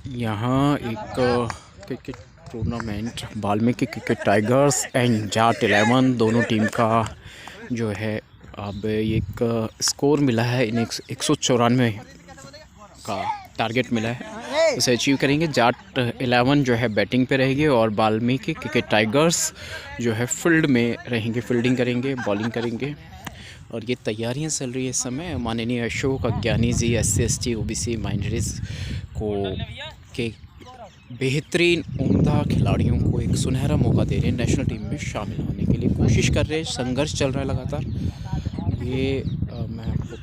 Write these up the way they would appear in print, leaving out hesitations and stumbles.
यहाँ एक cricket tournament Valmiki cricket tigers and Jat 11 दोनों टीम का जो है अब एक स्कोर मिला है। इन्हें 194 का टारगेट मिला है, उसे अचीव करेंगे। जाट 11 जो है बैटिंग पे रहेगी और वाल्मीकि क्रिकेट टाइगर्स जो है फील्ड में रहेंगे, फील्डिंग करेंगे, बॉलिंग करेंगे। और ये तैयारियां चल रही है इस समय। माननीय अशोक अज्ञानी जी SC ST OBC माइनॉरिटीज़ को के बेहतरीन उम्दा खिलाड़ियों को एक सुनहरा मौका दे रहे हैं नेशनल टीम में शामिल होने के लिए। कोशिश कर रहे हैं, संघर्ष चल रहा है लगातार। ये मैं आपको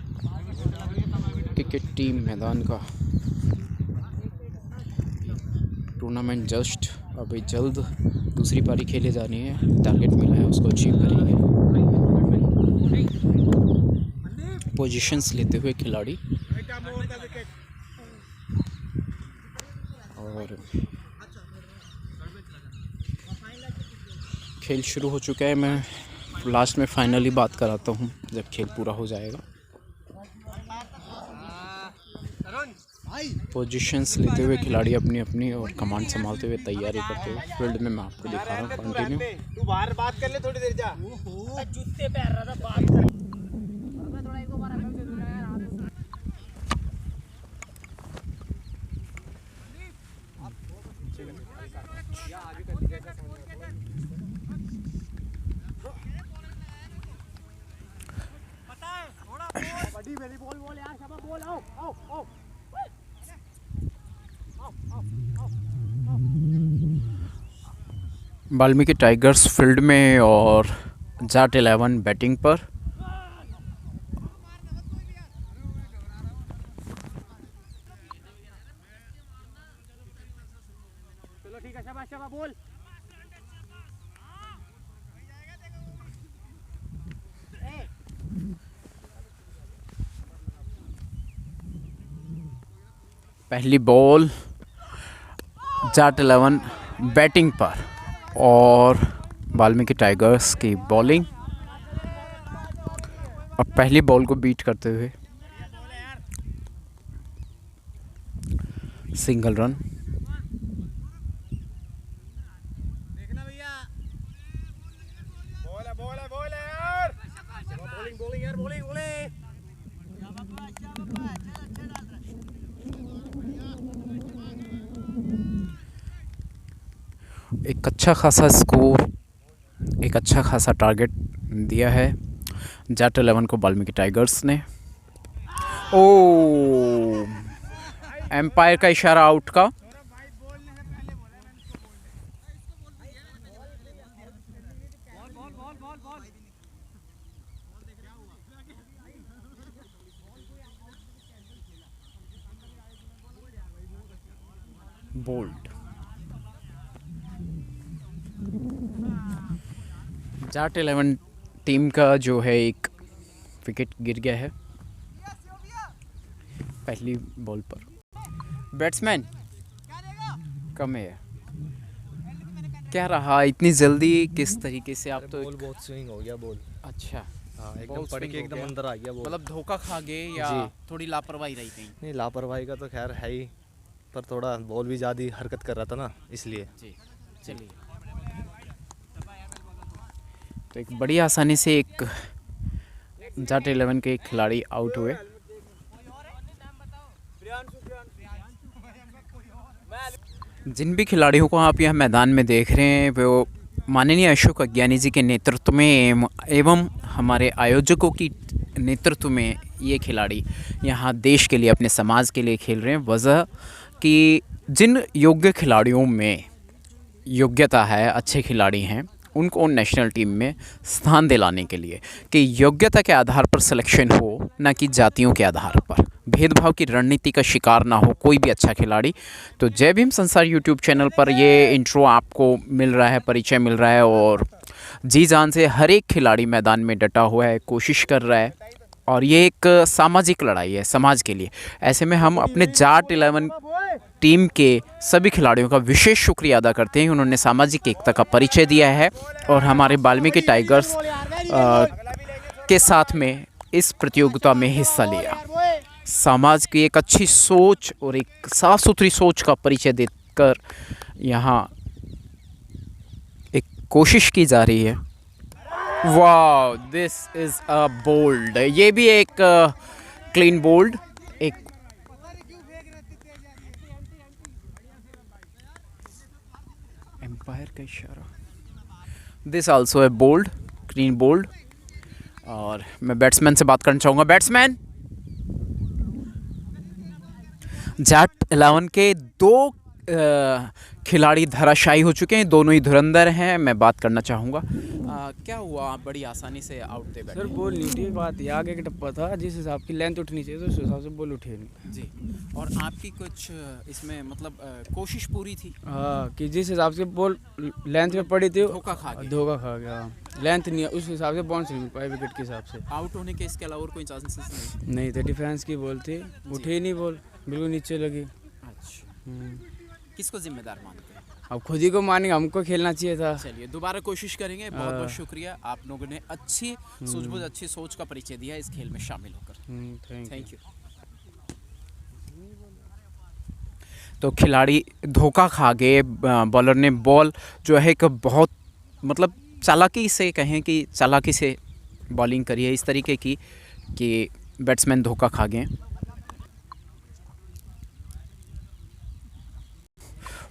क्रिकेट टीम मैदान का टूर्नामेंट जस्ट अभी जल्द दूसरी पारी खेले जानी है, टारगेट मिला है, उसको अचीव करेंगे। पोजीशंस लेते हुए खिलाड़ी और खेल शुरू हो चुका है। मैं लास्ट में फाइनली बात कराता हूँ जब खेल पूरा हो जाएगा। पोजीशंस लेते हुए खिलाड़ी अपनी अपनी और कमांड संभालते हुए तैयारी करते हुए फील्ड में मैं आपको दिखा रहा हूँ। कंटिन्यू तू बाहर बात कर ले थोड़ी देर जा। जूते पहन रहा था बात कर। वाल्मीकि टाइगर्स फील्ड में और जाट 11 बैटिंग पर। चलो ठीक है, शाबाश शाबाश बोल। पहली बॉल जाट 11 बैटिंग पर और वाल्मीकि टाइगर्स की बॉलिंग। अब पहली बॉल को बीट करते हुए सिंगल रन। देखना भैया, बॉल है यार, बॉलिंग यार, बॉलिंग। एक अच्छा खासा स्कोर, एक अच्छा खासा टारगेट दिया है जाट 11 को वाल्मीकि टाइगर्स ने। ओ एम्पायर का इशारा आउट का। बोल्ड। जाट 11 टीम का जो है एक विकेट गिर गया है पहली बॉल पर। बैट्समैन कम है, क्या रहा इतनी जल्दी, किस तरीके से आप तो बॉल बहुत स्विंग हो गया बॉल। अच्छा, हाँ, बॉल एकदम पड़ swing के हो एकदम गया। अंदर आ गया बॉल। मतलब धोखा खा गए या जी। थोड़ी लापरवाही रही कहीं? नहीं, लापरवाही का तो खैर है ही, पर थोड़ा बॉल भी ज़्यादा हरकत कर रहा था ना, इसलिए। जी चलिए। तो एक बड़ी आसानी से एक जाट 11 के खिलाड़ी आउट हुए। जिन भी खिलाड़ियों को आप यह मैदान में देख रहे हैं वो माननीय अशोक अज्ञानी जी के नेतृत्व में एवं हमारे आयोजकों की नेतृत्व में ये खिलाड़ी यहाँ देश के लिए, अपने समाज के लिए खेल रहे हैं। वजह कि जिन योग्य खिलाड़ियों में योग्यता है, अच्छे खिलाड़ी हैं, उनको नेशनल टीम में स्थान दिलाने के लिए कि योग्यता के आधार पर सिलेक्शन हो, ना कि जातियों के आधार पर। भेदभाव की रणनीति का शिकार ना हो कोई भी अच्छा खिलाड़ी। तो जय भीम संसार यूट्यूब चैनल पर ये इंट्रो आपको मिल रहा है, परिचय मिल रहा है और जी जान से हर एक खिलाड़ी मैदान में डटा हुआ है, कोशिश कर रहा है और ये एक सामाजिक लड़ाई है समाज के लिए। ऐसे में हम अपने जाट 11 टीम के सभी खिलाड़ियों का विशेष शुक्रिया अदा करते हैं। उन्होंने सामाजिक एकता का परिचय दिया है और हमारे वाल्मीकि टाइगर्स के साथ में इस प्रतियोगिता में हिस्सा लिया। समाज की एक अच्छी सोच और एक साफ सुथरी सोच का परिचय देकर यहाँ एक कोशिश की जा रही है। वाह, दिस इज़ अ बोल्ड, ये भी एक क्लीन बोल्ड, एक एम्पायर का इशारा। This also a bowled, clean bowled. और मैं बैट्समैन से बात करना चाहूँगा। बैट्समैन, जाट 11 के दो खिलाड़ी धराशायी हो चुके हैं, दोनों ही धुरंधर हैं। मैं बात करना चाहूँगा, क्या हुआ, आप बड़ी आसानी से आउट दे बैठे? सर बॉल नहीं उठी, बात ये आगे का टप्पा था, जिस हिसाब की लेंथ उठनी चाहिए तो उस हिसाब से बॉल उठी नहीं। जी, और आपकी कुछ इसमें मतलब कोशिश पूरी थी? हाँ, कि जिस हिसाब से बॉल लेंथ में पड़ी थी धोखा खा गए। धोखा खा गया। लेंथ नहीं, उस हिसाब से बाउंस नहीं मिल पाई विकेट के हिसाब से। आउट होने के इसके अलावा और कोई चांसेस नहीं? नहीं थे, डिफेंस की बॉल थी, उठी ही नहीं बॉल, बिल्कुल नीचे लगी। अच्छा, किसको जिम्मेदार मानते हैं? अब खुद ही को मानेंगे, हमको खेलना चाहिए था। चलिए दोबारा कोशिश करेंगे। बहुत बहुत शुक्रिया, आप लोगों ने अच्छी सूझबूझ, अच्छी सोच का परिचय दिया इस खेल में शामिल होकर। Thank you. तो खिलाड़ी धोखा खा गए, बॉलर ने बॉल जो है एक बहुत मतलब चालाकी से, कहें कि चालाकी से बॉलिंग करी है, इस तरीके की कि बैट्समैन धोखा खा गए।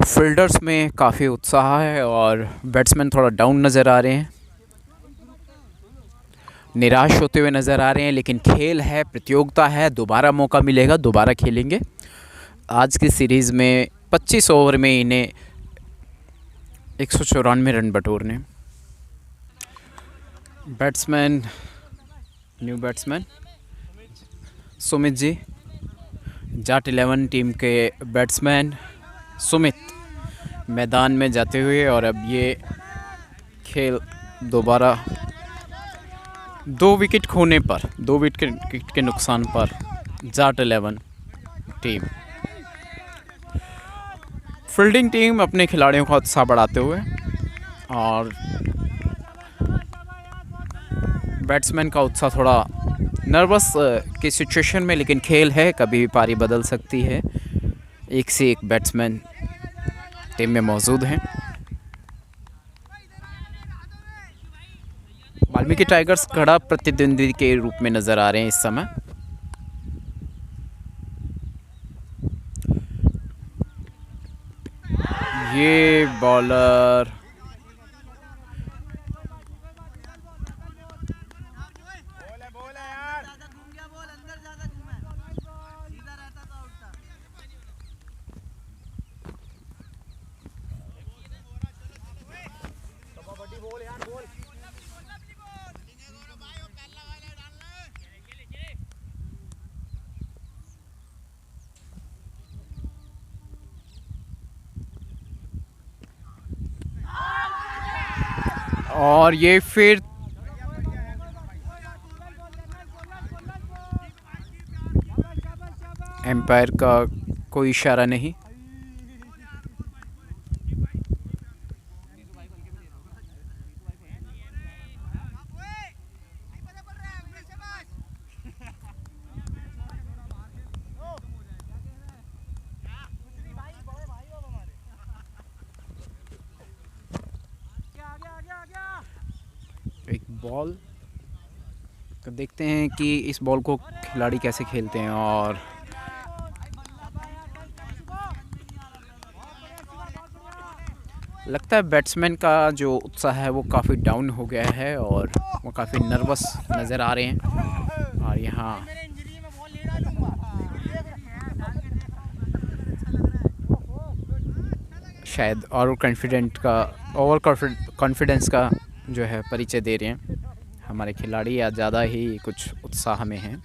फील्डर्स में काफ़ी उत्साह है और बैट्समैन थोड़ा डाउन नज़र आ रहे हैं, निराश होते हुए नज़र आ रहे हैं। लेकिन खेल है, प्रतियोगिता है, दोबारा मौका मिलेगा, दोबारा खेलेंगे। आज की सीरीज़ में 25 ओवर में इन्हें 194 रन बटोरने। Batsman, new batsman Sumit ji, Jat 11 team के बैट्समैन सुमित मैदान में जाते हुए, और अब ये खेल दोबारा 2 विकेट खोने पर, 2 विकेट के नुकसान पर जाट 11 टीम, फील्डिंग टीम अपने खिलाड़ियों का उत्साह बढ़ाते हुए, और बैट्समैन का उत्साह थोड़ा नर्वस की सिचुएशन में, लेकिन खेल है, कभी भी पारी बदल सकती है। एक से एक बैट्समैन टीम में मौजूद हैं। वाल्मीकि टाइगर्स कड़ा प्रतिद्वंदी के रूप में नजर आ रहे हैं इस समय। ये बॉलर और ये फिर एम्पायर का कोई इशारा नहीं। एक बॉल तो देखते हैं कि इस बॉल को खिलाड़ी कैसे खेलते हैं, और लगता है बैट्समैन का जो उत्साह है वो काफ़ी डाउन हो गया है और वो काफ़ी नर्वस नज़र आ रहे हैं। और यहाँ शायद और कॉन्फिडेंस का जो है परिचय दे रहे हैं हमारे खिलाड़ी, या ज़्यादा ही कुछ उत्साह में हैं।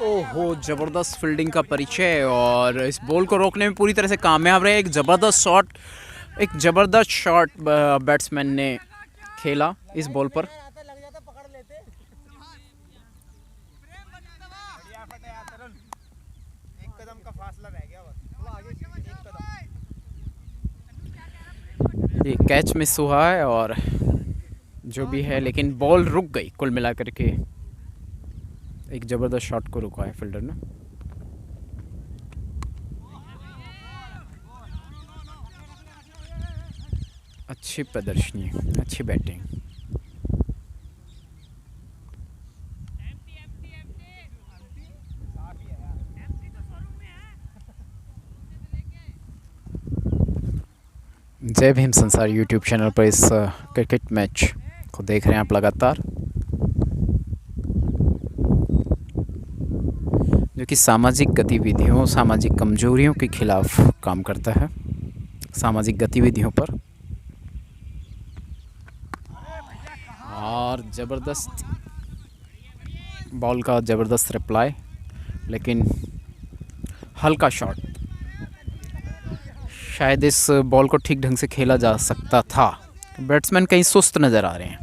ओहो, ज़बरदस्त फील्डिंग का परिचय और इस बॉल को रोकने में पूरी तरह से कामयाब रहे। एक ज़बरदस्त शॉट बैट्समैन ने खेला इस बॉल पर। एक कदम का फासला रह गया बस, थोड़ा आगे एक कदम। ये कैच मिस हुआ है और जो भी है, लेकिन बॉल रुक गई। कुल मिलाकर के एक ज़बरदस्त शॉट को रुका है फील्डर ने। अच्छी प्रदर्शनी, अच्छी बैटिंग। जय भीम संसार यूट्यूब चैनल पर इस क्रिकेट मैच को देख रहे हैं आप लगातार, जो कि सामाजिक गतिविधियों, सामाजिक कमजोरियों के खिलाफ काम करता है, सामाजिक गतिविधियों पर। और ज़बरदस्त बॉल का ज़बरदस्त रिप्लाई, लेकिन हल्का शॉट। शायद इस बॉल को ठीक ढंग से खेला जा सकता था। बैट्समैन कहीं सुस्त नज़र आ रहे हैं।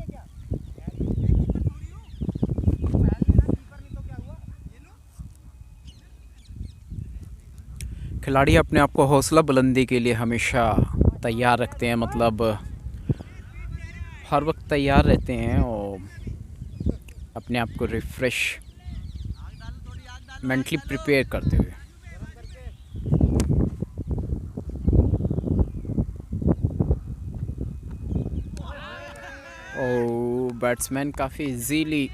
खिलाड़ी अपने आप को हौसला बुलंदी के लिए हमेशा तैयार रखते हैं, मतलब हर वक्त तैयार रहते हैं और अपने आप को रिफ़्रेश, मेंटली प्रिपेयर करते हुए। और बैट्समैन काफ़ी इजीली,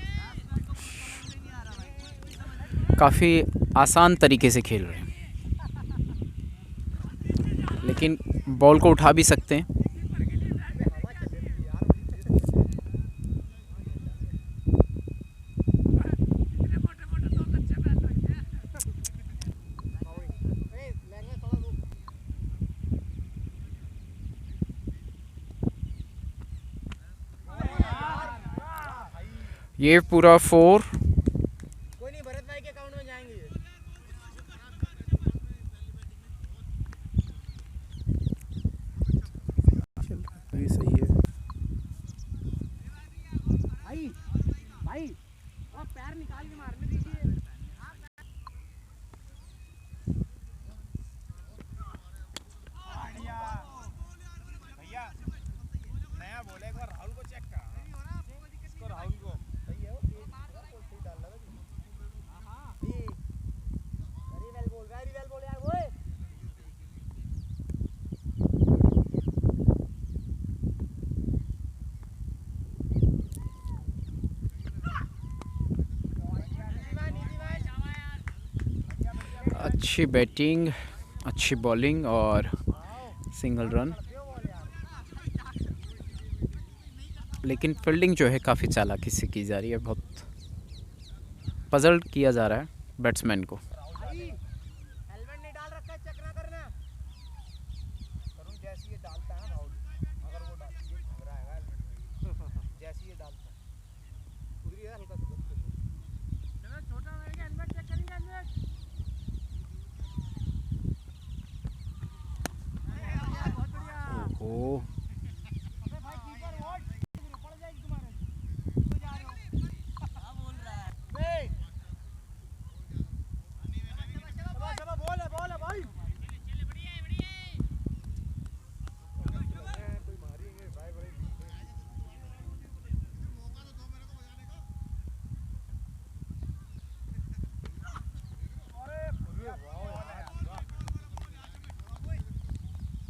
काफ़ी आसान तरीके से खेल रहे हैं, लेकिन बॉल को उठा भी सकते हैं। ये पूरा 4। कोई नहीं, भरत भाई के अकाउंट में जाएंगे ये। ये सही है। भाई भाई आप पैर निकाल के मारने दीजिए। भैया नया बोले, एक बार राहुल को चेक कर। इसको राहुल को सही है, वो तेज डाल लगा जी। वेरी वेल बोल यार वो। अच्छी बैटिंग, अच्छी बॉलिंग और सिंगल रन, लेकिन फील्डिंग जो है काफ़ी चालाकी से की जा रही है। बहुत पजल किया जा रहा है बैट्समैन को। हेलमेट नहीं डाल रखा है, चेक ना करना। करूं जैसे ये डालता है ना राहुल, अगर वो डाल ये घबराएगा हेलमेट में। जैसे ये डालता है उधर ही हल्का सा चलो, छोटा रहेगा। हेलमेट चेक करेंगे, हेलमेट। बहुत बढ़िया। ओहो, अबे भाई कीपर वोट पड़ जाएगी तुम्हारे। तो जा रहे हो, क्या बोल रहा है बे? सब बोल है भाई। चले बढ़िया है, बढ़िया है। कोई मारेंगे भाई भाई।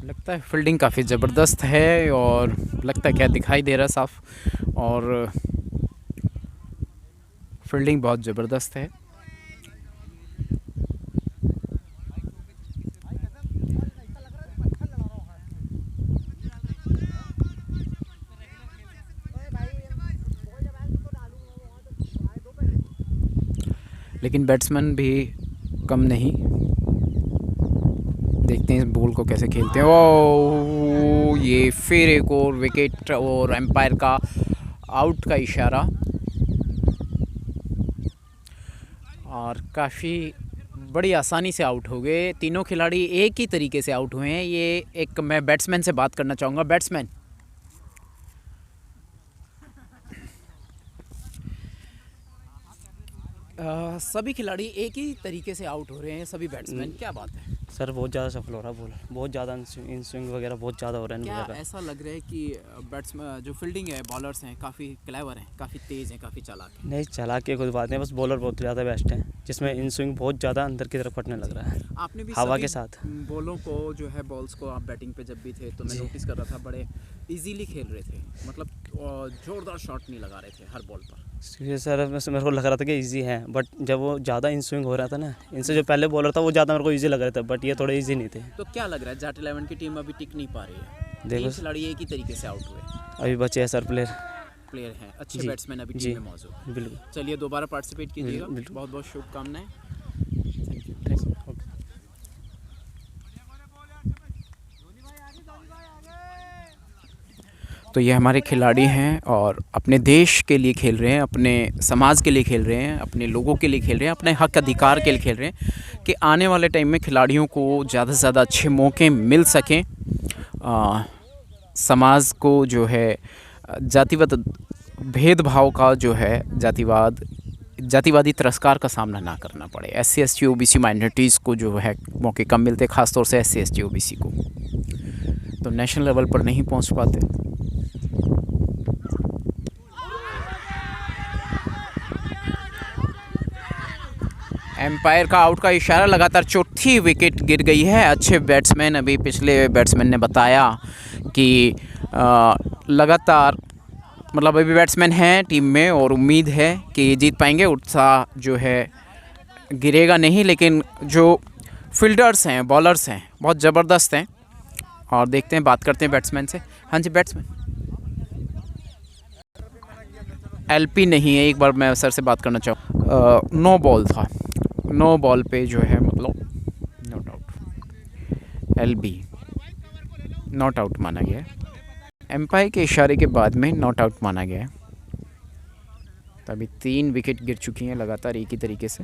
लगता है फील्डिंग काफ़ी ज़बरदस्त है और लगता है क्या दिखाई दे रहा है साफ, और फील्डिंग बहुत ज़बरदस्त है। लेकिन बैट्समैन भी कम नहीं। देखते हैं इस बॉल को कैसे खेलते हैं। ओ, ये फिर एक और विकेट और एम्पायर का आउट का इशारा। और काफ़ी बड़ी आसानी से आउट हो गए। तीनों खिलाड़ी एक ही तरीके से आउट हुए हैं। ये एक मैं बैट्समैन से बात करना चाहूँगा। बैट्समैन, सभी खिलाड़ी एक ही तरीके से आउट हो रहे हैं, सभी बैट्समैन, क्या बात है? सर बहुत ज़्यादा सफल हो रहा है बॉलर, बहुत ज़्यादा इन स्विंग वगैरह बहुत ज़्यादा हो रहा है इन क्या वगैरह। ऐसा लग रहा है कि बैट्समैन जो फील्डिंग है, बॉलर्स हैं, काफ़ी क्लेवर हैं, काफ़ी तेज़ हैं, काफ़ी चालाक हैं? नहीं, चला के कोई बात नहीं, बस बॉलर बहुत ज़्यादा बेस्ट है, जिसमें इन स्विंग बहुत ज़्यादा अंदर की तरफ फटने लग रहा है आपने भी हवा सभी के साथ। बॉलों को जो है, बॉल्स को आप बैटिंग पे जब भी थे तो मैं जी। नोटिस कर रहा था, बड़े इजीली खेल रहे थे, मतलब जोरदार शॉट नहीं लगा रहे थे हर बॉल पर। इसलिए सर मेरे को लग रहा था कि इजी है, बट जब वो ज़्यादा इन स्विंग हो रहा था ना, इनसे जो पहले बॉलर था वो ज़्यादा मेरे को इजी लग रहा था, बट ये थोड़े इजी नहीं थे। तो क्या लग रहा है, जाट 11 की टीम अभी टिक नहीं पा रही है? देखो, 3 खिलाड़ी एक ही तरीके से आउट हुए, अभी बचे हैं सर प्लेयर हैं, अच्छे जी, बैट्समैन अभी जी, टीम में मौजूद। बिल्कुल। चलिए दोबारा पार्टिसिपेट कीजिएगा, बिल्कुल। बहुत बहुत शुभकामनाएं। तो ये हमारे खिलाड़ी हैं और अपने देश के लिए खेल रहे हैं, अपने समाज के लिए खेल रहे हैं, अपने लोगों के लिए खेल रहे हैं, अपने हक अधिकार के लिए खेल रहे हैं कि आने वाले टाइम में खिलाड़ियों को ज़्यादा से ज़्यादा अच्छे मौके मिल सकें, समाज को जो है जातिवाद भेदभाव का जो है जातिवादी तिरस्कार का सामना ना करना पड़े। SC ST OBC माइनॉरिटीज़ को जो है मौके कम मिलते, ख़ासतौर से SC ST OBC को, तो नेशनल लेवल पर नहीं पहुंच पाते। एम्पायर का आउट का इशारा, लगातार चौथी विकेट गिर गई है। अच्छे बैट्समैन, अभी पिछले बैट्समैन ने बताया कि लगातार मतलब अभी बैट्समैन हैं टीम में और उम्मीद है कि जीत पाएंगे। उत्साह जो है गिरेगा नहीं, लेकिन जो फील्डर्स हैं, बॉलर्स हैं, बहुत ज़बरदस्त हैं। और देखते हैं, बात करते हैं बैट्समैन से। हाँ जी बैट्समैन, LP नहीं है, एक बार मैं सर से बात करना चाहूँ। नो बॉल था, नो बॉल पे जो है मतलब not out, LB not out माना गया है। एम्पायर के इशारे के बाद में नॉट आउट माना गया है। तो अभी 3 विकेट गिर चुकी हैं लगातार एक ही तरीके से।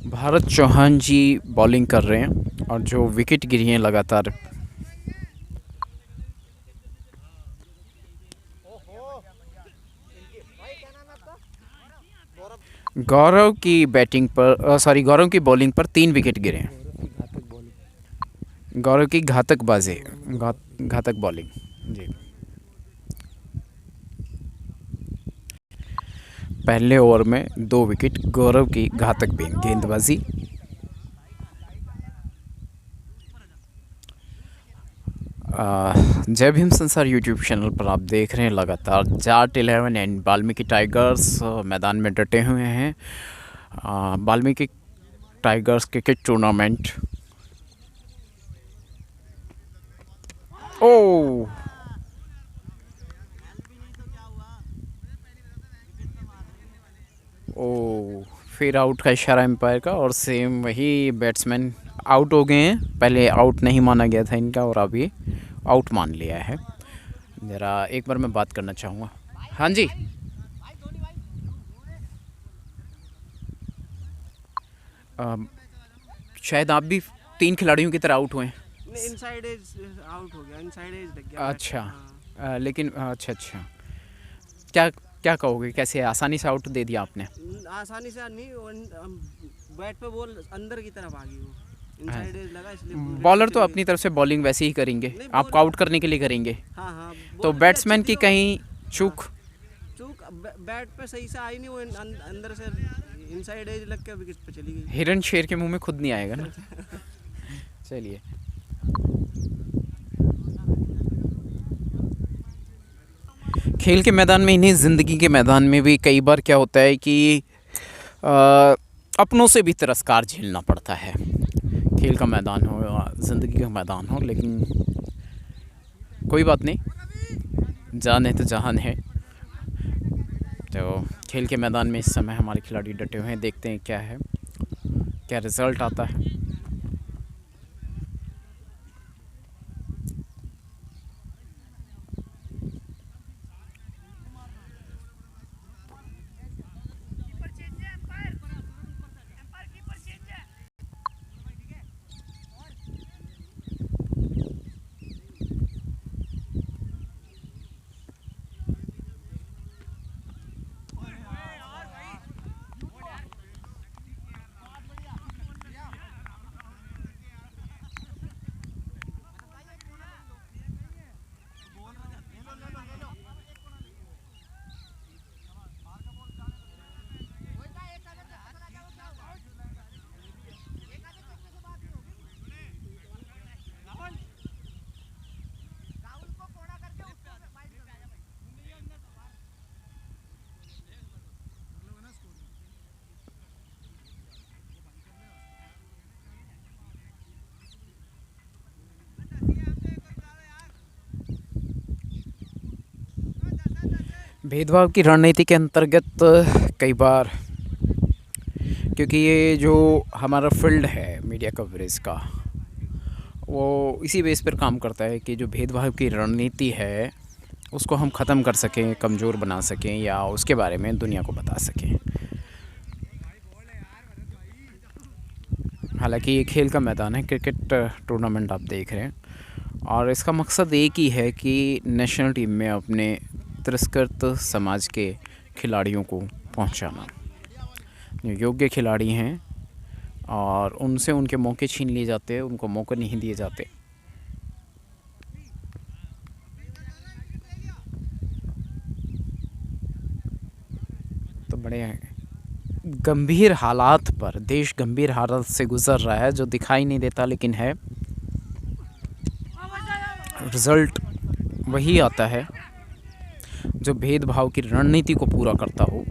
भारत चौहान जी बॉलिंग कर रहे हैं और जो विकेट गिरी हैं लगातार, गौरव की बैटिंग पर गौरव की बॉलिंग पर 3 विकेट गिरे हैं। गौरव की घातक बॉलिंग जी। पहले ओवर में 2 विकेट, गौरव की घातक गेंदबाजी। जय भीम संसार यूट्यूब चैनल पर आप देख रहे हैं लगातार जाट 11 एंड वाल्मीकि टाइगर्स मैदान में डटे हुए हैं। Valmiki tigers cricket tournament. ओ फिर आउट का इशारा एम्पायर का, और सेम वही बैट्समैन आउट हो गए हैं। पहले आउट नहीं माना गया था इनका और अभी आउट मान लिया है। ज़रा एक बार मैं बात करना चाहूँगा। हाँ जी, शायद आप भी 3 खिलाड़ियों की तरह आउट हुए हैं। इनसाइड एज आउट हो गया, इनसाइड एज लग गया। अच्छा, हाँ। लेकिन अच्छा, क्या क्या कहोगे, कैसे आसानी से आउट दे दिया आपने? आसानी से नहीं, बैट पे बॉल अंदर की तरफ आ गई, वो इनसाइड एज लगा इसलिए। बॉलर तो अपनी तरफ से बॉलिंग वैसे ही करेंगे, नहीं, आपको आउट करने के लिए करेंगे। हाँ हाँ, तो बॉल बैट्समैन अच्छी की थी, कहीं चूक बैट पे सही से आई नहीं, वो अंदर से इनसाइड एज लग के विकेट पे चली गई। हिरन शेर के मुंह में खुद नहीं आएगा ना। चलिए, खेल के मैदान में, इन्हीं ज़िंदगी के मैदान में भी कई बार क्या होता है कि अपनों से भी तिरस्कार झेलना पड़ता है। खेल का मैदान हो या ज़िंदगी का मैदान हो, लेकिन कोई बात नहीं, जान है तो जहान है। तो खेल के मैदान में इस समय हमारे खिलाड़ी डटे हुए हैं, देखते हैं क्या है, क्या रिज़ल्ट आता है। भेदभाव की रणनीति के अंतर्गत कई बार, क्योंकि ये जो हमारा फील्ड है मीडिया कवरेज का, वो इसी बेस पर काम करता है कि जो भेदभाव की रणनीति है उसको हम ख़त्म कर सकें, कमज़ोर बना सकें या उसके बारे में दुनिया को बता सकें। हालांकि ये खेल का मैदान है, क्रिकेट टूर्नामेंट आप देख रहे हैं, और इसका मकसद एक ही है कि नेशनल टीम में अपने तिरस्कृत समाज के खिलाड़ियों को पहुंचाना। जो योग्य खिलाड़ी हैं और उनसे उनके मौके छीन लिए जाते हैं, उनको मौके नहीं दिए जाते। तो बड़े गंभीर हालात पर देश गंभीर हालात से गुजर रहा है, जो दिखाई नहीं देता लेकिन है। रिज़ल्ट वही आता है जो भेदभाव की रणनीति को पूरा करता हो।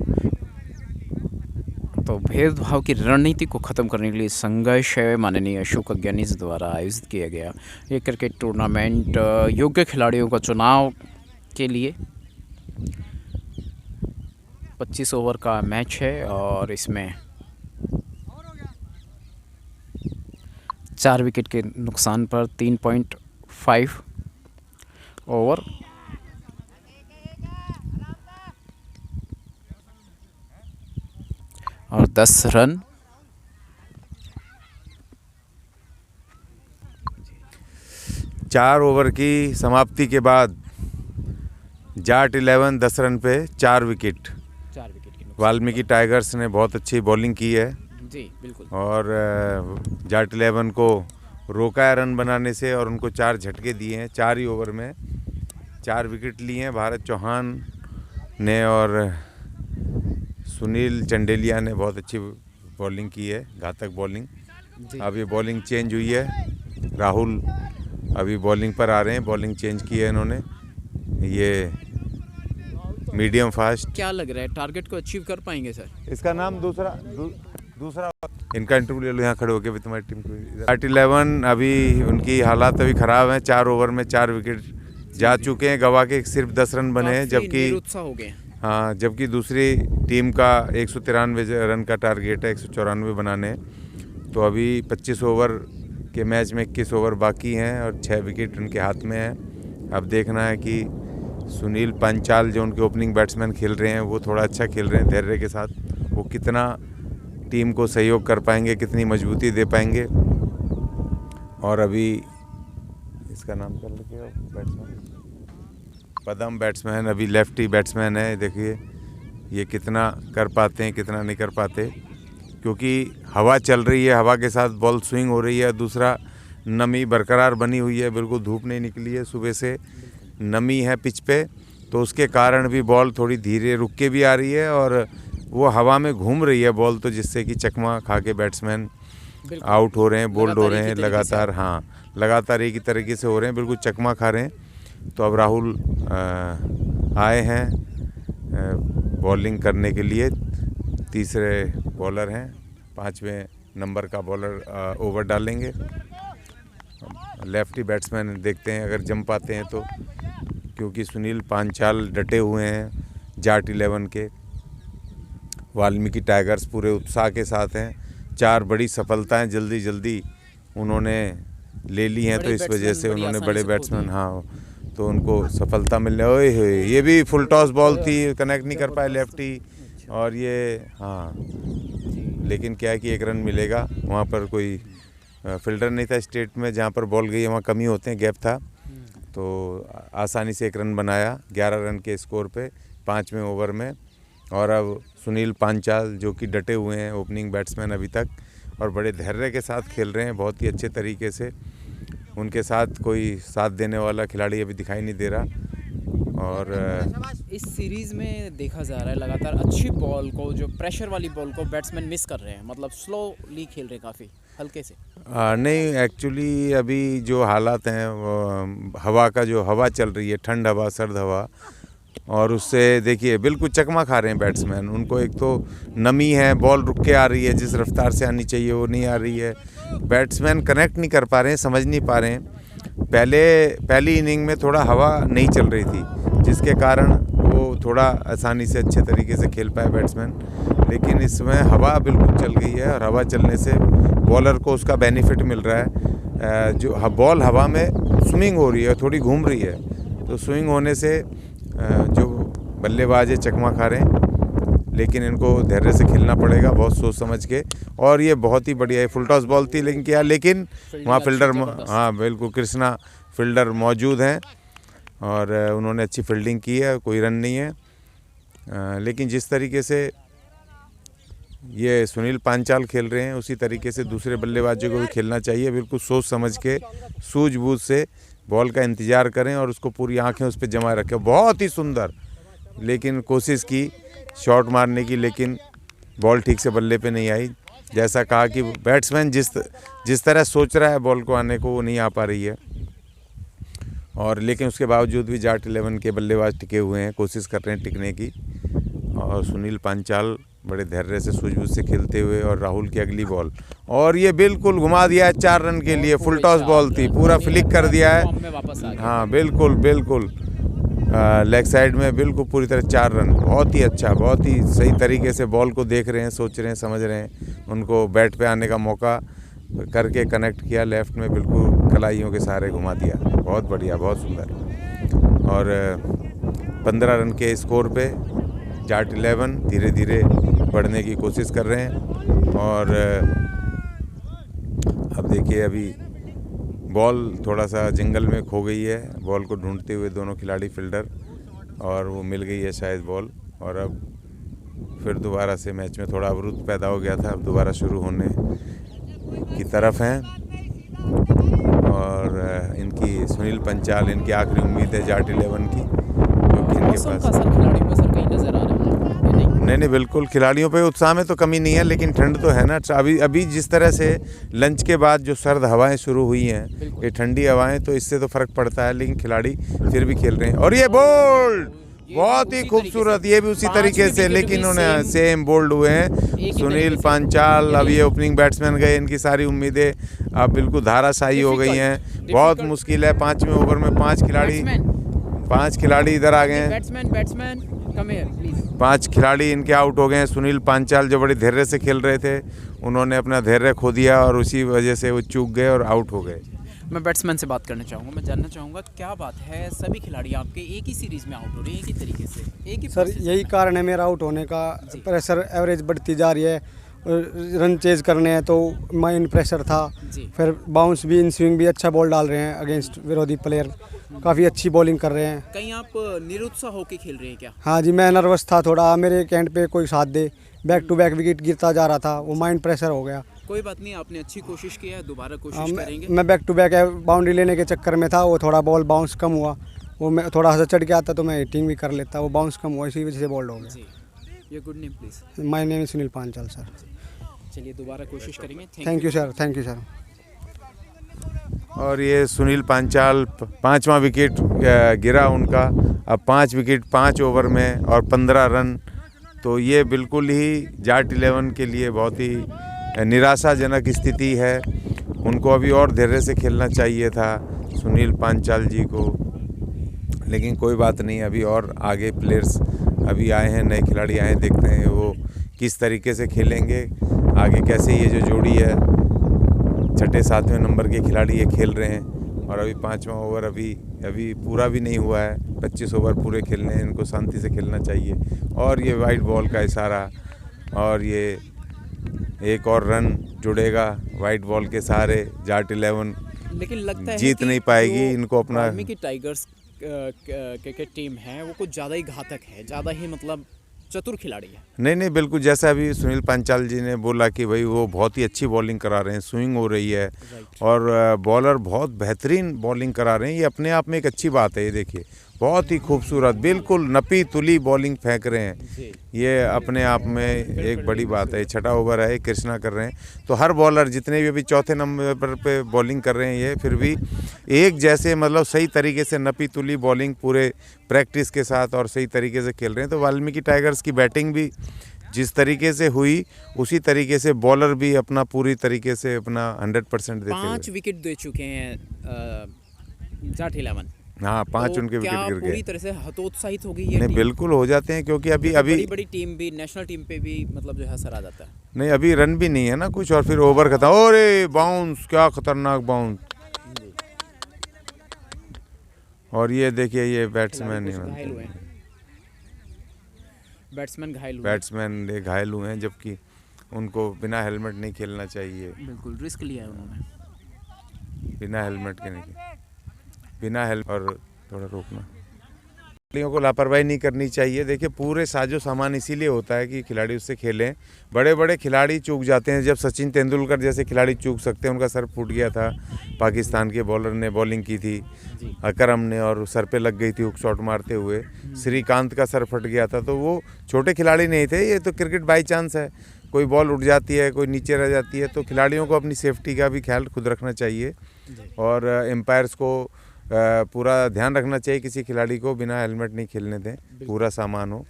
तो भेदभाव की रणनीति को ख़त्म करने के लिए संघर्ष है माननीय अशोक अज्ञानी जी द्वारा आयोजित किया गया ये क्रिकेट टूर्नामेंट योग्य खिलाड़ियों का चुनाव के लिए 25 ओवर का मैच है, और इसमें 4 विकेट के नुकसान पर 3.5 ओवर और 10 रन। चार ओवर की समाप्ति के बाद जाट 11 10 रन पे 4 विकेट। 4 विकेट की वाल्मीकि टाइगर्स ने बहुत अच्छी बॉलिंग की है जी बिल्कुल, और जाट 11 को रोका है रन बनाने से, और उनको 4 झटके दिए हैं। 4 ही ओवर में 4 विकेट लिए हैं भारत चौहान ने, और सुनील चंडेलिया ने बहुत अच्छी बॉलिंग की है, घातक बॉलिंग। अब ये बॉलिंग चेंज हुई है, राहुल अभी बॉलिंग पर आ रहे हैं, बॉलिंग चेंज की है इन्होंने। ये मीडियम फास्ट। क्या लग रहा है टारगेट को अचीव कर पाएंगे सर? इसका नाम दूसरा इनका इंटरव्यू ले लो यहाँ खड़े होकर भी, तुम्हारी टीम को। जाट 11 अभी उनकी हालात अभी ख़राब हैं। 4 ओवर में 4 विकेट जा चुके हैं, गवा के सिर्फ 10 रन बने हैं, जबकि हो गए। हाँ, जबकि दूसरी टीम का 193 रन का टारगेट है, 194 बनाने हैं। तो अभी 25 ओवर के मैच में 21 ओवर बाकी हैं और 6 विकेट उनके हाथ में हैं। अब देखना है कि सुनील पंचाल जो उनके ओपनिंग बैट्समैन खेल रहे हैं, वो थोड़ा अच्छा खेल रहे हैं धैर्य के साथ। वो कितना टीम को सहयोग कर पाएंगे, कितनी मजबूती दे पाएंगे। और अभी इसका नाम कर लेके बैट्समैन पदम बैट्समैन, अभी लेफ्टी बैट्समैन है। देखिए ये कितना कर पाते हैं, कितना नहीं कर पाते, क्योंकि हवा चल रही है, हवा के साथ बॉल स्विंग हो रही है। दूसरा नमी बरकरार बनी हुई है, बिल्कुल धूप नहीं निकली है, सुबह से नमी है पिच पे, तो उसके कारण भी बॉल थोड़ी धीरे रुक के भी आ रही है और वो हवा में घूम रही है बॉल, तो जिससे कि चकमा खा के बैट्समैन आउट हो रहे हैं, बोल्ड हो रहे हैं लगातार। हाँ, लगातार एक ही तरीके से हो रहे हैं, बिल्कुल चकमा खा रहे हैं। तो अब राहुल आए हैं बॉलिंग करने के लिए, तीसरे बॉलर हैं 5वें नंबर का बॉलर ओवर डालेंगे। लेफ्टी बैट्समैन देखते हैं अगर जम पाते हैं तो, क्योंकि सुनील पांचाल डटे हुए हैं जाट 11 के। वाल्मीकि टाइगर्स पूरे उत्साह के साथ हैं। 4 बड़ी सफलताएं जल्दी जल्दी उन्होंने ले ली हैं, तो इस वजह से उन्होंने बड़े बैट्समैन, हाँ, तो उनको सफलता मिल रही। ओए होए, ये भी फुल टॉस बॉल थी, कनेक्ट नहीं कर पाए लेफ्टी, और ये हाँ, लेकिन क्या है कि 1 रन मिलेगा। वहाँ पर कोई फील्डर नहीं था स्टेट में, जहाँ पर बॉल गई है वहाँ कमी होते हैं, गैप था, तो आसानी से 1 रन बनाया 11 रन के स्कोर पे 5वें ओवर में। और अब सुनील पांचाल जो कि डटे हुए हैं ओपनिंग बैट्समैन अभी तक, और बड़े धैर्य के साथ खेल रहे हैं बहुत ही अच्छे तरीके से। उनके साथ कोई साथ देने वाला खिलाड़ी अभी दिखाई नहीं दे रहा। और इस सीरीज़ में देखा जा रहा है लगातार अच्छी बॉल को, जो प्रेशर वाली बॉल को बैट्समैन मिस कर रहे हैं, मतलब स्लोली खेल रहे हैं काफ़ी हल्के से। नहीं, एक्चुअली अभी जो हालात हैं वो हवा का, जो हवा चल रही है, ठंड हवा, सर्द हवा, और उससे देखिए बिल्कुल चकमा खा रहे हैं बैट्समैन। उनको एक तो नमी है, बॉल रुक के आ रही है, जिस रफ्तार से आनी चाहिए वो नहीं आ रही है। बैट्समैन कनेक्ट नहीं कर पा रहे हैं, समझ नहीं पा रहे हैं। पहली इनिंग में थोड़ा हवा नहीं चल रही थी, जिसके कारण वो थोड़ा आसानी से अच्छे तरीके से खेल पाए बैट्समैन। लेकिन इसमें हवा बिल्कुल चल गई है, और हवा चलने से बॉलर को उसका बेनिफिट मिल रहा है। जो बॉल हवा में स्विंग हो रही है, थोड़ी घूम रही है, तो स्विंग होने से जो बल्लेबाज है चकमा खा रहे हैं। लेकिन इनको धैर्य से खेलना पड़ेगा, बहुत सोच समझ के। और ये बहुत ही बढ़िया है, फुल टॉस बॉल थी लेकिन वहाँ फील्डर, हाँ बिल्कुल, कृष्णा फील्डर मौजूद हैं, और उन्होंने अच्छी फील्डिंग की है, कोई रन नहीं है। लेकिन जिस तरीके से ये सुनील पांचाल खेल रहे हैं, उसी तरीके से दूसरे बल्लेबाजों को भी खेलना चाहिए। बिल्कुल सोच समझ के, सूझबूझ से बॉल का इंतज़ार करें, और उसको पूरी आंखें उस पर जमा रखें। बहुत ही सुंदर, लेकिन कोशिश की शॉट मारने की, लेकिन बॉल ठीक से बल्ले पे नहीं आई। जैसा कहा कि बैट्समैन जिस तरह सोच रहा है बॉल को आने को, वो नहीं आ पा रही है। और लेकिन उसके बावजूद भी जाट 11 के बल्लेबाज टिके हुए हैं, कोशिश कर रहे हैं टिकने की। और सुनील पांचाल बड़े धैर्य से सूझबूझ से खेलते हुए, और राहुल की अगली बॉल, और ये बिल्कुल घुमा दिया है 4 रन के लिए। फुल टॉस बॉल थी, पूरा फ्लिक कर दिया है, हाँ बिल्कुल बिल्कुल, लेग साइड में बिल्कुल पूरी तरह 4 रन। बहुत ही अच्छा, बहुत ही सही तरीके से बॉल को देख रहे हैं, सोच रहे हैं, समझ रहे हैं। उनको बैट पे आने का मौका करके कनेक्ट किया, लेफ्ट में बिल्कुल कलाइयों के सहारे घुमा दिया। बहुत बढ़िया, बहुत सुंदर। और 15 रन के स्कोर पे जाट 11 धीरे धीरे बढ़ने की कोशिश कर रहे हैं। और अब देखिए, अभी बॉल थोड़ा सा जंगल में खो गई है, बॉल को ढूंढते हुए दोनों खिलाड़ी फील्डर, और वो मिल गई है शायद बॉल। और अब फिर दोबारा से मैच में थोड़ा अवरुद्ध पैदा हो गया था, अब दोबारा शुरू होने की तरफ हैं। और इनकी सुनील पांचाल, इनकी आखिरी उम्मीद है जाट 11 की, क्योंकि इनके पास खिलाड़ियों को सर कहीं नजर आ रहा है? नहीं, बिल्कुल खिलाड़ियों पे उत्साह में तो कमी नहीं है, लेकिन ठंड तो है ना। अभी जिस तरह से लंच के बाद जो सर्द हवाएं शुरू हुई हैं, ये ठंडी हवाएं, तो इससे तो फर्क पड़ता है, लेकिन खिलाड़ी फिर भी खेल रहे हैं। और ये बोल्ड, बहुत ही खूबसूरत, ये भी उसी तरीके से, लेकिन उन्होंने सेम बोल्ड हुए हैं सुनील पांचाल। अब ये ओपनिंग बैट्समैन गए, इनकी सारी उम्मीदें अब बिल्कुल धाराशायी हो गई हैं। बहुत मुश्किल है, 5वें ओवर में 5 खिलाड़ी इधर आ गए हैं। Batsman come here please. 5 खिलाड़ी इनके आउट हो गए हैं। सुनील पांचाल जो बड़े धैर्य से खेल रहे थे, उन्होंने अपना धैर्य खो दिया, और उसी वजह से वो चूक गए और आउट हो गए। मैं बैट्समैन से बात करना चाहूँगा, मैं जानना चाहूँगा क्या बात है, सभी खिलाड़ी आपके एक ही सीरीज़ में आउट हो रहे हैं, एक ही तरीके से, एक ही सर यही कारण है मेरा आउट होने का। प्रेशर एवरेज बढ़ती जा रही है, रन चेज करने हैं, तो माइंड प्रेशर था। फिर बाउंस भी, इन स्विंग भी अच्छा बॉल डाल रहे हैं अगेंस्ट विरोधी प्लेयर, काफ़ी अच्छी बॉलिंग कर रहे हैं। कहीं आप निरुत्साह होकर खेल रहे हैं क्या? हाँ जी, मैं नर्वस था थोड़ा, मेरे कैंड पे कोई साथ दे, बैक टू बैक विकेट गिरता जा रहा था, वो माइंड प्रेशर हो गया। कोई बात नहीं, आपने अच्छी कोशिश की है, दोबारा कोशिश करेंगे। मैं बैक टू बैक बाउंड्री लेने के चक्कर में था, वो थोड़ा बॉल बाउंस कम हुआ, वो मैं थोड़ा सा चढ़ के आता तो मैं हिटिंग भी कर लेता, वो बाउंस कम हुआ, इसी वजह से बॉल्ड हो गया। ये good name please. My name is Sunil Panchal sir. चलिए दोबारा कोशिश करेंगे। Thank you sir, thank you sir. और ये सुनील पांचाल 5वां विकेट गिरा उनका। अब 5 विकेट 5 ओवर में और 15 रन, तो ये बिल्कुल ही जाट 11 के लिए बहुत ही निराशाजनक स्थिति है। उनको अभी और धैर्य से खेलना चाहिए था सुनील पांचाल जी को, लेकिन कोई बात नहीं, अभी और आगे प्लेयर्स अभी आए हैं, नए खिलाड़ी आए हैं, देखते हैं वो किस तरीके से खेलेंगे आगे, कैसे ये जो जोड़ी है 6ठे 7वें नंबर के खिलाड़ी ये खेल रहे हैं। और अभी 5वां ओवर अभी पूरा भी नहीं हुआ है, 25 ओवर पूरे खेलने हैं, इनको शांति से खेलना चाहिए। और ये वाइट बॉल का इशारा, और ये एक और रन जुड़ेगा वाइट बॉल के सहारे, जाट 11 लेकिन लगता है जीत कि नहीं पाएगी, जो इनको अपना वाल्मीकि टाइगर्स के टीम है वो कुछ ज़्यादा ही घातक है, ज़्यादा ही मतलब चतुर खिलाड़ी है। नहीं बिल्कुल, जैसा अभी सुनील पांचाल जी ने बोला कि भाई वो बहुत ही अच्छी बॉलिंग करा रहे हैं, स्विंग हो रही है और बॉलर बहुत बेहतरीन बॉलिंग करा रहे हैं, ये अपने आप में एक अच्छी बात है। ये देखिए बहुत ही खूबसूरत, बिल्कुल नपी तुली बॉलिंग फेंक रहे हैं, ये अपने आप में एक बड़ी बात है। 6ठा ओवर है, कृष्णा कर रहे हैं, तो हर बॉलर जितने भी अभी 4थे नंबर पे बॉलिंग कर रहे हैं ये फिर भी एक जैसे मतलब सही तरीके से नपी तुली बॉलिंग पूरे प्रैक्टिस के साथ और सही तरीके से खेल रहे हैं। तो वाल्मीकि टाइगर्स की बैटिंग भी जिस तरीके से हुई उसी तरीके से बॉलर भी अपना पूरी तरीके से अपना 100% देते हुए। 5 विकेट दे चुके हैं जाट 11। हाँ 5 तो उनके क्या विकेट गिर पूरी गए। तरह से हतोत्साहित हो गई है नहीं टीम? बिल्कुल हो जाते हैं, क्योंकि अभी बड़ी बड़ी टीम भी, नेशनल टीम पे भी मतलब जो है असर आ जाता है। नहीं अभी रन भी नहीं है ना कुछ, और फिर ओवर खत्म, अरे बाउंस, क्या खतरनाक बाउंस। और ये देखिए ये बैट्समैन कुछ नहीं घायल हुए मानते, हैं, बैट्समैन घायल हुए हैं। बैट्समैन ये घायल हुए हैं, जबकि उनको बिना हेलमेट नहीं खेलना चाहिए, बिल्कुल रिस्क लिया है उन्होंने। बिना हेलमेट के नहीं, बिना हेलमेट। और थोड़ा रोकना, खिलाड़ियों को लापरवाही नहीं करनी चाहिए। देखिए पूरे साजो सामान इसीलिए होता है कि खिलाड़ी उससे खेलें। बड़े बड़े खिलाड़ी चूक जाते हैं, जब सचिन तेंदुलकर जैसे खिलाड़ी चूक सकते हैं, उनका सर फूट गया था, पाकिस्तान के बॉलर ने बॉलिंग की थी अकरम ने और सर पे लग गई थी हुक शॉट मारते हुए, श्रीकांत का सर फट गया था। तो वो छोटे खिलाड़ी नहीं थे, ये तो क्रिकेट बाई चांस है, कोई बॉल उठ जाती है, कोई नीचे रह जाती है। तो खिलाड़ियों को अपनी सेफ्टी का भी ख्याल खुद रखना चाहिए और एम्पायर्स को पूरा ध्यान रखना चाहिए, किसी खिलाड़ी को बिना हेलमेट नहीं खेलने दें, पूरा सामान हो।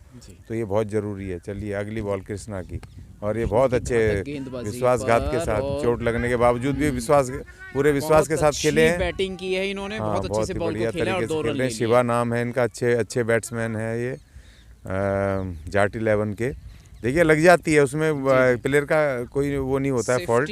तो ये बहुत ज़रूरी है। चलिए अगली बॉल कृष्णा की, और ये बहुत अच्छे विश्वासघात के साथ, चोट लगने के बावजूद भी पूरे विश्वास के साथ खेले हैं। बैटिंग की है इन्होंने, हाँ, बहुत अच्छे से बॉल बढ़िया को खेला और तरीके 2 से रन खेल ले रहे हैं। लिए। शिवा नाम है इनका, अच्छे बैट्समैन है ये जाट 11 के। देखिए लग जाती है उसमें, प्लेयर का कोई वो नहीं होता है फॉल्ट,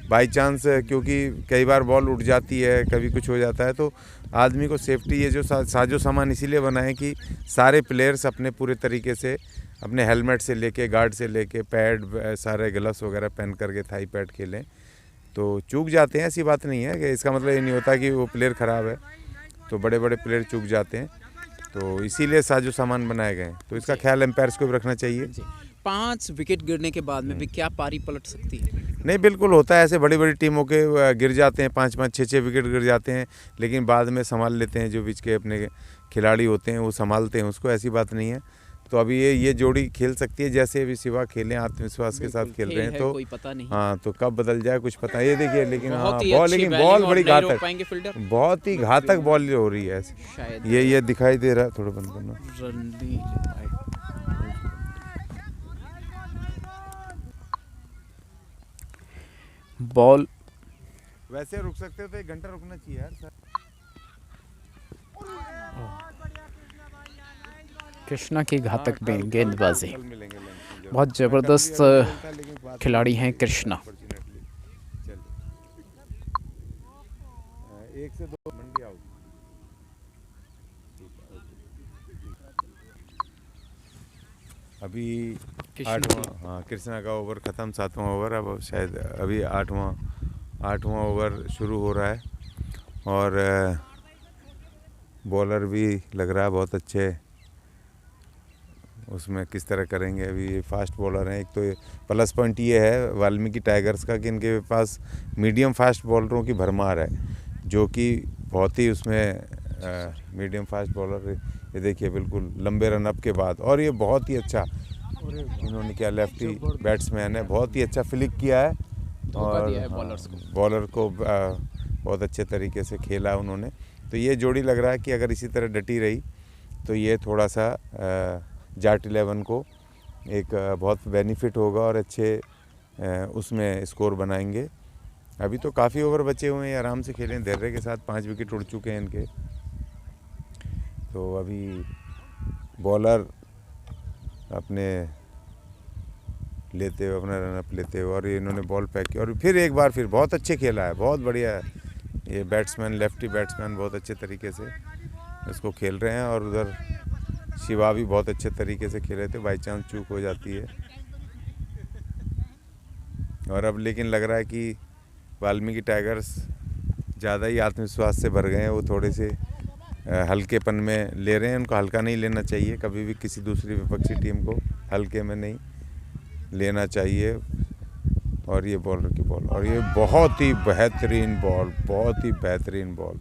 बाई चांस, क्योंकि कई बार बॉल उठ जाती है, कभी कुछ हो जाता है। तो आदमी को सेफ्टी, ये जो साजो सामान इसीलिए बनाए कि सारे प्लेयर्स अपने पूरे तरीके से अपने हेलमेट से लेके, गार्ड से लेके, पैड, सारे ग्लव्स वगैरह पहन करके थाई पैड खेलें। तो चूक जाते हैं, ऐसी बात नहीं है कि इसका मतलब ये नहीं होता कि वो प्लेयर ख़राब है, तो बड़े बड़े प्लेयर चूक जाते हैं, तो इसीलिए साजो सामान बनाए गए। तो इसका ख्याल एम्पायर्स को भी रखना चाहिए। 5 विकेट गिरने के बाद में भी क्या पारी पलट सकती है? नहीं बिल्कुल होता है, ऐसे बड़ी बड़ी टीमों के गिर जाते हैं, 5-5, 6-6 विकेट गिर जाते हैं, लेकिन बाद में संभाल लेते हैं, जो बीच के अपने खिलाड़ी होते हैं वो संभालते हैं उसको, ऐसी बात नहीं है। तो अभी ये जोड़ी खेल सकती है, जैसे अभी शिवा खेले आत्मविश्वास के साथ खेल रहे हैं, तो कोई पता नहीं। हाँ तो कब बदल जाए कुछ पता, ये देखिए। लेकिन हाँ बहुत ही बॉल, अच्छी लेकिन बैटिंग बॉल और बड़ी नहीं रोक घातक, पाएंगे फील्डर बहुत ही घातक बॉल हो रही है शायद। ये दिखाई दे रहा है, थोड़ा बंद करना। रन नहीं ले पाए। बॉल वैसे रुक सकते हो तो 1 घंटा रुकना चाहिए यार सर। कृष्णा की घातक गेंदबाजी, कल मिलेंगे लंच में। बहुत ज़बरदस्त खिलाड़ी हैं कृष्णा। चलिए 1 से 2 मंडी आउट। अभी 8वां, हाँ कृष्णा का ओवर ख़त्म, 7वां ओवर, अब शायद अभी 8वां ओवर शुरू हो रहा है। और बॉलर भी लग रहा है बहुत अच्छे, उसमें किस तरह करेंगे। अभी ये फास्ट बॉलर हैं, एक तो प्लस पॉइंट ये है वाल्मीकि टाइगर्स का कि इनके पास मीडियम फास्ट बॉलरों की भरमार है, जो कि बहुत ही उसमें मीडियम फास्ट बॉलर, ये देखिए बिल्कुल लंबे रन अप के बाद। और ये बहुत ही अच्छा इन्होंने क्या, लेफ्टी बैट्समैन है, बहुत ही अच्छा फ्लिक किया है और बॉलर को बहुत अच्छे तरीके से खेला उन्होंने। तो ये जोड़ी लग रहा है कि अगर इसी तरह डटी रही तो ये थोड़ा सा जाट 11 को एक बहुत बेनिफिट होगा और अच्छे उसमें स्कोर बनाएंगे। अभी तो काफ़ी ओवर बचे हुए हैं, आराम से खेलें धैर्य के साथ। 5 विकेट उड़ चुके हैं इनके। तो अभी बॉलर अपने लेते हुए, अपना रन अप लेते हुए, और इन्होंने बॉल पैक किया और फिर एक बार फिर बहुत अच्छे खेला है, बहुत बढ़िया है। ये बैट्समैन, लेफ्टी बैट्समैन बहुत अच्छे तरीके से इसको खेल रहे हैं। और उधर शिवा भी बहुत अच्छे तरीके से खेले थे, बाई चांस चूक हो जाती है। और अब लेकिन लग रहा है कि वाल्मीकि टाइगर्स ज़्यादा ही आत्मविश्वास से भर गए हैं। वो थोड़े से हल्केपन में ले रहे हैं। उनको हल्का नहीं लेना चाहिए, कभी भी किसी दूसरी विपक्षी टीम को हल्के में नहीं लेना चाहिए। और ये बॉलर की बॉल, और ये बहुत ही बेहतरीन बॉल, बहुत ही बेहतरीन बॉल,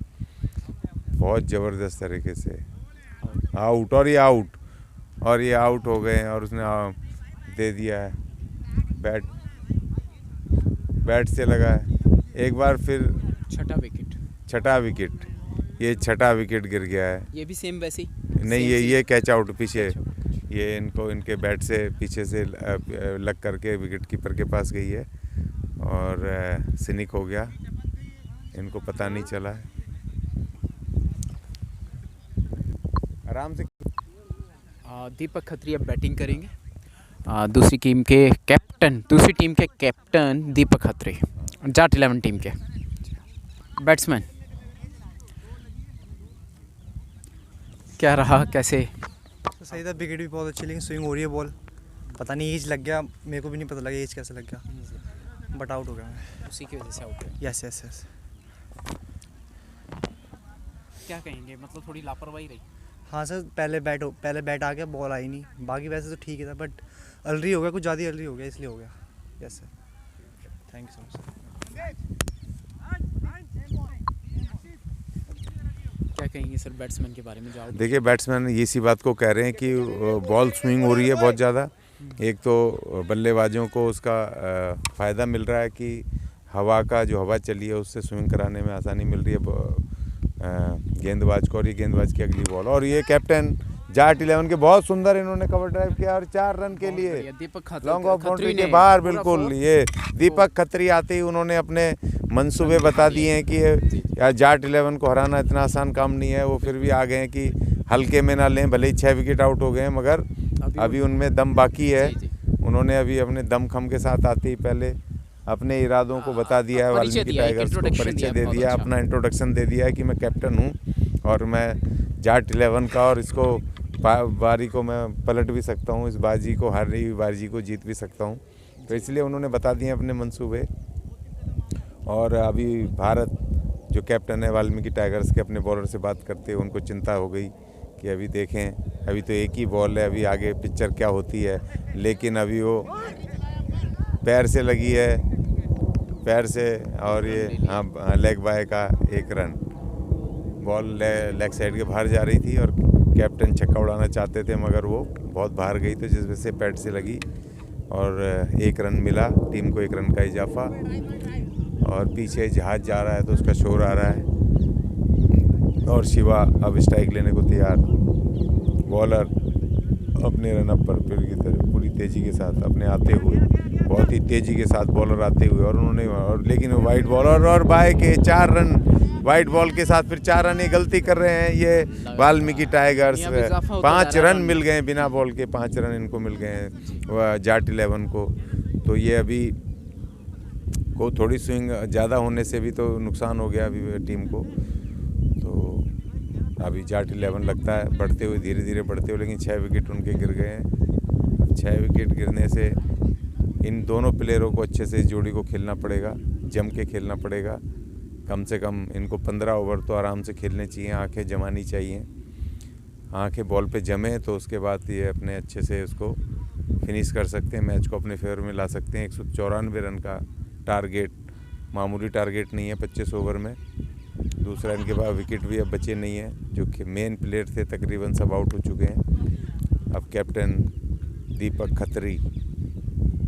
बहुत ज़बरदस्त तरीके से आउट। और ये आउट, और ये आउट हो गए हैं। और उसने दे दिया है, बैट से लगा है। एक बार फिर छठा विकेट, ये छठा विकेट गिर गया है। ये भी सेम वैसे ही नहीं, ये कैच आउट पीछे, ये इनको इनके बैट से पीछे से लग करके विकेट कीपर के पास गई है और सिनिक हो गया, इनको पता नहीं चला है। आराम से दीपक खत्री अब बैटिंग करेंगे। दूसरी टीम के कैप्टन दीपक खत्री, जाट 11 टीम के बैट्समैन। क्या रहा, कैसे? तो सही था, विकेट भी बहुत अच्छी, लेकिन स्विंग हो रही है बॉल। पता नहीं एज लग गया, मेरे को भी नहीं पता लगा एज कैसे लग गया, बट आउट हो गया मैं। उसी की वजह से आउट है। यस। क्या कहेंगे, मतलब थोड़ी लापरवाही रही? हाँ सर, पहले बैट आ गया, बॉल आई नहीं। बाकी वैसे तो ठीक है था, बट अर्ली हो गया, कुछ ज़्यादा अर्ली हो गया, इसलिए हो गया। Yes sir, thank you so much. क्या कहेंगे सर बैट्समैन के बारे में? जो देखिए, बैट्समैन इसी बात को कह रहे हैं कि बॉल स्विंग हो रही है बहुत ज़्यादा। एक तो बल्लेबाजों को उसका फ़ायदा मिल रहा है कि हवा चली है उससे स्विंग कराने में आसानी मिल रही है गेंदबाज को। और ये गेंदबाज की अगली बॉल, और ये कैप्टन जाट 11 के बहुत सुंदर इन्होंने कवर ड्राइव किया और 4 रन के लिए लॉन्ग ऑफ बाउंड्री के बाहर। बिल्कुल, ये दीपक खत्री आते ही उन्होंने अपने मंसूबे बता दिए हैं कि यार जाट 11 को हराना इतना आसान काम नहीं है। वो फिर भी आ गए हैं कि हल्के में ना लें, भले ही 6 विकेट आउट हो गए हैं, मगर अभी उनमें दम बाकी है। उन्होंने अभी अपने दमखम के साथ आते ही पहले अपने इरादों को बता दिया है, वाल्मीकि टाइगर्स को परिचय दे दिया, अपना इंट्रोडक्शन दे दिया है कि मैं कैप्टन हूँ और मैं जाट 11 का, और इसको बारी को मैं पलट भी सकता हूँ, इस बाजी को, हारी हुई बाजी को जीत भी सकता हूँ। तो इसलिए उन्होंने बता दिए अपने मंसूबे। और अभी भारत जो कैप्टन है वाल्मीकि टाइगर्स के, अपने बॉलर से बात करते हुए उनको चिंता हो गई कि अभी देखें, अभी तो एक ही बॉल है, अभी आगे पिक्चर क्या होती है। लेकिन अभी वो पैर से लगी है, पैर से, और ये लेग बाय का 1 रन, बॉल लेग साइड के बाहर जा रही थी और कैप्टन छक्का उड़ाना चाहते थे, मगर वो बहुत बाहर गई, तो जिस वजह से पैड से लगी और 1 रन मिला, टीम को 1 रन का इजाफा। और पीछे जहाज जा रहा है तो उसका शोर आ रहा है और शिवा अब स्ट्राइक लेने को तैयार। बॉलर अपने रन अप पर फिर की तरह पूरी तेज़ी के साथ अपने आते हुए, बहुत ही तेज़ी के साथ बॉलर आते हुए, और उन्होंने लेकिन वाइड बॉलर और बाय के 4 रन, वाइट बॉल के साथ फिर 4 रन, ये गलती कर रहे हैं ये वाल्मीकि टाइगर्स। 5 रन मिल गए बिना बॉल के, 5 रन इनको मिल गए हैं जाट 11 को। तो ये अभी को थोड़ी स्विंग ज़्यादा होने से भी तो नुकसान हो गया अभी टीम को। तो अभी जाट 11 लगता है बढ़ते हुए, धीरे धीरे बढ़ते हुए, लेकिन 6 विकेट उनके गिर गए हैं। अब 6 विकेट गिरने से इन दोनों प्लेयरों को अच्छे से इस जोड़ी को खेलना पड़ेगा, जम के खेलना पड़ेगा। कम से कम इनको 15 ओवर तो आराम से खेलने चाहिए, आंखें जमानी चाहिए। आंखें बॉल पे जमे तो उसके बाद ये अपने अच्छे से उसको फिनिश कर सकते हैं, मैच को अपने फेवर में ला सकते हैं। 194 रन का टारगेट मामूली टारगेट नहीं है 25 ओवर में। दूसरा, इनके पास विकेट भी अब बचे नहीं हैं, जो कि मेन प्लेयर थे तकरीबन सब आउट हो चुके हैं। अब कैप्टन दीपक खत्री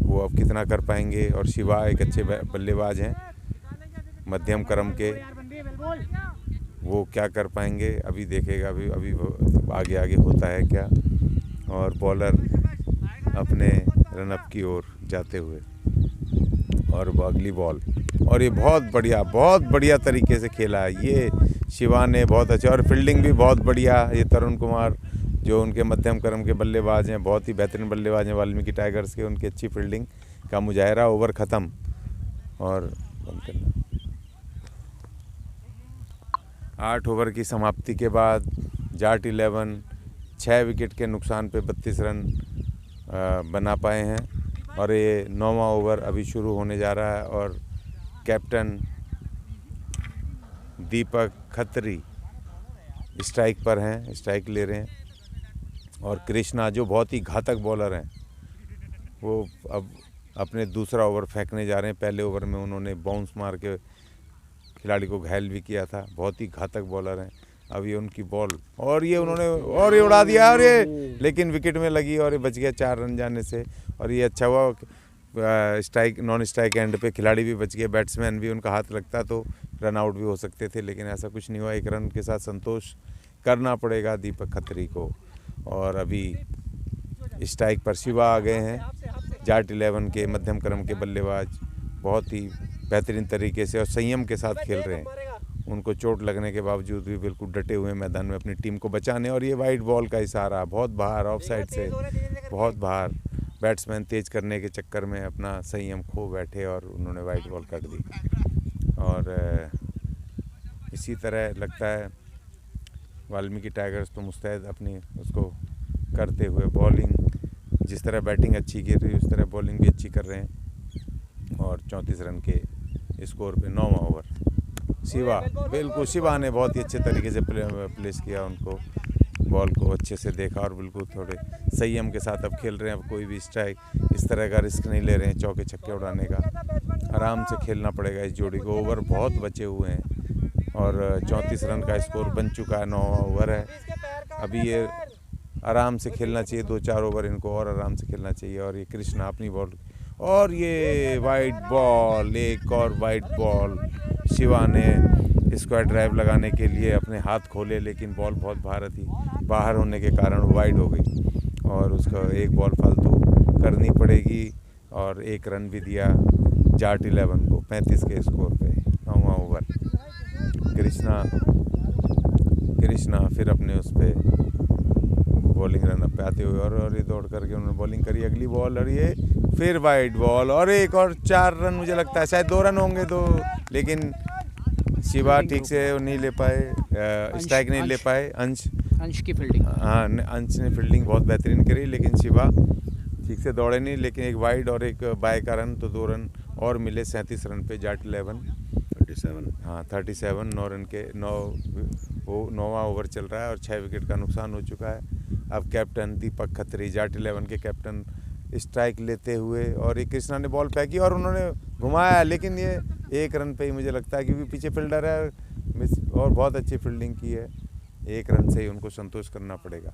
वो अब कितना कर पाएंगे, और शिवा एक अच्छे बल्लेबाज हैं मध्यम क्रम के, वो क्या कर पाएंगे अभी देखेगा। अभी आगे आगे होता है क्या। और बॉलर अपने रनअप की ओर जाते हुए और वो अगली बॉल, और ये बहुत बढ़िया तरीके से खेला है ये शिवा ने, बहुत अच्छा, और फील्डिंग भी बहुत बढ़िया। ये तरुण कुमार जो उनके मध्यम क्रम के बल्लेबाज हैं, बहुत ही बेहतरीन बल्लेबाज हैं वाल्मीकि टाइगर्स के, उनकी अच्छी फील्डिंग का मुजाहरा। ओवर ख़त्म और बंद करना। 8 ओवर की समाप्ति के बाद जाट 11 6 विकेट के नुकसान पे 32 रन बना पाए हैं, और ये 9वां ओवर अभी शुरू होने जा रहा है, और कैप्टन दीपक खत्री स्ट्राइक पर हैं, स्ट्राइक ले रहे हैं, और कृष्णा जो बहुत ही घातक बॉलर हैं वो अब अपने दूसरा ओवर फेंकने जा रहे हैं। पहले ओवर में उन्होंने बाउंस मार के खिलाड़ी को घायल भी किया था, बहुत ही घातक बॉलर हैं। अब ये उनकी बॉल, और ये उन्होंने और ये उड़ा दिया, और ये लेकिन विकेट में लगी और ये बच गया 4 रन जाने से। और ये अच्छा हुआ स्ट्राइक नॉन स्ट्राइक एंड पे खिलाड़ी भी बच गए, बैट्समैन भी उनका हाथ लगता तो रन आउट भी हो सकते थे, लेकिन ऐसा कुछ नहीं हुआ। 1 रन के साथ संतोष करना पड़ेगा दीपक खत्री को। और अभी स्ट्राइक पर शिवा आ गए हैं, जाट 11 के मध्यम क्रम के बल्लेबाज, बहुत ही बेहतरीन तरीके से और संयम के साथ खेल रहे हैं। उनको चोट लगने के बावजूद भी बिल्कुल डटे हुए मैदान में अपनी टीम को बचाने। और ये वाइड बॉल का इशारा, बहुत बाहर ऑफ साइड से, बहुत बाहर, बैट्समैन तेज करने के चक्कर में अपना संयम खो बैठे और उन्होंने वाइड बॉल काट दी। और इसी तरह लगता है वाल्मीकि टाइगर्स तो मुस्तैद अपनी उसको करते हुए, बॉलिंग जिस तरह बैटिंग अच्छी गिर रही है उस तरह बॉलिंग भी अच्छी कर रहे हैं। और 34 रन के स्कोर पे 9वां ओवर शिवा, बिल्कुल शिवा ने बहुत ही अच्छे तरीके से प्लेस किया, उनको बॉल को अच्छे से देखा और बिल्कुल थोड़े संयम के साथ अब खेल रहे हैं। अब कोई भी स्ट्राइक इस तरह का रिस्क नहीं ले रहे हैं चौके छक्के उड़ाने का, आराम से खेलना पड़ेगा इस जोड़ी को। ओवर बहुत बचे हुए हैं और 34 रन का स्कोर बन चुका है, 9वां ओवर है। अभी ये आराम से खेलना चाहिए, 2-4 ओवर इनको और आराम से खेलना चाहिए। और ये कृष्णा अपनी बॉल, और ये वाइड बॉल, एक और वाइड बॉल, शिवा ने स्क्वायर ड्राइव लगाने के लिए अपने हाथ खोले, लेकिन बॉल बहुत बाहर होने के कारण वाइड हो गई और उसका एक बॉल फालतू करनी पड़ेगी। और 1 रन भी दिया जाट 11 को 35 के स्कोर पे, 9वां ओवर। कृष्णा फिर अपने उस पर बॉलिंग रन अप पे आते हुए और ये दौड़ करके उन्होंने बॉलिंग करी, अगली बॉल, और ये फिर वाइड बॉल, और एक और 4 रन, मुझे लगता है शायद 2 रन होंगे तो, लेकिन शिवा ठीक से नहीं ले पाए, स्ट्राइक नहीं ले पाए। अंश की फील्डिंग, हाँ अंश ने फील्डिंग बहुत बेहतरीन करी, लेकिन शिवा ठीक से दौड़े नहीं। लेकिन एक वाइड और एक बाय का रन, तो 2 रन और मिले 37 रन पे जाट 11 37 9 रन के 9वां ओवर चल रहा है और 6 विकेट का नुकसान हो चुका है। अब कैप्टन दीपक खत्री, जाट 11 के कैप्टन, स्ट्राइक लेते हुए, और ये कृष्णा ने बॉल फेंकी और उन्होंने घुमाया, लेकिन ये 1 रन पे ही मुझे लगता है, क्योंकि पीछे फील्डर है और बहुत अच्छी फील्डिंग की है, 1 रन से ही उनको संतोष करना पड़ेगा।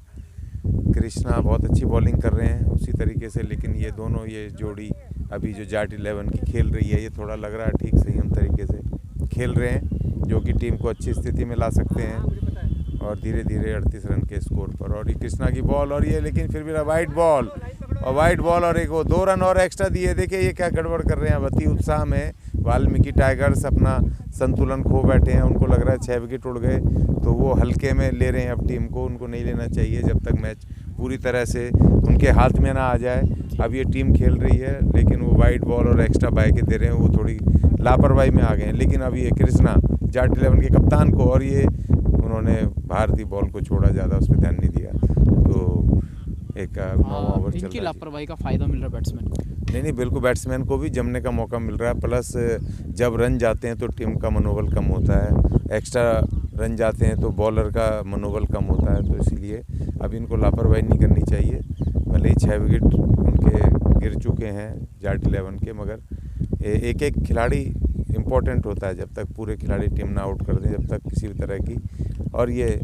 कृष्णा बहुत अच्छी बॉलिंग कर रहे हैं उसी तरीके से, लेकिन ये दोनों, ये जोड़ी अभी जो जाट 11 की खेल रही है, ये थोड़ा लग रहा है ठीक संयम तरीके से खेल रहे हैं, जो कि टीम को अच्छी स्थिति में ला सकते हैं। और धीरे धीरे 38 रन के स्कोर पर, और ये कृष्णा की बॉल, और ये लेकिन फिर भी वाइड बॉल और एक वो 2 रन और एक्स्ट्रा दिए। देखिए ये क्या गड़बड़ कर रहे हैं, अति उत्साह में वाल्मीकि टाइगर्स अपना संतुलन खो बैठे हैं, उनको लग रहा है 6 विकेट उड़ गए, तो वो हल्के में ले रहे हैं अब टीम को, उनको नहीं लेना चाहिए जब तक मैच पूरी तरह से उनके हाथ में ना आ जाए। अब ये टीम खेल रही है, लेकिन वो वाइड बॉल और एक्स्ट्रा बाय के दे रहे हैं, वो थोड़ी लापरवाही में आ गए हैं। लेकिन अब ये कृष्णा जाट 11 के कप्तान को, और ये उन्होंने भारतीय बॉल को छोड़ा, ज़्यादा उस पर ध्यान नहीं दिया, तो एक 9वां ओवर चल रहा है। इनकी लापरवाही का फ़ायदा मिल रहा है बैट्समैन को। नहीं, बिल्कुल बैट्समैन को भी जमने का मौका मिल रहा है, प्लस जब रन जाते हैं तो टीम का मनोबल कम होता है, एक्स्ट्रा रन जाते हैं तो बॉलर का मनोबल कम होता है, तो इसीलिए अब इनको लापरवाही नहीं करनी चाहिए। भले ही 6 विकेट उनके गिर चुके हैं जाट 11 के, मगर एक एक खिलाड़ी इम्पोर्टेंट होता है, जब तक पूरे खिलाड़ी टीम ना आउट कर दें, जब तक किसी भी तरह की। और ये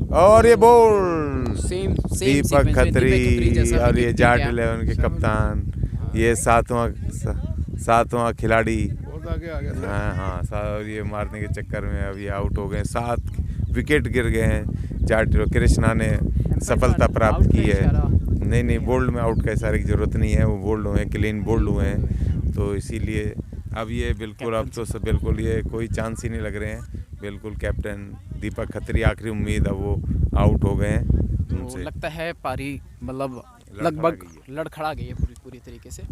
बोल दीपक खत्री, और ये जाट 11 के कप्तान, ये सातवां खिलाड़ी, हाँ, और ये मारने के चक्कर में अब ये आउट हो गए। 7 विकेट गिर गए हैं जाट। कृष्णा ने सफलता प्राप्त की है। नहीं, बोल्ड में आउट का इशारे की ज़रूरत नहीं है, वो बोल्ड हुए, क्लीन बोल्ड हुए हैं, तो इसीलिए अब ये बिल्कुल अब तो सब बिल्कुल ये कोई चांस ही नहीं लग रहे हैं। बिल्कुल कैप्टन दीपक खत्री आखिरी उम्मीद, अब वो आउट हो गए हैं तो उनसे। लगता है पारी मतलब लड़खड़ा लगभग गई लड़खड़ा गई है पूरी तरीके से।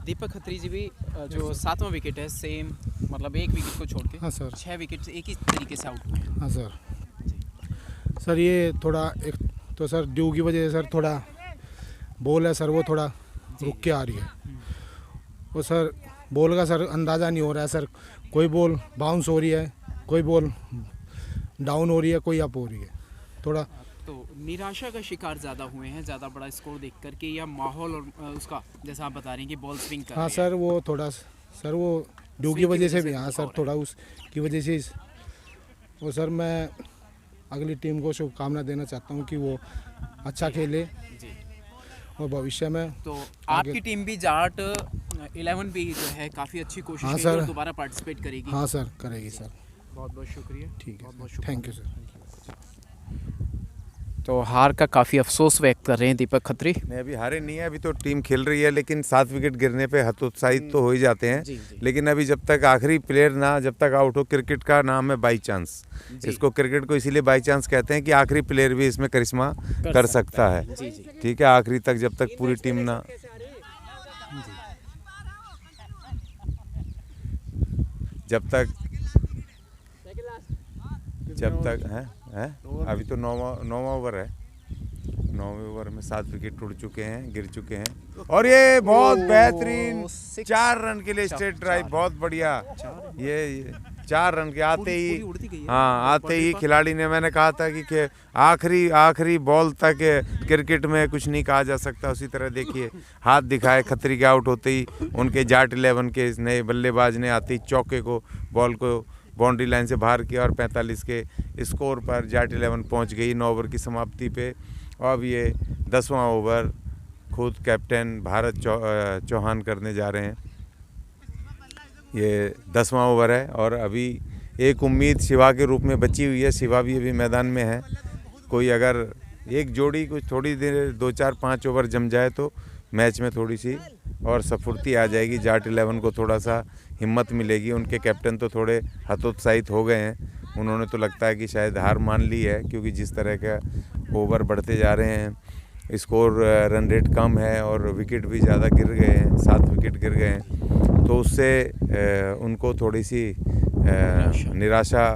दीपक खत्री जी भी जो 7वां विकेट है सेम मतलब एक विकेट को छोड़ के हाँ सर। 6 विकेट से एक ही तरीके से आउट हुए हैं। हाँ सर। सर ये थोड़ा एक तो सर ड्यू की वजह से सर थोड़ा बॉल है सर वो थोड़ा रुक के आ रही है। वो सर बॉल का सर अंदाज़ा नहीं हो रहा है सर, कोई बॉल बाउंस हो रही है, कोई बॉल डाउन हो रही है, कोई अप हो रही है थोड़ा। तो निराशा का शिकार ज़्यादा हुए हैं ज़्यादा बड़ा स्कोर देख करके, या माहौल और उसका जैसा आप बता रहे हैं कि बॉल स्विंग कर हाँ रही है। सर वो थोड़ा सर वो ड्यू की वजह से भी, हाँ सर थोड़ा उसकी वजह से वो सर मैं अगली टीम को शुभकामना देना चाहता हूँ कि वो अच्छा खेले जी। और भविष्य में तो आपकी टीम भी जाट 11 भी जो है काफ़ी अच्छी कोशिश हाँ की सर। और दोबारा पार्टिसिपेट करेगी। हाँ सर करेगी सर। बहुत बहुत शुक्रिया। ठीक है बहुत सर, थैंक यू सर। तो हार का काफ़ी अफसोस व्यक्त कर रहे हैं दीपक खत्री। नहीं अभी हारे नहीं है, अभी तो टीम खेल रही है, लेकिन 7 विकेट गिरने पे हतोत्साहित तो हो ही जाते हैं। जी, जी। लेकिन अभी जब तक आखिरी प्लेयर ना जब तक आउट हो, क्रिकेट का नाम है बाई चांस। इसको क्रिकेट को इसीलिए बाई चांस कहते हैं कि आखिरी प्लेयर भी इसमें करिश्मा कर सकता है। जी जी। ठीक है, आखिरी तक जब तक पूरी टीम ना जब तक है अभी तो 9वां ओवर है। 9वें ओवर में 7 विकेट उड़ चुके हैं, गिर चुके हैं। और ये बहुत बेहतरीन 4 रन के लिए स्ट्रेट ड्राइव, बहुत बढ़िया। ये 4 रन के आते ही, हाँ आते ही खिलाड़ी ने, मैंने कहा था कि आखिरी बॉल तक क्रिकेट में कुछ नहीं कहा जा सकता। उसी तरह देखिए हाथ दिखाए खत्री के आउट होते ही उनके जाट 11 के नए बल्लेबाज ने आते ही चौके को बॉल को बाउंड्री लाइन से बाहर किया और 45 के स्कोर पर जाट 11 पहुंच गई 9 ओवर की समाप्ति पे। अब ये 10वां ओवर खुद कैप्टन भारत चौहान करने जा रहे हैं। ये 10वां ओवर है और अभी एक उम्मीद शिवा के रूप में बची हुई है। शिवा भी अभी मैदान में है। कोई अगर एक जोड़ी कुछ थोड़ी देर 2 4 5 ओवर जम जाए तो मैच में थोड़ी सी और स्फूर्ति आ जाएगी। जाट 11 को थोड़ा सा हिम्मत मिलेगी। उनके कैप्टन तो थोड़े हतोत्साहित हो गए हैं। उन्होंने तो लगता है कि शायद हार मान ली है, क्योंकि जिस तरह का ओवर बढ़ते जा रहे हैं, स्कोर रन रेट कम है और विकेट भी ज़्यादा गिर गए हैं, 7 विकेट गिर गए हैं, तो उससे उनको थोड़ी सी निराशा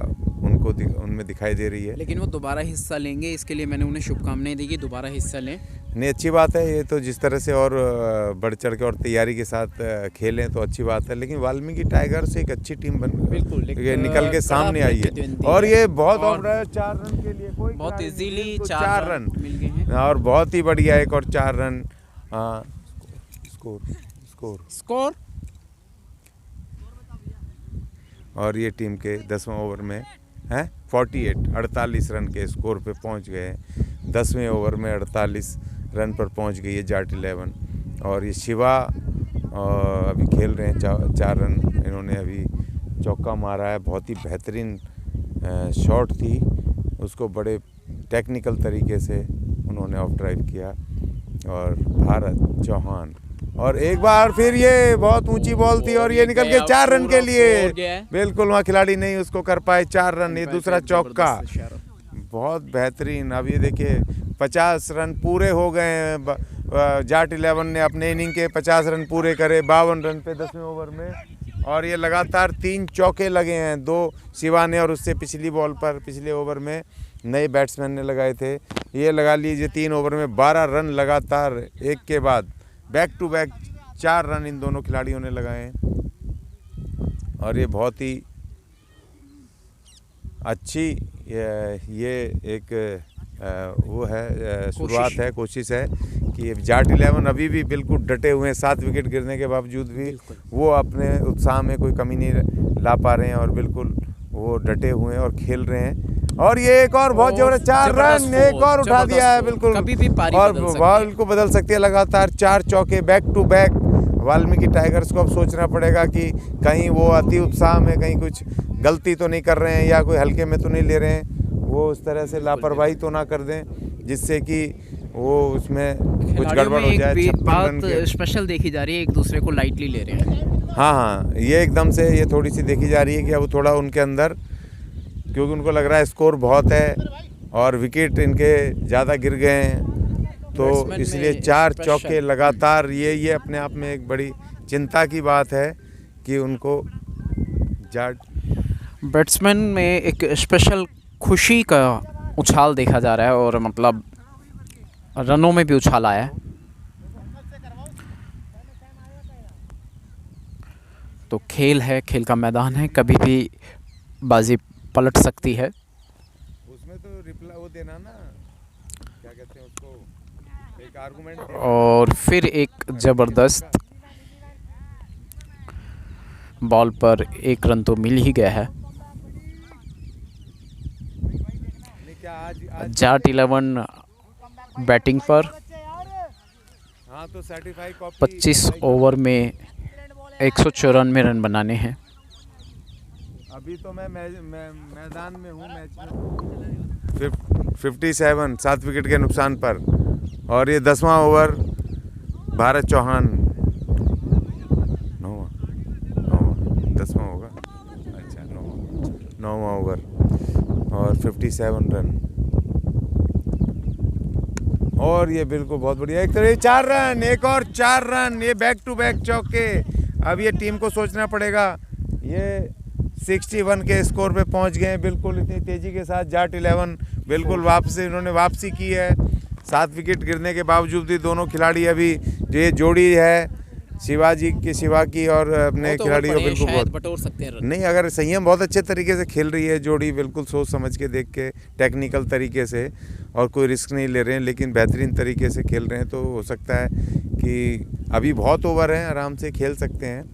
उनमें दिखाई दे रही है। लेकिन वो दोबारा हिस्सा लेंगे, इसके लिए मैंने उन्हें शुभकामनाएं दी कि दोबारा हिस्सा लें। नहीं अच्छी बात है, ये तो जिस तरह से और बढ़ चढ़ के और तैयारी के साथ खेलें तो अच्छी बात है। लेकिन वाल्मीकि टाइगर्स एक अच्छी टीम बिल्कुल ये निकल के सामने आई है और ये बहुत ऑफ रहा है 4 रन के लिए, कोई बहुत इजीली 4 रन मिल गए हैं और बहुत ही बढ़िया एक और 4 रन स्कोर। और ये टीम के 10वां ओवर में है 48 रन के स्कोर पे पहुंच गए हैं। 10वें ओवर में 48 रन पर पहुंच गई है जाट 11 और ये शिवा अभी खेल रहे हैं 4 रन इन्होंने अभी चौका मारा है। बहुत ही बेहतरीन शॉट थी, उसको बड़े टेक्निकल तरीके से उन्होंने ऑफ ड्राइव किया। और भारत चौहान और एक बार फिर ये बहुत ऊंची बॉल थी और ये निकल के 4 रन के लिए, बिल्कुल वहाँ खिलाड़ी नहीं उसको कर पाए 4 रन। ये दूसरा चौका बहुत बेहतरीन। अब ये देखिए 50 रन पूरे हो गए हैं। जाट 11 ने अपने इनिंग के 50 रन पूरे करे 52 रन पे 10वें ओवर में और ये लगातार 3 चौके लगे हैं, 2 शिवा ने और उससे पिछली बॉल पर पिछले ओवर में नए बैट्समैन ने लगाए थे। ये लगा लीजिए 3 ओवर में 12 रन लगातार एक के बाद बैक टू बैक 4 रन इन दोनों खिलाड़ियों ने लगाए हैं। और ये बहुत ही अच्छी ये एक वो है शुरुआत है, कोशिश है कि जाट 11 अभी भी बिल्कुल डटे हुए हैं। 7 विकेट गिरने के बावजूद भी वो अपने उत्साह में कोई कमी नहीं ला पा रहे हैं और बिल्कुल वो डटे हुए हैं और खेल रहे हैं। और ये एक और बहुत जबरदस्त 4 रन एक और उठा दिया है बिल्कुल, कभी भी पारी और बदल बॉल को बदल सकती है। लगातार 4 चौके back to back. Valmiki Tigers को अब सोचना पड़ेगा कि कहीं वो अति उत्साह में कहीं कुछ गलती तो नहीं कर रहे हैं या कोई हल्के में तो नहीं ले रहे हैं, वो उस तरह से लापरवाही तो ना कर दें जिससे कि वो उसमें कुछ गड़बड़ हो जाए। 56 रन बात स्पेशल देखी जा रही है, एक दूसरे को लाइटली ले रहे हैं। हाँ हाँ, ये एकदम से ये थोड़ी सी देखी जा रही है कि अब थोड़ा उनके अंदर, क्योंकि उनको लग रहा है स्कोर बहुत है और विकेट इनके ज़्यादा गिर गए हैं, तो बैट्समैन इसलिए में 4 प्रेशर। चौके लगातार, ये अपने आप में एक बड़ी चिंता की बात है कि उनको बैट्समैन में एक स्पेशल खुशी का उछाल देखा जा रहा है और मतलब रनों में भी उछाल आया है। तो खेल है, खेल का मैदान है, कभी भी बाजी पलट सकती है। उसमें तो रिप्लाई वो देना ना, क्या कहते हैं उसको, एक आर्गुमेंट देना। और फिर एक ज़बरदस्त बॉल पर 1 रन तो मिल ही गया है। क्या आज जाट 11 बैटिंग पर हाँ, तो सर्टिफाइड कॉपी 25 ओवर में 194 रन बनाने हैं। अभी तो मैं मैदान में हूँ, मैच में 57 7 विकेट के नुकसान पर, और ये 10वां ओवर भारत चौहान 10वां होगा, अच्छा 9वां ओवर और 57 रन, और ये बिल्कुल बहुत बढ़िया, एक तरह 4 रन, एक और 4 रन, ये बैक टू बैक चौके। अब ये टीम को सोचना पड़ेगा, ये 61 के स्कोर पे पहुंच गए हैं बिल्कुल इतनी तेज़ी के साथ। जाट 11 बिल्कुल इन्होंने वापसी की है, 7 विकेट गिरने के बावजूद भी दोनों खिलाड़ी, अभी जो ये जोड़ी है शिवाजी की, शिवा की और अपने खिलाड़ी को बिल्कुल बहुत बटोर सकते हैं। नहीं, अगर संयम बहुत अच्छे तरीके से खेल रही है जोड़ी, बिल्कुल सोच समझ के देख के टेक्निकल तरीके से, और कोई रिस्क नहीं ले रहे हैं, लेकिन बेहतरीन तरीके से खेल रहे हैं, तो हो सकता है कि अभी बहुत ओवर हैं, आराम से खेल सकते हैं।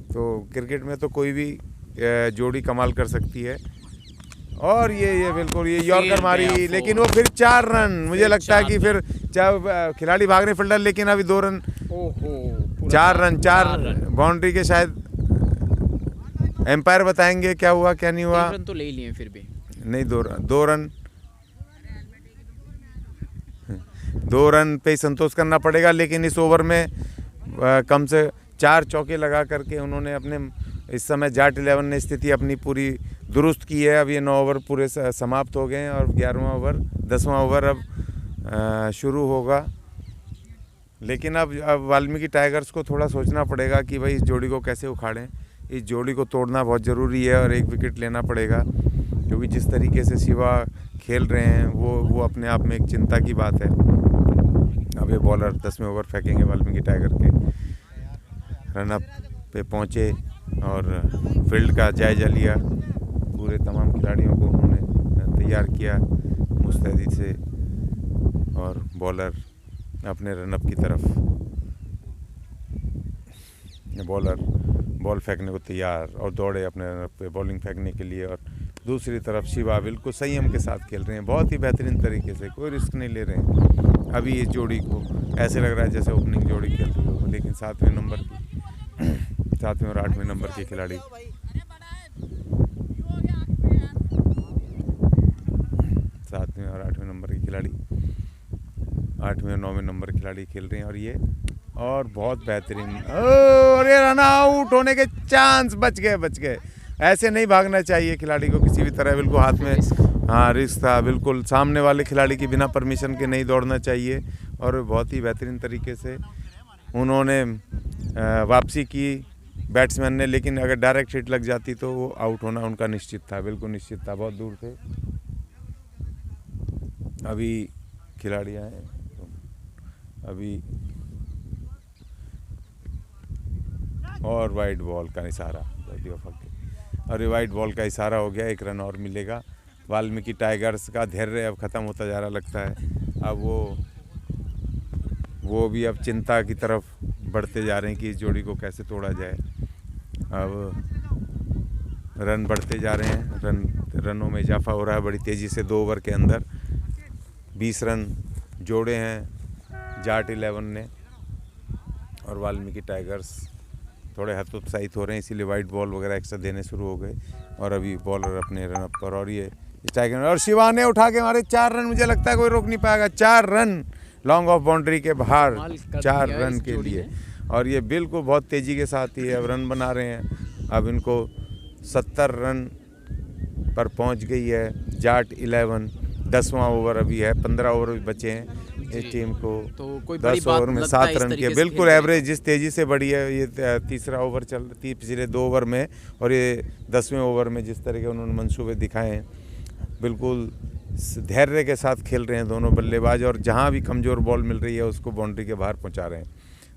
तो क्रिकेट में तो कोई भी जोड़ी कमाल कर सकती है। और ये बिल्कुल ये यॉर्कर मारी, लेकिन वो फिर 4 रन, मुझे लगता है कि फिर खिलाड़ी भाग रहे फील्डर, लेकिन अभी 2 रन, 4 रन, 4 बाउंड्री के शायद एम्पायर बताएंगे क्या हुआ क्या नहीं हुआ। 3 रन तो ले ही लिए फिर भी नहीं, 2 रन पे ही संतोष करना पड़ेगा, लेकिन इस ओवर में कम से 4 चौके लगा करके उन्होंने अपने, इस समय जाट 11 ने स्थिति अपनी पूरी दुरुस्त की है। अब ये 9 ओवर पूरे समाप्त हो गए हैं और 11वां ओवर 10वां ओवर अब शुरू होगा। लेकिन अब वाल्मीकि टाइगर्स को थोड़ा सोचना पड़ेगा कि भाई इस जोड़ी को कैसे उखाड़ें, इस जोड़ी को तोड़ना बहुत ज़रूरी है और 1 विकेट लेना पड़ेगा, क्योंकि जिस तरीके से शिवा खेल रहे हैं वो अपने आप में एक चिंता की बात है। अब ये बॉलर 10वें ओवर फेंकेंगे वाल्मीकि टाइगर के, रनअप पे पहुँचे और फील्ड का जायज़ा लिया, पूरे तमाम खिलाड़ियों को उन्होंने तैयार किया मुस्तैदी से, और बॉलर अपने रनअप की तरफ, बॉलर बॉल फेंकने को तैयार और दौड़े अपने रनअप पे बॉलिंग फेंकने के लिए, और दूसरी तरफ शिवा बिल्कुल संयम के साथ खेल रहे हैं, बहुत ही बेहतरीन तरीके से, कोई रिस्क नहीं ले रहे हैं। अभी इस जोड़ी को ऐसे लग रहा है जैसे ओपनिंग जोड़ी खेल रही हो, लेकिन 7वें और 8वें नंबर के खिलाड़ी, 7वें और 8वें नंबर के खिलाड़ी, 8वें और 9वें नंबर खिलाड़ी खेल रहे हैं, और ये और बहुत बेहतरीन, और ये रन आउट होने के चांस, बच गए। ऐसे नहीं भागना चाहिए खिलाड़ी को किसी भी तरह, बिल्कुल हाथ में, हाँ रिस्क था बिल्कुल, सामने वाले खिलाड़ी की बिना परमिशन के नहीं दौड़ना चाहिए, और बहुत ही बेहतरीन तरीके से उन्होंने वापसी की बैट्समैन ने, लेकिन अगर डायरेक्ट हिट लग जाती तो वो आउट होना उनका निश्चित था, बिल्कुल निश्चित था, बहुत दूर थे। अभी खिलाड़ी आए, अभी और वाइड बॉल का इशारा, और वाइड बॉल का इशारा हो गया, 1 रन और मिलेगा। वाल्मीकि टाइगर्स का धैर्य अब ख़त्म होता जा रहा लगता है, अब वो भी अब चिंता की तरफ बढ़ते जा रहे हैं कि इस जोड़ी को कैसे तोड़ा जाए। अब रन बढ़ते जा रहे हैं, रनों में इजाफा हो रहा है बड़ी तेज़ी से। 2 ओवर के अंदर 20 रन जोड़े हैं जाट 11 ने, और वाल्मीकि टाइगर्स थोड़े हतोत्साहित हो रहे हैं, इसीलिए वाइट बॉल वगैरह एक्स्ट्रा देने शुरू हो गए, और अभी बॉलर अपने रन अप पर, और ये टाइगर और शिवा ने उठा के मारे 4 रन, मुझे लगता है कोई रोक नहीं पाएगा। 4 रन लॉन्ग ऑफ बाउंड्री के बाहर, 4 रन के लिए, और ये बिल्कुल बहुत तेज़ी के साथ ही अब रन बना रहे हैं। अब इनको 70 रन पर पहुंच गई है जाट 11। 10वां ओवर अभी है, 15 ओवर भी बचे हैं इस टीम को। तो कोई बड़ी 10 बात ओवर में लगता है 7 इस रन तरीके किए, से बिल्कुल खेल एवरेज जिस तेज़ी से बढ़ी है। ये तीसरा ओवर चल रही पिछले 2 ओवर में, और ये 10वें ओवर में जिस तरह के उन्होंने मंसूबे दिखाए हैं, बिल्कुल धैर्य के साथ खेल रहे हैं दोनों बल्लेबाज, और जहां भी कमज़ोर बॉल मिल रही है उसको बाउंड्री के बाहर पहुंचा रहे हैं।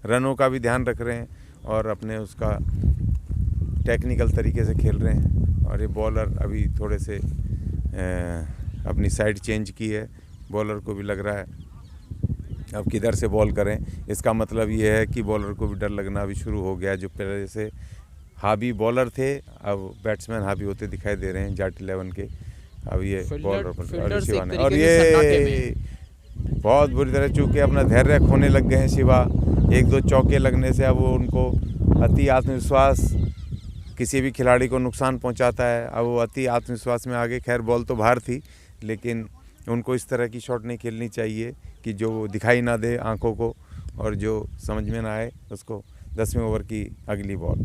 रनों का भी ध्यान रख रहे हैं और अपने उसका टेक्निकल तरीके से खेल रहे हैं। और ये बॉलर अभी थोड़े से अपनी साइड चेंज की है, बॉलर को भी लग रहा है अब किधर से बॉल करें। इसका मतलब ये है कि बॉलर को भी डर लगना भी शुरू हो गया। जो पहले से हावी बॉलर थे अब बैट्समैन हावी होते दिखाई दे रहे हैं जाट 11 के। अब ये बॉलर और शिवा ने, और ये बहुत बुरी तरह चूँकि अपना धैर्य खोने लग गए हैं शिवा। 1-2 चौके लगने से अब वो उनको अति आत्मविश्वास किसी भी खिलाड़ी को नुकसान पहुंचाता है। अब वो अति आत्मविश्वास में आगे, खैर बॉल तो बाहर थी, लेकिन उनको इस तरह की शॉट नहीं खेलनी चाहिए कि जो दिखाई ना दे आंखों को और जो समझ में ना आए उसको। 10वें ओवर की अगली बॉल,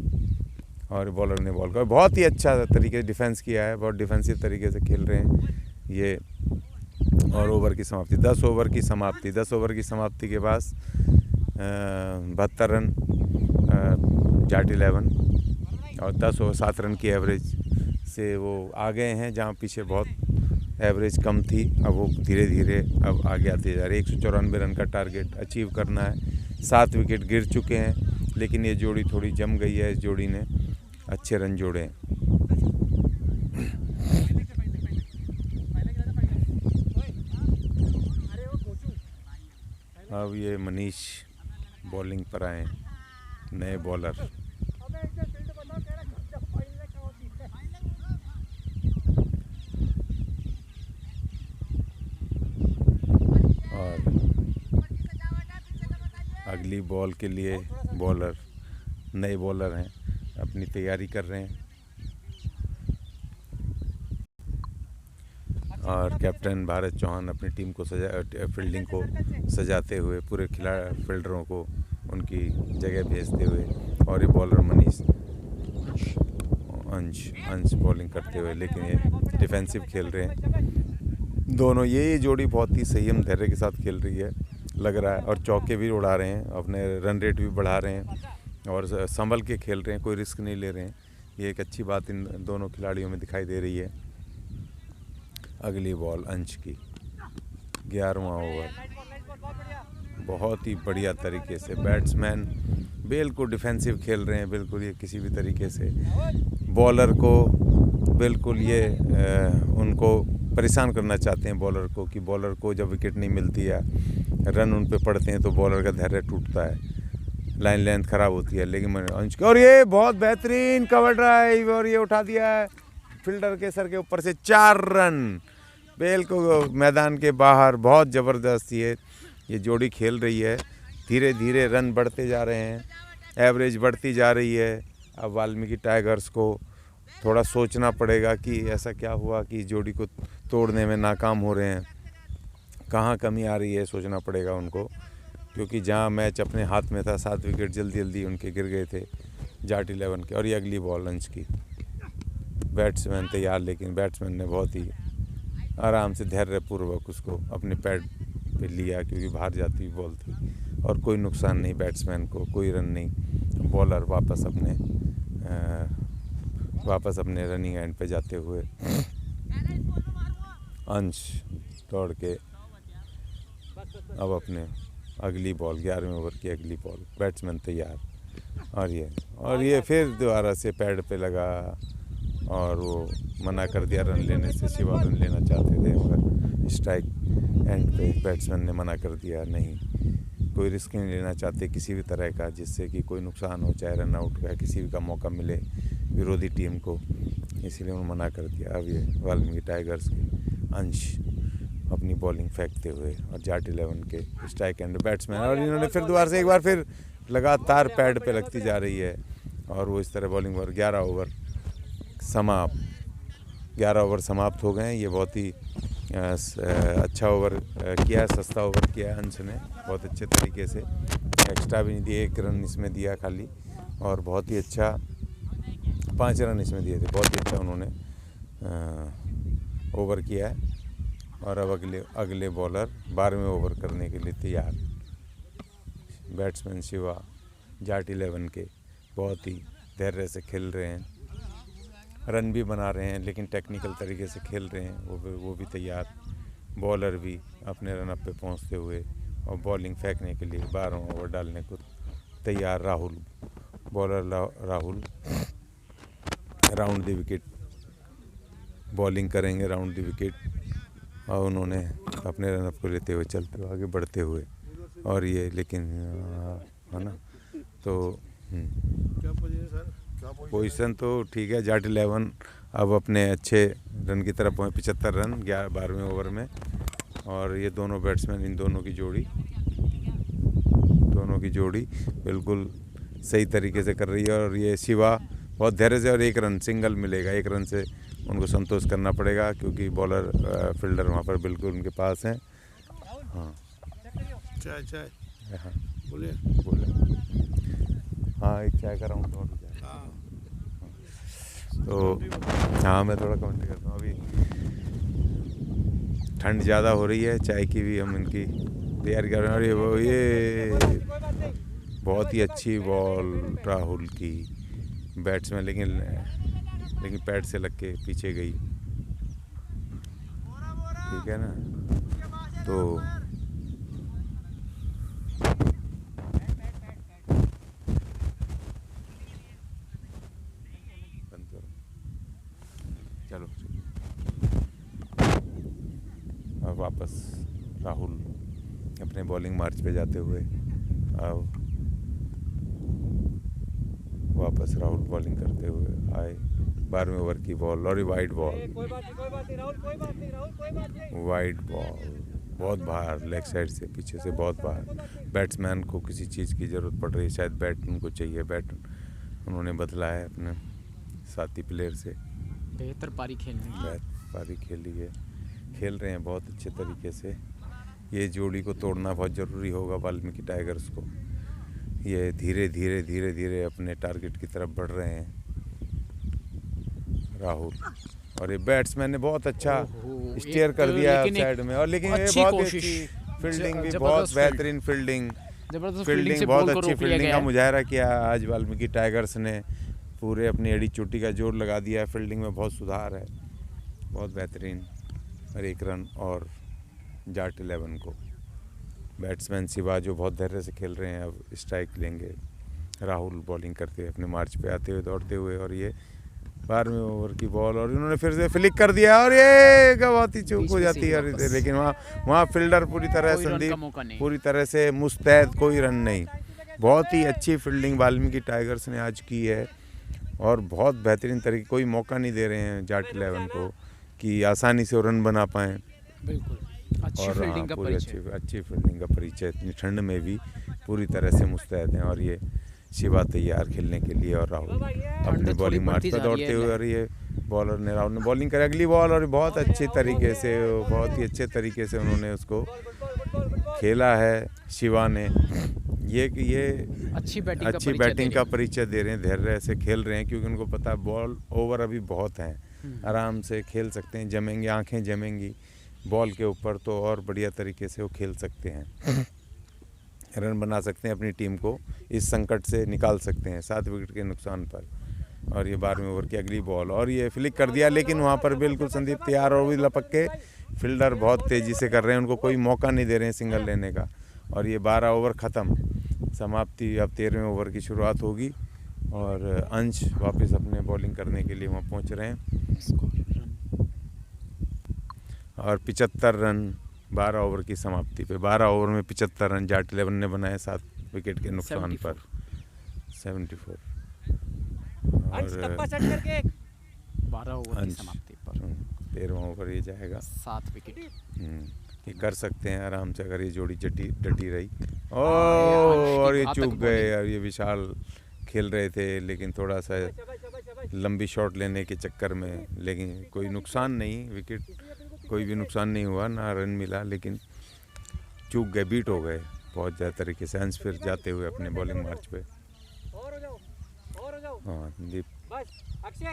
और बॉलर ने बॉल का बहुत ही अच्छा तरीके से डिफेंस किया है, बहुत डिफेंसिव तरीके से खेल रहे हैं ये। और ओवर की समाप्ति 10 ओवर की समाप्ति 10 ओवर की समाप्ति के बाद 72 रन जाट 11 और 10 ओवर 7 रन की एवरेज से वो आ गए हैं, जहां पीछे बहुत एवरेज कम थी। अब वो धीरे धीरे अब आगे आते जा रहे हैं। 194 रन का टारगेट अचीव करना है। 7 विकेट गिर चुके हैं, लेकिन ये जोड़ी थोड़ी जम गई है। इस जोड़ी ने अच्छे रन जोड़े हैं। अब ये मनीष बॉलिंग पर आए, नए बॉलर। और अगली बॉल के लिए बॉलर, नए बॉलर हैं, अपनी तैयारी कर रहे हैं। और कैप्टन भारत चौहान अपनी टीम को फील्डिंग को सजाते हुए, पूरे फील्डरों को उनकी जगह भेजते हुए, और ये बॉलर मनीष अंश बॉलिंग करते हुए, लेकिन ये डिफेंसिव खेल रहे हैं दोनों। ये जोड़ी बहुत ही संयम धैर्य के साथ खेल रही है लग रहा है, और चौके भी उड़ा रहे हैं, अपने रन रेट भी बढ़ा रहे हैं और संभल के खेल रहे हैं, कोई रिस्क नहीं ले रहे हैं। ये एक अच्छी बात इन दोनों खिलाड़ियों में दिखाई दे रही है। अगली बॉल अंश की, 11वां ओवर। बहुत ही बढ़िया तरीके से बैट्समैन बिल्कुल डिफेंसिव खेल रहे हैं, बिल्कुल ये किसी भी तरीके से बॉलर को बिल्कुल ये उनको परेशान करना चाहते हैं बॉलर को, कि बॉलर को जब विकेट नहीं मिलती है, रन उन पे पड़ते हैं तो बॉलर का धैर्य टूटता है, लाइन लेंथ ख़राब होती है। लेकिन अंश, और ये बहुत बेहतरीन कवर ड्राइव, और ये उठा दिया है फील्डर के सर के ऊपर से 4 रन बिल्कुल मैदान के बाहर। बहुत ज़बरदस्त ये जोड़ी खेल रही है। धीरे धीरे रन बढ़ते जा रहे हैं, एवरेज बढ़ती जा रही है। अब वाल्मीकि टाइगर्स को थोड़ा सोचना पड़ेगा कि ऐसा क्या हुआ कि जोड़ी को तोड़ने में नाकाम हो रहे हैं, कहाँ कमी आ रही है, सोचना पड़ेगा उनको। क्योंकि जहाँ मैच अपने हाथ में था, 7 विकेट जल्दी जल्दी उनके गिर गए थे जाट 11 के। और ये अगली बॉल अंश की, बैट्समैन तैयार, लेकिन बैट्समैन ने बहुत ही आराम से धैर्यपूर्वक उसको अपने पैड पे लिया, क्योंकि बाहर जाती हुई बॉल थी और कोई नुकसान नहीं बैट्समैन को, कोई रन नहीं। बॉलर वापस अपने रनिंग एंड पे जाते हुए अंश दौड़ के अब अपने अगली बॉल, 11वें ओवर की अगली बॉल, बैट्समैन तैयार। और ये फिर दोबारा से पैड पे लगा और वो मना कर दिया रन लेने से। शिवा रन लेना चाहते थे, मगर स्ट्राइक एंड पे बैट्समैन ने मना कर दिया, नहीं, कोई रिस्क नहीं लेना चाहते किसी भी तरह का, जिससे कि कोई नुकसान हो, चाहे रन आउट का किसी भी का मौका मिले विरोधी टीम को, इसीलिए उन्होंने मना कर दिया। अब ये वाल्मीकि टाइगर्स के अंश अपनी बॉलिंग फेंकते हुए, और जाट 11 के स्ट्राइक एंड बैट्समैन, और इन्होंने फिर दोबारा से एक बार फिर लगातार पैड पे लगती जा रही है, और वो इस तरह बॉलिंग पर 11 ओवर समाप्त हो गए हैं। ये बहुत ही अच्छा ओवर किया है, सस्ता ओवर किया है अंश ने, बहुत अच्छे तरीके से। नेक्स्ट एक्स्ट्रा भी नहीं दिए, 1 रन इसमें दिया खाली, और बहुत ही अच्छा 5 रन इसमें दिए थे। बहुत ही अच्छा उन्होंने ओवर किया है। और अब अगले बॉलर 12वें ओवर करने के लिए तैयार। बैट्समैन शिवा जाट 11 के बहुत ही धैर्य से खेल रहे हैं, रन भी बना रहे हैं, लेकिन टेक्निकल तरीके से खेल रहे हैं। वो भी तैयार। बॉलर भी अपने रन अप पे पहुंचते हुए और बॉलिंग फेंकने के लिए 12वां ओवर डालने को तैयार। Rahul bowler Rahul round the wicket bowling करेंगे, राउंड द विकेट, और उन्होंने अपने रन अप को लेते हुए चलते हुए आगे बढ़ते हुए, और ये लेकिन है ना, तो पोजीशन तो ठीक है। जाट 11 अब अपने अच्छे रन की तरफ पहुँचे, 75 रन 12वें ओवर में। और ये दोनों बैट्समैन, इन दोनों की जोड़ी बिल्कुल सही तरीके से कर रही है। और ये शिवा बहुत धैर्य से, और 1 रन सिंगल मिलेगा, 1 रन से उनको संतोष करना पड़ेगा, क्योंकि बॉलर फील्डर वहाँ पर बिल्कुल उनके पास हैं। हाँ चाय हाँ बोलिए। हाँ, एक चाय का राउंड और हो जाएगा। तो हाँ, मैं थोड़ा कमेंट करता हूँ। अभी ठंड ज़्यादा हो रही है, चाय की भी हम इनकी तैयारी कर रहे हैं। और ये बहुत ही अच्छी बॉल राहुल की, बैट्समैन लेकिन पैड से लग के पीछे गई, ठीक है ना। तो चलो अब वापस राहुल अपने बॉलिंग मार्च पे जाते हुए, अब वापस राहुल बॉलिंग करते हुए आए। 12वें ओवर की बॉल, और वाइड बॉल, बहुत बाहर, लेग साइड से पीछे से बहुत बाहर। बैट्समैन को किसी चीज़ की ज़रूरत पड़ रही है, शायद बैट उनको चाहिए। बैट उन्होंने बदला है अपने साथी प्लेयर से, बेहतर पारी खेल रहे हैं बहुत अच्छे तरीके से। ये जोड़ी को तोड़ना बहुत ज़रूरी होगा वाल्मीकि टाइगर्स को। ये धीरे धीरे अपने टारगेट की तरफ बढ़ रहे हैं राहुल, और ये बैट्समैन ने बहुत अच्छा स्टेयर कर दिया साइड में। और लेकिन ये बहुत अच्छी फील्डिंग भी, बहुत बेहतरीन फील्डिंग बहुत अच्छी फील्डिंग का मुजाहरा किया आज वाल्मीकि टाइगर्स ने। पूरे अपनी एड़ी चोटी का जोर लगा दिया है, फील्डिंग में बहुत सुधार है, बहुत बेहतरीन। और 1 रन और जाट 11 को। बैट्समैन शिवा जो बहुत धैर्य से खेल रहे हैं, अब स्ट्राइक लेंगे। राहुल बॉलिंग करते हुए अपने मार्च पे आते हुए, दौड़ते हुए, और ये 12वें ओवर की बॉल, और इन्होंने फिर से फ्लिक कर दिया, और ये बहुत ही चूक हो जाती है। लेकिन वहाँ फील्डर पूरी तरह, संदीप पूरी तरह से मुस्तैद, कोई रन नहीं। बहुत ही अच्छी फील्डिंग वाल्मीकि टाइगर्स ने आज की है, और बहुत बेहतरीन तरीके, कोई मौका नहीं दे रहे हैं जाट 11 को कि आसानी से रन बना पाएँ। और पूरी अच्छी फील्डिंग का परिचय, इतनी ठंड में भी पूरी तरह से मुस्तैद हैं। और ये शिवा तैयार खेलने के लिए, और राहुल अपनी बॉलिंग मार्च पर दौड़ते हुए, और ये राहुल ने बॉलिंग करी अगली बॉल, और बहुत अच्छे तरीके से, बहुत ही अच्छे तरीके से उन्होंने उसको खेला है शिवा ने। ये अच्छी बैटिंग का परिचय दे रहे हैं, धैर्य से खेल रहे हैं, क्योंकि उनको पता है बॉल ओवर अभी बहुत हैं, आराम से खेल सकते हैं, जमेंगे, आंखें जमेंगी बॉल के ऊपर, तो और बढ़िया तरीके से वो खेल सकते हैं, रन बना सकते हैं, अपनी टीम को इस संकट से निकाल सकते हैं 7 विकेट के नुकसान पर। और ये 12वें ओवर की अगली बॉल, और ये फ्लिक कर दिया, लेकिन वहाँ पर बिल्कुल संदीप तैयार, और भी लपक के फील्डर बहुत तेज़ी से कर रहे हैं, उनको कोई मौका नहीं दे रहे हैं सिंगल लेने का। और ये 12 ओवर ख़त्म, समाप्ति। अब 13वें ओवर की शुरुआत होगी, और अंश वापस अपने बॉलिंग करने के लिए वहाँ पहुँच रहे हैं। और 75 रन 12 ओवर की समाप्ति पे, 12 ओवर में 75 रन जाट 11 ने बनाए 7 विकेट के नुकसान पर, 74। और 12 ओवर की समाप्ति पर 13वां ओवर ये जाएगा 7 विकेट। ये कर सकते हैं आराम से, अगर ये जोड़ी डटी रही। और ये चूक गए, और ये विशाल खेल रहे थे, लेकिन थोड़ा सा लंबी शॉट लेने के चक्कर में, लेकिन कोई नुकसान नहीं, विकेट कोई भी नुकसान नहीं हुआ, ना रन मिला, लेकिन चूक गए, बीट हो गए। बहुत ज़्यादा तरीके से। अंश फिर जाते हुए अपने बॉलिंग मार्च पे। हाँ, दीप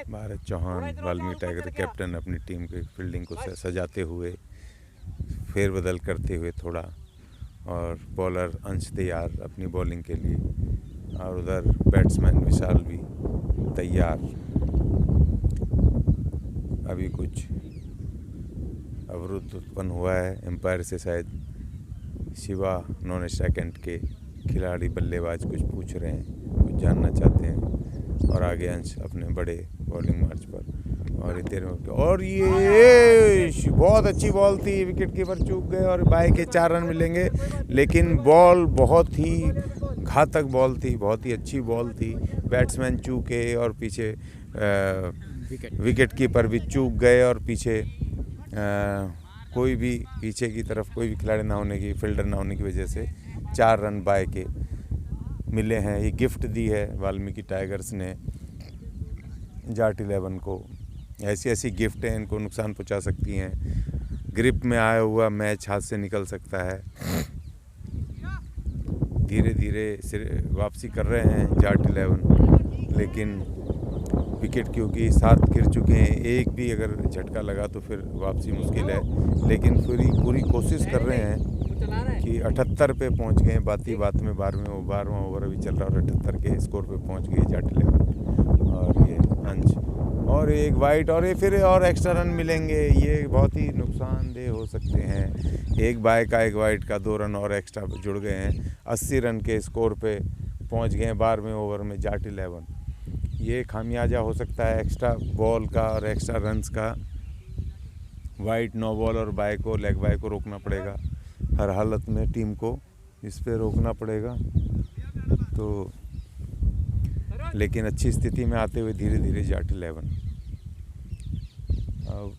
भारत चौहान वाल्मीकि टाइगर कैप्टन अपनी टीम की फील्डिंग को सजाते हुए, फेरबदल करते हुए थोड़ा, और बॉलर अंश तैयार अपनी बॉलिंग के लिए, और उधर बैट्समैन विशाल भी तैयार। अभी कुछ अवरुद्ध उत्पन्न हुआ है एम्पायर से, शायद शिवा नॉन सेकंड के खिलाड़ी बल्लेबाज कुछ पूछ रहे हैं, कुछ जानना चाहते हैं। और आगे अंश अपने बड़े बॉलिंग मार्च पर, और और ये बहुत अच्छी बॉल थी, विकेट कीपर चूक गए और बाई के 4 रन मिलेंगे, लेकिन बॉल बहुत ही घातक बॉल थी, बहुत ही अच्छी बॉल थी। बैट्समैन चूके और पीछे विकेट कीपर भी चूक गए, और पीछे कोई भी पीछे की तरफ कोई भी खिलाड़ी ना होने की, फील्डर ना होने की वजह से 4 रन बाय के मिले हैं। ये गिफ्ट दी है वाल्मीकि टाइगर्स ने जाट 11 को। ऐसी ऐसी गिफ्ट हैं, इनको नुकसान पहुंचा सकती हैं। ग्रिप में आया हुआ मैच हाथ से निकल सकता है। धीरे धीरे वापसी कर रहे हैं जाट 11, लेकिन विकेट क्योंकि 7 गिर चुके हैं, एक भी अगर झटका लगा तो फिर वापसी मुश्किल है। लेकिन पूरी कोशिश कर रहे हैं कि 78 पे पहुंच गए। बात में 12वां ओवर अभी चल रहा है और 78 के स्कोर पे पहुंच गए जाट 11। और ये अंश और एक वाइट, और ये फिर और एक्स्ट्रा रन मिलेंगे, ये बहुत ही नुकसानदेह हो सकते हैं। एक बाय का एक वाइट का 2 रन और एक्स्ट्रा जुड़ गए हैं। 80 रन के स्कोर पे पहुंच गए 12वें ओवर में जाट 11। ये खामियाजा हो सकता है एक्स्ट्रा बॉल का और एक्स्ट्रा रन्स का। वाइट, नो बॉल और बाय को, लेग बाय को रोकना पड़ेगा हर हालत में, टीम को इस पे रोकना पड़ेगा। तो लेकिन अच्छी स्थिति में आते हुए धीरे धीरे जाट 11 अब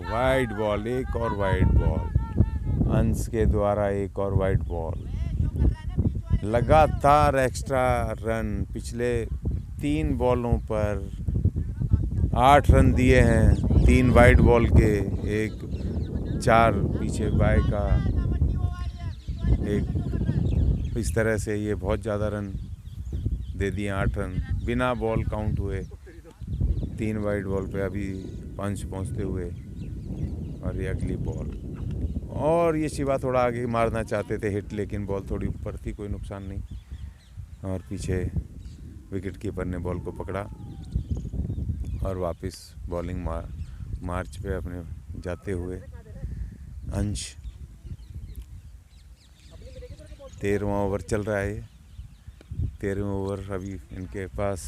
वाइड बॉल, एक और वाइड बॉल अंश के द्वारा, एक और वाइड बॉल। लगातार एक्स्ट्रा रन पिछले 3 बॉलों पर 8 रन दिए हैं, 3 वाइड बॉल के, एक 4 पीछे बाय का, एक इस तरह से ये बहुत ज़्यादा रन दे दिए। 8 रन बिना बॉल काउंट हुए 3 वाइड बॉल पे अभी पंच पहुंचते हुए। और ये अगली बॉल, और ये शिवा थोड़ा आगे मारना चाहते थे हिट, लेकिन बॉल थोड़ी ऊपर थी, कोई नुकसान नहीं। और पीछे विकेट कीपर ने बॉल को पकड़ा और वापस बॉलिंग मार्च पे अपने जाते हुए अंश। 13वां ओवर चल रहा है। 13वें ओवर अभी इनके पास,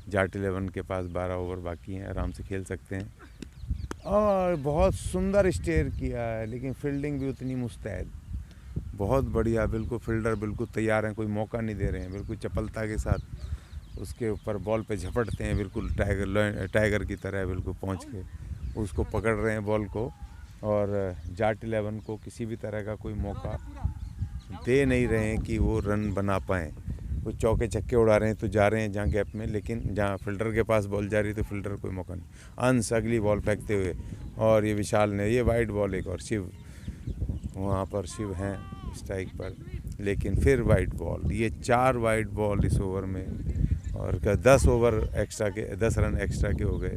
जाट 11 के पास 12 ओवर बाकी हैं, आराम से खेल सकते हैं। और बहुत सुंदर स्टेयर किया है, लेकिन फील्डिंग भी उतनी मुस्तैद, बहुत बढ़िया। बिल्कुल फील्डर बिल्कुल तैयार हैं, कोई मौका नहीं दे रहे हैं, बिल्कुल चपलता के साथ उसके ऊपर बॉल पे झपटते हैं, बिल्कुल टाइगर की तरह बिल्कुल पहुंच के उसको पकड़ रहे हैं बॉल को। और जाट 11 को किसी भी तरह का कोई मौका दे नहीं रहे हैं कि वो रन बना पाएँ। वो चौके छक्के उड़ा रहे हैं तो जा रहे हैं जहाँ गैप में, लेकिन जहाँ फील्डर के पास बॉल जा रही है तो फील्डर कोई मौका नहीं। अंश अगली बॉल फेंकते हुए, और ये विशाल ने ये वाइड बॉल, एक और शिव वहाँ पर, शिव हैं स्ट्राइक पर, लेकिन फिर वाइड बॉल। ये 4 वाइड बॉल इस ओवर में, और 10 ओवर एक्स्ट्रा के, 10 रन एक्स्ट्रा के हो गए।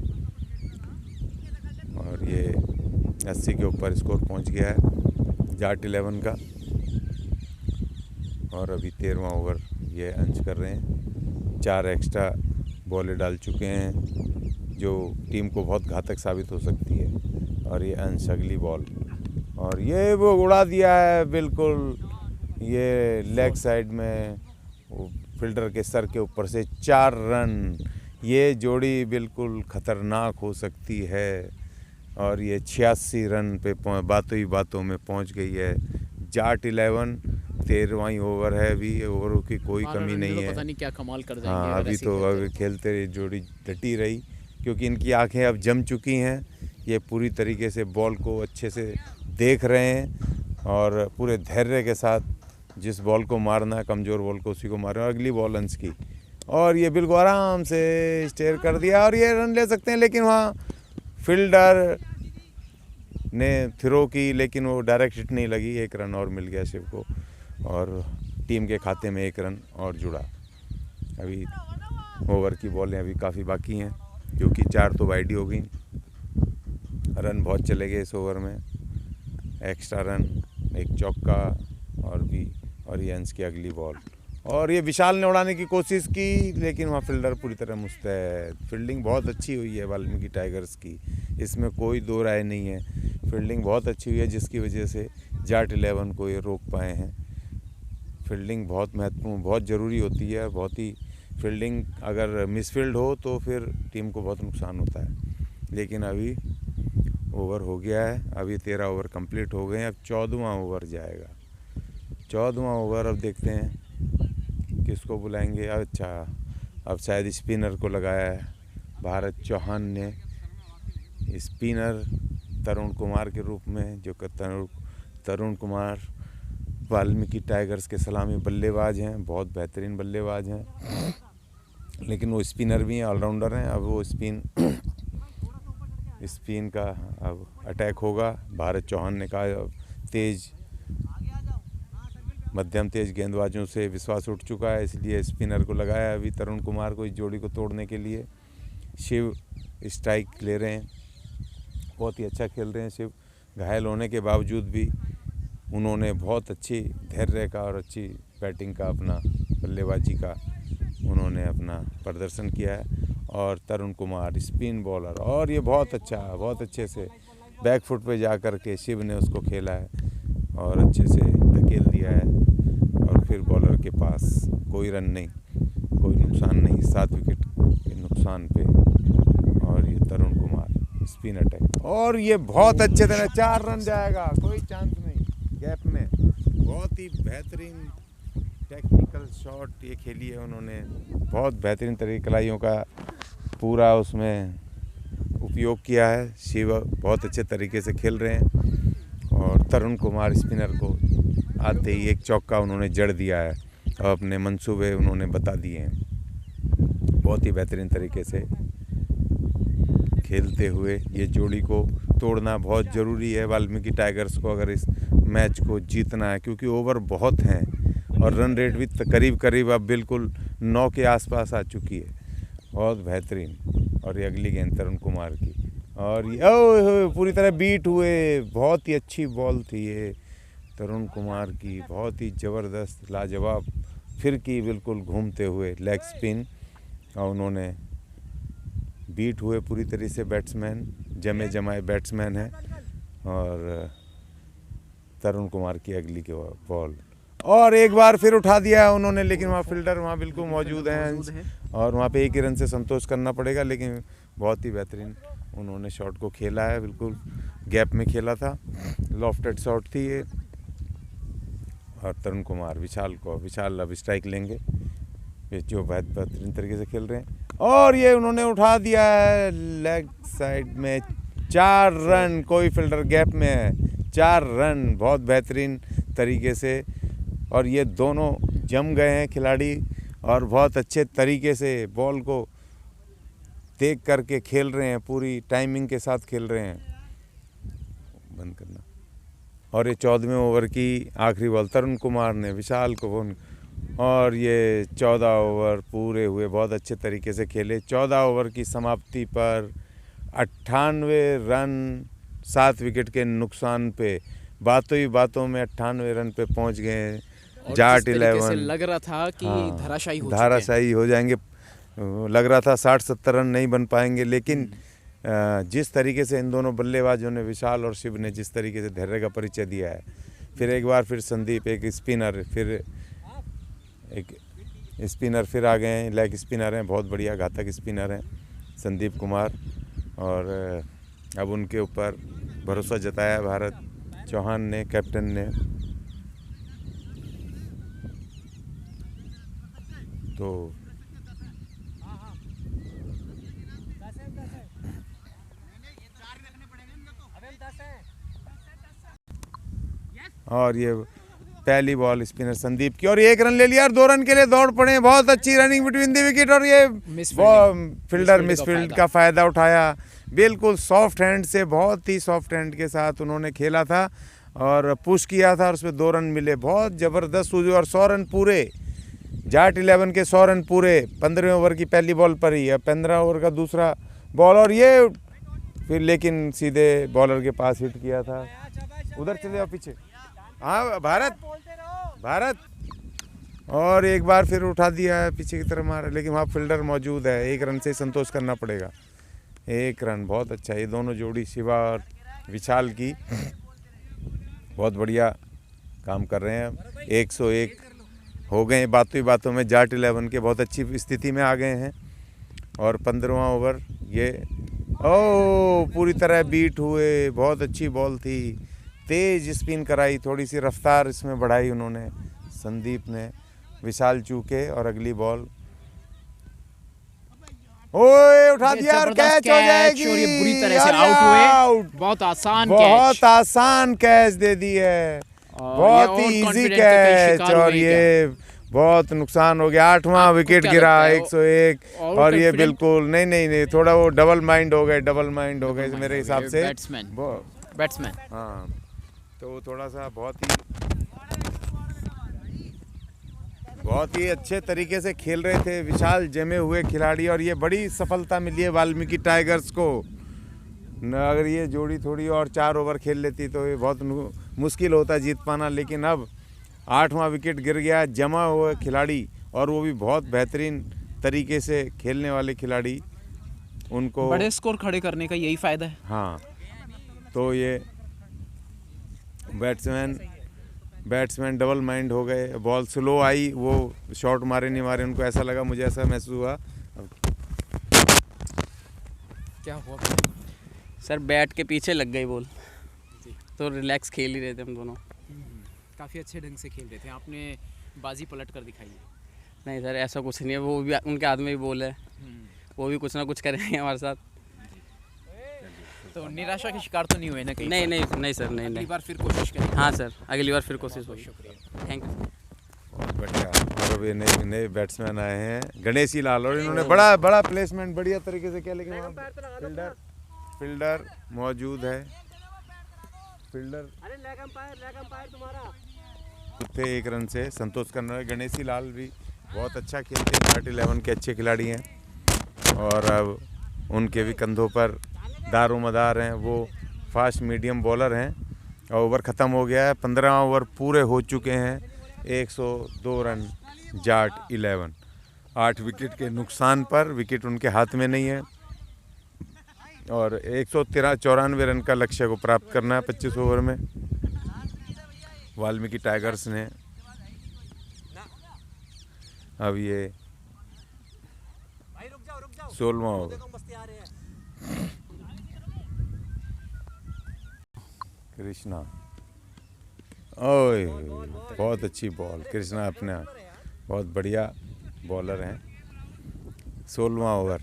और ये 80 के ऊपर स्कोर पहुँच गया है जाट 11 का। और अभी 13वां ओवर ये अंश कर रहे हैं। 4 एक्स्ट्रा बॉलें डाल चुके हैं जो टीम को बहुत घातक साबित हो सकती है। और ये अंश अगली बॉल, और ये वो उड़ा दिया है बिल्कुल, ये लेग साइड में वो फील्डर के सर के ऊपर से 4 रन। ये जोड़ी बिल्कुल ख़तरनाक हो सकती है। और ये 86 रन पे बातों ही बातों में पहुंच गई है जाट 11। 13वां ओवर है, अभी ओवरों की कोई कमी नहीं है। पता नहीं क्या कमाल कर देंगे। हाँ, अभी तो अभी खेलते रही, जोड़ी डटी रही, क्योंकि इनकी आंखें अब जम चुकी हैं। ये पूरी तरीके से बॉल को अच्छे से देख रहे हैं और पूरे धैर्य के साथ जिस बॉल को मारना है, कमज़ोर बॉल को उसी को मार रहे हैं। और अगली बॉल अंश की, और ये बिल्कुल आराम से स्टेयर कर दिया और ये रन ले सकते हैं, लेकिन वहाँ फील्डर ने थ्रो की लेकिन वो डायरेक्ट हिट नहीं लगी। 1 रन और मिल गया शिव को और टीम के खाते में 1 रन और जुड़ा। अभी ओवर की बॉलें अभी काफ़ी बाकी हैं क्योंकि 4 तो वाइड ही हो गई। रन बहुत चले गए इस ओवर में, एक्स्ट्रा रन, 1 चौका और ये अंश की अगली बॉल और ये विशाल ने उड़ाने की कोशिश की लेकिन वहाँ फील्डर पूरी तरह मुस्तैद। फील्डिंग बहुत अच्छी हुई है वाल्मीकि टाइगर्स की, इसमें कोई दो राय नहीं है। फील्डिंग बहुत अच्छी हुई है जिसकी वजह से जाट 11 को ये रोक पाए हैं। फील्डिंग बहुत महत्वपूर्ण, बहुत ज़रूरी होती है। बहुत ही फील्डिंग अगर मिसफील्ड हो तो फिर टीम को बहुत नुकसान होता है। लेकिन अभी ओवर हो गया है, अभी 13 ओवर कंप्लीट हो गए हैं, अब 14वां ओवर जाएगा। 14वां ओवर अब देखते हैं किसको बुलाएंगे। अच्छा, अब शायद स्पिनर को लगाया है भारत चौहान ने, स्पिनर तरुण कुमार के रूप में, जो तरुण कुमार वाल्मीकि टाइगर्स के सलामी बल्लेबाज हैं, बहुत बेहतरीन बल्लेबाज हैं, लेकिन वो स्पिनर भी हैं, ऑलराउंडर हैं। अब वो स्पिन का अब अटैक होगा। भारत चौहान ने कहा अब मध्यम तेज गेंदबाजों से विश्वास उठ चुका है, इसलिए स्पिनर को लगाया अभी तरुण कुमार को इस जोड़ी को तोड़ने के लिए। शिव स्ट्राइक ले रहे हैं, बहुत ही अच्छा खेल रहे हैं शिव। घायल होने के बावजूद भी उन्होंने बहुत अच्छी धैर्य का और अच्छी बैटिंग का, अपना बल्लेबाजी का उन्होंने अपना प्रदर्शन किया है। और तरुण कुमार स्पिन बॉलर, और ये बहुत अच्छे से बैक फुट पे जा कर के शिव ने उसको खेला है और अच्छे से धकेल दिया है और फिर बॉलर के पास कोई रन नहीं, कोई नुकसान नहीं, 7 विकेट के नुकसान पे। और ये तरुण कुमार स्पिन अटैक और ये बहुत अच्छे तरह 4 रन जाएगा, कोई चांस नहीं गैप में। बहुत ही बेहतरीन टेक्निकल शॉट ये खेली है उन्होंने, बहुत बेहतरीन तरीके कलाइयों का पूरा उसमें उपयोग किया है। शिव बहुत अच्छे तरीके से खेल रहे हैं और तरुण कुमार स्पिनर को आते ही 1 चौका उन्होंने जड़ दिया है और अपने मंसूबे उन्होंने बता दिए हैं। बहुत ही बेहतरीन तरीके से खेलते हुए ये जोड़ी को तोड़ना बहुत ज़रूरी है वाल्मीकि टाइगर्स को, अगर इस मैच को जीतना है, क्योंकि ओवर बहुत हैं और रन रेट भी करीब अब बिल्कुल 9 के आसपास आ चुकी है। बहुत बेहतरीन। और ये अगली गेंद तरुण कुमार की और ये पूरी तरह बीट हुए, बहुत ही अच्छी बॉल थी ये तरुण कुमार की, बहुत ही ज़बरदस्त लाजवाब फिर की, बिल्कुल घूमते हुए लेग स्पिन और उन्होंने बीट हुए पूरी तरह से। बैट्समैन जमे जमाए बैट्समैन हैं और तरुण कुमार की अगली के बॉल और एक बार फिर उठा दिया उन्होंने, लेकिन वहाँ फील्डर वहाँ बिल्कुल मौजूद हैं और वहाँ पे 1 ही रन से संतोष करना पड़ेगा। लेकिन बहुत ही बेहतरीन उन्होंने शॉट को खेला है, बिल्कुल गैप में खेला था, लॉफ्टेड शॉट थी ये। और तरुण कुमार विशाल अब स्ट्राइक लेंगे, ये जो बेहतरीन तरीके से खेल रहे हैं और ये उन्होंने उठा दिया है लेग साइड में। 4 रन, कोई फील्डर गैप में है, 4 रन बहुत बेहतरीन तरीके से। और ये दोनों जम गए हैं खिलाड़ी और बहुत अच्छे तरीके से बॉल को देख करके खेल रहे हैं, पूरी टाइमिंग के साथ खेल रहे हैं। बंद करना। और ये 14वें ओवर की आखिरी बॉल तरुण कुमार ने विशाल को और ये 14 ओवर पूरे हुए, बहुत अच्छे तरीके से खेले। 14 ओवर की समाप्ति पर 98 रन 7 विकेट के नुकसान पे, बातों ही बातों में 98 रन पे पहुंच गए जाट 11। लग रहा था कि धाराशायी हो जाएंगे, लग रहा था 60-70 रन नहीं बन पाएंगे, लेकिन जिस तरीके से इन दोनों बल्लेबाजों ने, विशाल और शिव ने जिस तरीके से धैर्य का परिचय दिया है, फिर एक बार फिर संदीप एक स्पिनर फिर आ गए हैं, लेग स्पिनर हैं, बहुत बढ़िया घातक स्पिनर हैं संदीप कुमार। और अब उनके ऊपर भरोसा जताया भारत चौहान ने, कैप्टन ने। तो और ये पहली बॉल स्पिनर संदीप की और 1 रन ले लिया और 2 रन के लिए दौड़ पड़े। बहुत अच्छी रनिंग बिटवीन द विकेट और ये फील्डर मिसफील्ड का फ़ायदा उठाया। बिल्कुल सॉफ्ट हैंड से, बहुत ही सॉफ्ट हैंड के साथ उन्होंने खेला था और पुश किया था और उसमें 2 रन मिले। बहुत ज़बरदस्त हुई और 100 रन पूरे, जाट 11 के 100 रन पूरे 15वें ओवर की पहली बॉल पर ही है, 15 ओवर का दूसरा बॉल और ये फिर लेकिन सीधे बॉलर के पास हिट किया था। उधर चले जाओ पीछे, हाँ भारत और एक बार फिर उठा दिया है, पीछे की तरफ मारा, लेकिन वहाँ फील्डर मौजूद है। 1 रन से संतोष करना पड़ेगा। 1 रन, बहुत अच्छा। ये दोनों जोड़ी शिवा और विशाल की बहुत बढ़िया काम कर रहे हैं। 101 हो गए बातों ही बातों में। जाट 11 के बहुत अच्छी स्थिति में आ गए हैं और 15वां ओवर ये पूरी तरह बीट हुए। बहुत अच्छी बॉल थी, तेज स्पिन कराई, थोड़ी सी रफ्तार इसमें बढ़ाई उन्होंने संदीप ने। विशाल चूके और अगली बॉल ओए उठा दिया और कैच हो जाएगी और ये बुरी तरह से आउट हुए। बहुत आसान कैच दे दी है, बहुत ही इजी कैच और ये बहुत नुकसान हो गया। 8वां विकेट गिरा 101 और ये बिल्कुल नहीं थोड़ा वो डबल माइंड हो गए मेरे हिसाब से बैट्समैन। हाँ, तो थोड़ा सा बहुत ही अच्छे तरीके से खेल रहे थे विशाल, जमे हुए खिलाड़ी और ये बड़ी सफलता मिली है वाल्मीकि टाइगर्स को। अगर ये जोड़ी थोड़ी और 4 ओवर खेल लेती तो ये बहुत मुश्किल होता जीत पाना, लेकिन अब 8वां विकेट गिर गया। जमा हुए खिलाड़ी और वो भी बहुत बेहतरीन तरीके से खेलने वाले खिलाड़ी, उनको बड़े स्कोर खड़े करने का यही फ़ायदा है। हाँ, तो ये बैट्समैन डबल माइंड हो गए। बॉल स्लो आई, वो शॉट मारे नहीं मारे उनको ऐसा लगा, मुझे ऐसा महसूस हुआ। क्या हुआ सर? बैट के पीछे लग गई बॉल, तो रिलैक्स खेल ही रहे थे हम दोनों। काफ़ी अच्छे ढंग से खेल रहे थे, आपने बाजी पलट कर दिखाई है। नहीं सर, ऐसा कुछ नहीं है, वो भी उनके हाथ में भी बॉल है, वो भी कुछ ना कुछ करेंगे हमारे साथ। तो निराशा के शिकार तो नहीं हुए ना कहीं? नहीं सर, नहीं। अगली बार फिर कोशिश करेंगे। हाँ सर, अगली बार फिर कोशिश होगी। शुक्रिया, थैंक यू। बहुत बढ़िया। और अब ये नए बैट्समैन आए हैं गणेशी लाल और इन्होंने बड़ा प्लेसमेंट बढ़िया तरीके से किया, लेकिन वहाँ फील्डर मौजूद है। फील्डर थे 1 रन से संतोष करना। गणेशी लाल भी बहुत अच्छा खेलते हैं, जाट 11 के अच्छे खिलाड़ी हैं और अब उनके भी कंधों पर दारोमदार हैं। वो फास्ट मीडियम बॉलर हैं और ओवर ख़त्म हो गया है। 15 ओवर पूरे हो चुके हैं। 102 रन जाट 11, 8 विकेट के नुकसान पर। विकेट उनके हाथ में नहीं है और 194 रन का लक्ष्य को प्राप्त करना है 25 ओवर में। वाल्मीकि टाइगर्स ने अब ये 16वां ओवर। कृष्णा, ओए बहुत अच्छी बॉल। कृष्णा अपने बहुत बढ़िया बॉलर हैं। 16वां ओवर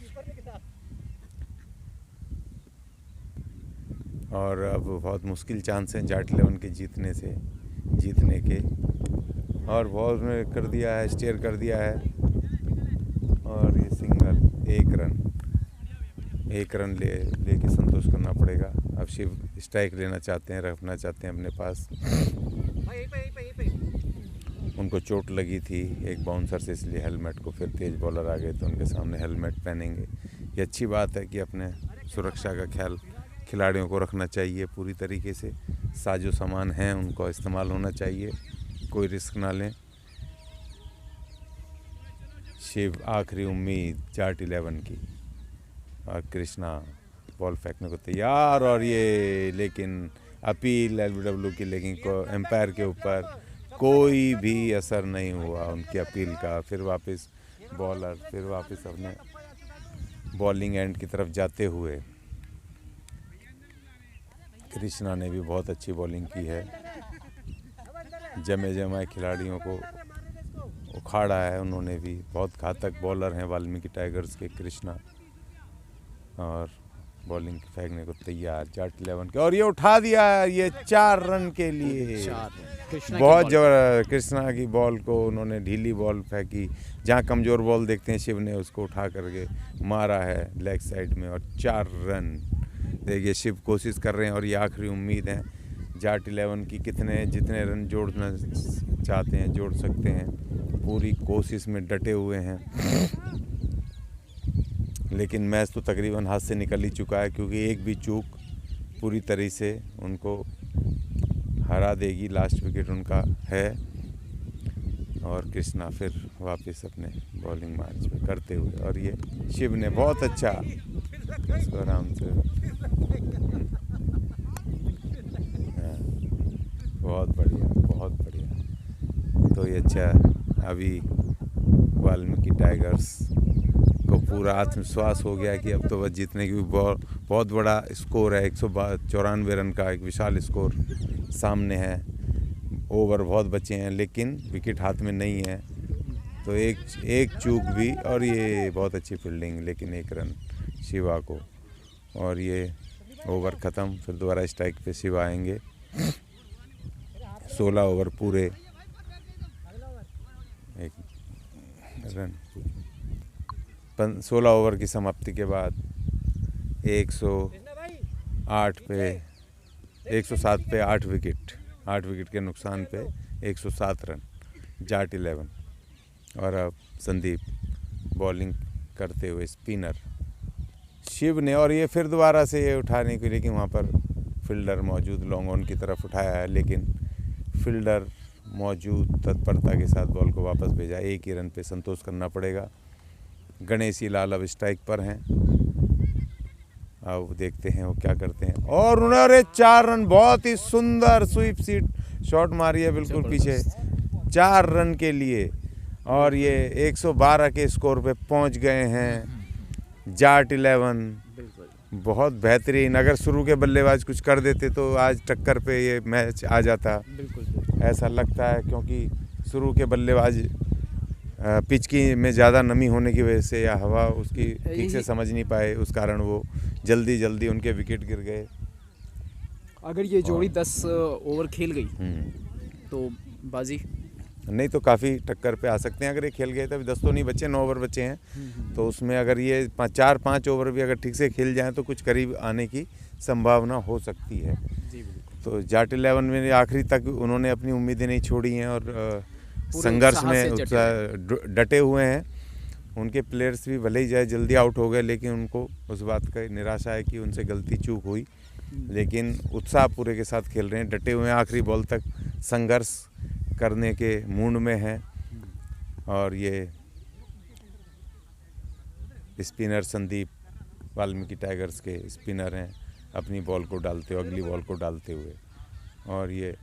और अब बहुत मुश्किल चांस हैं जाट 11 के जीतने के। और बॉल में कर दिया है, स्टेयर कर दिया है और ये सिंगल 1 रन लेके संतोष करना पड़ेगा। अब शिव स्ट्राइक लेना चाहते हैं, रखना चाहते हैं अपने पास। उनको चोट लगी थी एक बाउंसर से, इसलिए हेलमेट को, फिर तेज बॉलर आ गए तो उनके सामने हेलमेट पहनेंगे। ये अच्छी बात है कि अपने सुरक्षा का ख्याल खिलाड़ियों को रखना चाहिए पूरी तरीके से। साजो सामान हैं उनको इस्तेमाल होना चाहिए, कोई रिस्क ना लें। शिव आखिरी उम्मीद जाट 11 की और कृष्णा बॉल फेंकने को तैयार और ये लेकिन अपील एलबीडब्ल्यू की, लेकिन एम्पायर के ऊपर कोई भी असर नहीं हुआ उनकी अपील का। फिर वापस बॉलर, फिर वापस अपने बॉलिंग एंड की तरफ जाते हुए कृष्णा ने भी बहुत अच्छी बॉलिंग की है। जमाए खिलाड़ियों को उखाड़ा है उन्होंने भी। बहुत घातक बॉलर हैं वाल्मीकि टाइगर्स के कृष्णा और बॉलिंग फेंकने को तैयार जाट 11 के, और ये उठा दिया ये 4 रन के लिए। बहुत जबरदस्त कृष्णा की बॉल को उन्होंने ढीली बॉल फेंकी, जहाँ कमज़ोर बॉल देखते हैं शिव ने उसको उठा करके मारा है लेग साइड में, और 4 रन। देखिए शिव कोशिश कर रहे हैं, और ये आखिरी उम्मीद है जाट 11 की, कितने जितने रन जोड़ना चाहते हैं जोड़ सकते हैं, पूरी कोशिश में डटे हुए हैं। लेकिन मैच तो तकरीबन हाथ से निकल ही चुका है, क्योंकि एक भी चूक पूरी तरह से उनको हरा देगी। लास्ट विकेट उनका है, और कृष्णा फिर वापस अपने बॉलिंग मार्च पे करते हुए, और ये शिव ने बहुत अच्छा इसको आराम से, बहुत बढ़िया बहुत बढ़िया। तो ये अच्छा, अभी वाल्मीकि टाइगर्स को पूरा आत्मविश्वास हो गया कि अब तो बस जीतने की बहुत बड़ा स्कोर है, 194 रन का एक विशाल स्कोर सामने है। ओवर बहुत बचे हैं, लेकिन विकेट हाथ में नहीं है, तो एक चूक भी, और ये बहुत अच्छी फील्डिंग, लेकिन 1 रन शिवा को, और ये ओवर ख़त्म। फिर दोबारा स्ट्राइक पे शिवा आएंगे। 16 ओवर पूरे, 1 रन 16 ओवर की समाप्ति के बाद 107 पे 8 विकेट के नुकसान पे 107 रन जाट 11। और अब संदीप बॉलिंग करते हुए स्पिनर शिव ने, और ये फिर दोबारा से ये उठाने के लिए, कि वहाँ पर फील्डर मौजूद, लॉन्ग ऑन की तरफ उठाया है, लेकिन फील्डर मौजूद तत्परता के साथ बॉल को वापस भेजा। 1 ही रन पे संतोष करना पड़ेगा। गणेशी लाल अब स्ट्राइक पर हैं, अब देखते हैं वो क्या करते हैं, और उन्होंने 4 रन, बहुत ही सुंदर स्वीप सीट शॉट मारी है बिल्कुल पीछे 4 रन के लिए, और ये 112 के स्कोर पे पहुंच गए हैं जाट 11। बहुत बेहतरीन, अगर शुरू के बल्लेबाज कुछ कर देते तो आज टक्कर पे ये मैच आ जाता, ऐसा लगता है, क्योंकि शुरू के बल्लेबाज पिच की में ज़्यादा नमी होने की वजह से, या हवा उसकी ठीक से समझ नहीं पाए, उस कारण वो जल्दी उनके विकेट गिर गए। अगर ये जोड़ी 10 ओवर खेल गई तो बाजी नहीं तो काफ़ी टक्कर पे आ सकते हैं। अगर ये खेल गए तो अभी 10 तो नहीं बचे, 9 ओवर बचे हैं, तो उसमें अगर ये 4-5 ओवर भी अगर ठीक से खेल जाएं तो कुछ करीब आने की संभावना हो सकती है। तो जाट 11 में आखिरी तक उन्होंने अपनी उम्मीदें नहीं छोड़ी हैं, और संघर्ष में डटे हुए हैं। उनके प्लेयर्स भी भले ही जाए जल्दी आउट हो गए, लेकिन उनको उस बात का निराशा है कि उनसे गलती चूक हुई, लेकिन उत्साह पूरे के साथ खेल रहे हैं, डटे हुए हैं, आखिरी बॉल तक संघर्ष करने के मूड में हैं। और ये स्पिनर संदीप वाल्मीकि टाइगर्स के स्पिनर हैं, अपनी बॉल को डालते हुए, अगली बॉल को डालते हुए, और ये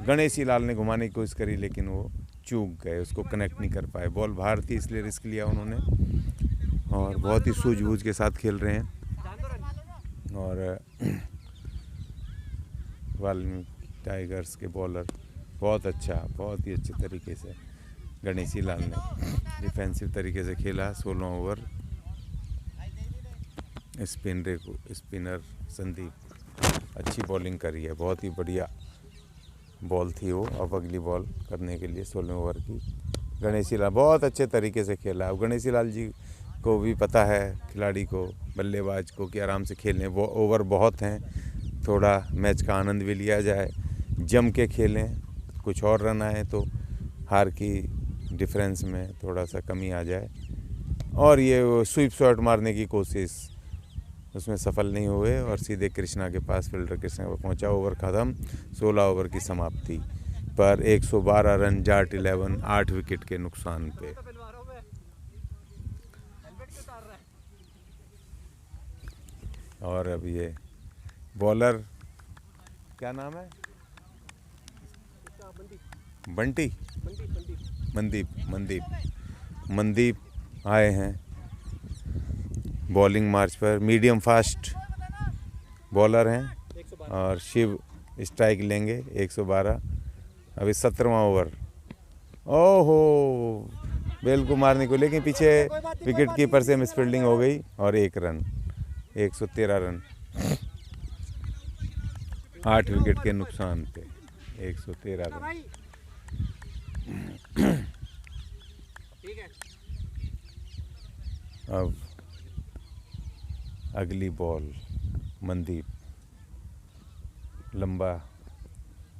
गणेशी लाल ने घुमाने की कोशिश करी, लेकिन वो चूक गए, उसको कनेक्ट नहीं कर पाए। बॉल बाहर थी इसलिए रिस्क लिया उन्होंने, और बहुत ही सूझबूझ के साथ खेल रहे हैं। और वाल्मीकि टाइगर्स के बॉलर बहुत ही अच्छे तरीके से गणेशी लाल ने डिफेंसिव तरीके से खेला। 16 ओवर स्पिनर संदीप अच्छी बॉलिंग करी है, बहुत ही बढ़िया बॉल थी वो। अब अगली बॉल करने के लिए 16 ओवर की गणेशी लाल बहुत अच्छे तरीके से खेला। अब गणेशी लाल जी को भी पता है, खिलाड़ी को, बल्लेबाज को, कि आराम से खेलने, वो ओवर बहुत हैं, थोड़ा मैच का आनंद भी लिया जाए, जम के खेलें, कुछ और रन आए तो हार की डिफरेंस में थोड़ा सा कमी आ जाए। और ये वो स्वीप शॉट मारने की कोशिश, उसमें सफल नहीं हुए, और सीधे कृष्णा के पास, फील्डर कृष्णा पर पहुंचा। ओवर ख़त्म, 16 ओवर की समाप्ति पर 112 रन जाट 11, 8 विकेट के नुकसान पे। और अब ये बॉलर क्या नाम है, बंटी मनदीप आए हैं बॉलिंग मार्च पर। मीडियम फास्ट बॉलर हैं, और शिव स्ट्राइक लेंगे 112। अभी 17वां ओवर, ओहो बेल को मारने को, लेकिन पीछे विकेट कीपर से मिस फील्डिंग हो गई, और 1 रन 113 रन 8 विकेट के नुकसान पे 113 रन। अब अगली बॉल मनदीप, लंबा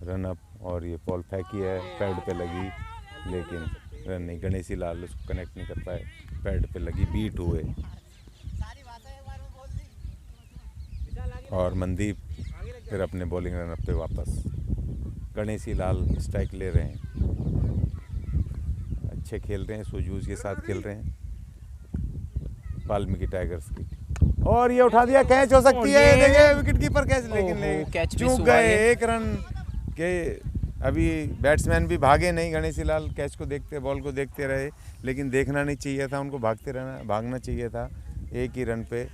रन अप और ये बॉल फेंकी है, पैड पे लगी लेकिन रन नहीं, गणेशी लाल उसको कनेक्ट नहीं कर पाए, पैड पे लगी, बीट हुए और मनदीप फिर अपने बॉलिंग रन अप पे वापस। गणेशी लाल स्ट्राइक ले रहे हैं, अच्छे खेल रहे हैं, सूझबूझ के साथ खेल रहे हैं वाल्मीकि टाइगर्स की। और ये उठा दिया, कैच हो सकती है, देखिए विकेट कीपर कैच, लेकिन चूक गए 1 रन के। अभी बैट्समैन भी भागे नहीं, गणेशी लाल कैच को देखते, बॉल को देखते रहे, लेकिन देखना नहीं चाहिए था उनको, भागना चाहिए था। 1 ही रन पे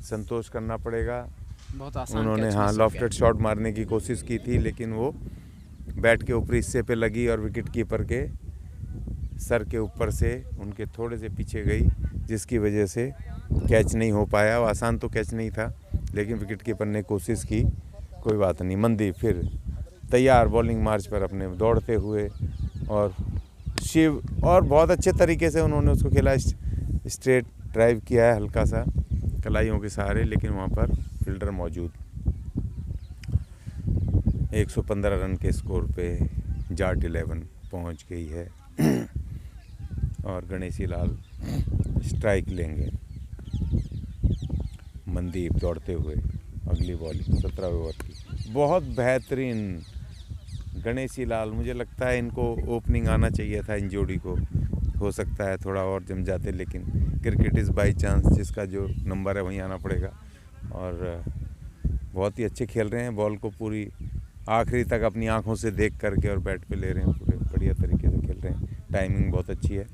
संतोष करना पड़ेगा। बहुत आसान उन्होंने कैच हाँ मिस हो लॉफ्टेड गया। शॉट मारने की कोशिश की थी, लेकिन वो बैट के ऊपरी हिस्से पे लगी और विकेट कीपर के सर के ऊपर से उनके थोड़े से पीछे गई, जिसकी वजह से कैच नहीं हो पाया। वो आसान तो कैच नहीं था, लेकिन विकेट कीपर ने कोशिश की, कोई बात नहीं। मनदीप फिर तैयार बॉलिंग मार्च पर अपने दौड़ते हुए, और शिव और बहुत अच्छे तरीके से उन्होंने उसको खेला, स्ट्रेट ड्राइव किया है हल्का सा कलाइयों के सहारे, लेकिन वहाँ पर फील्डर मौजूद। 115 रन के स्कोर पे जाट 11 पहुँच गई है और गणेशी लाल स्ट्राइक लेंगे। मनदीप दौड़ते हुए अगली बॉलिंग 17 ओवर की, बहुत बेहतरीन गणेशी लाल। मुझे लगता है इनको ओपनिंग आना चाहिए था इन जोड़ी को, हो सकता है थोड़ा और जम जाते, लेकिन क्रिकेट इज़ बाई चांस, जिसका जो नंबर है वहीं आना पड़ेगा। और बहुत ही अच्छे खेल रहे हैं, बॉल को पूरी आखिरी तक अपनी आंखों से देख करके और बैट पे ले रहे हैं, पूरे बढ़िया तरीके से खेल रहे हैं, टाइमिंग बहुत अच्छी है।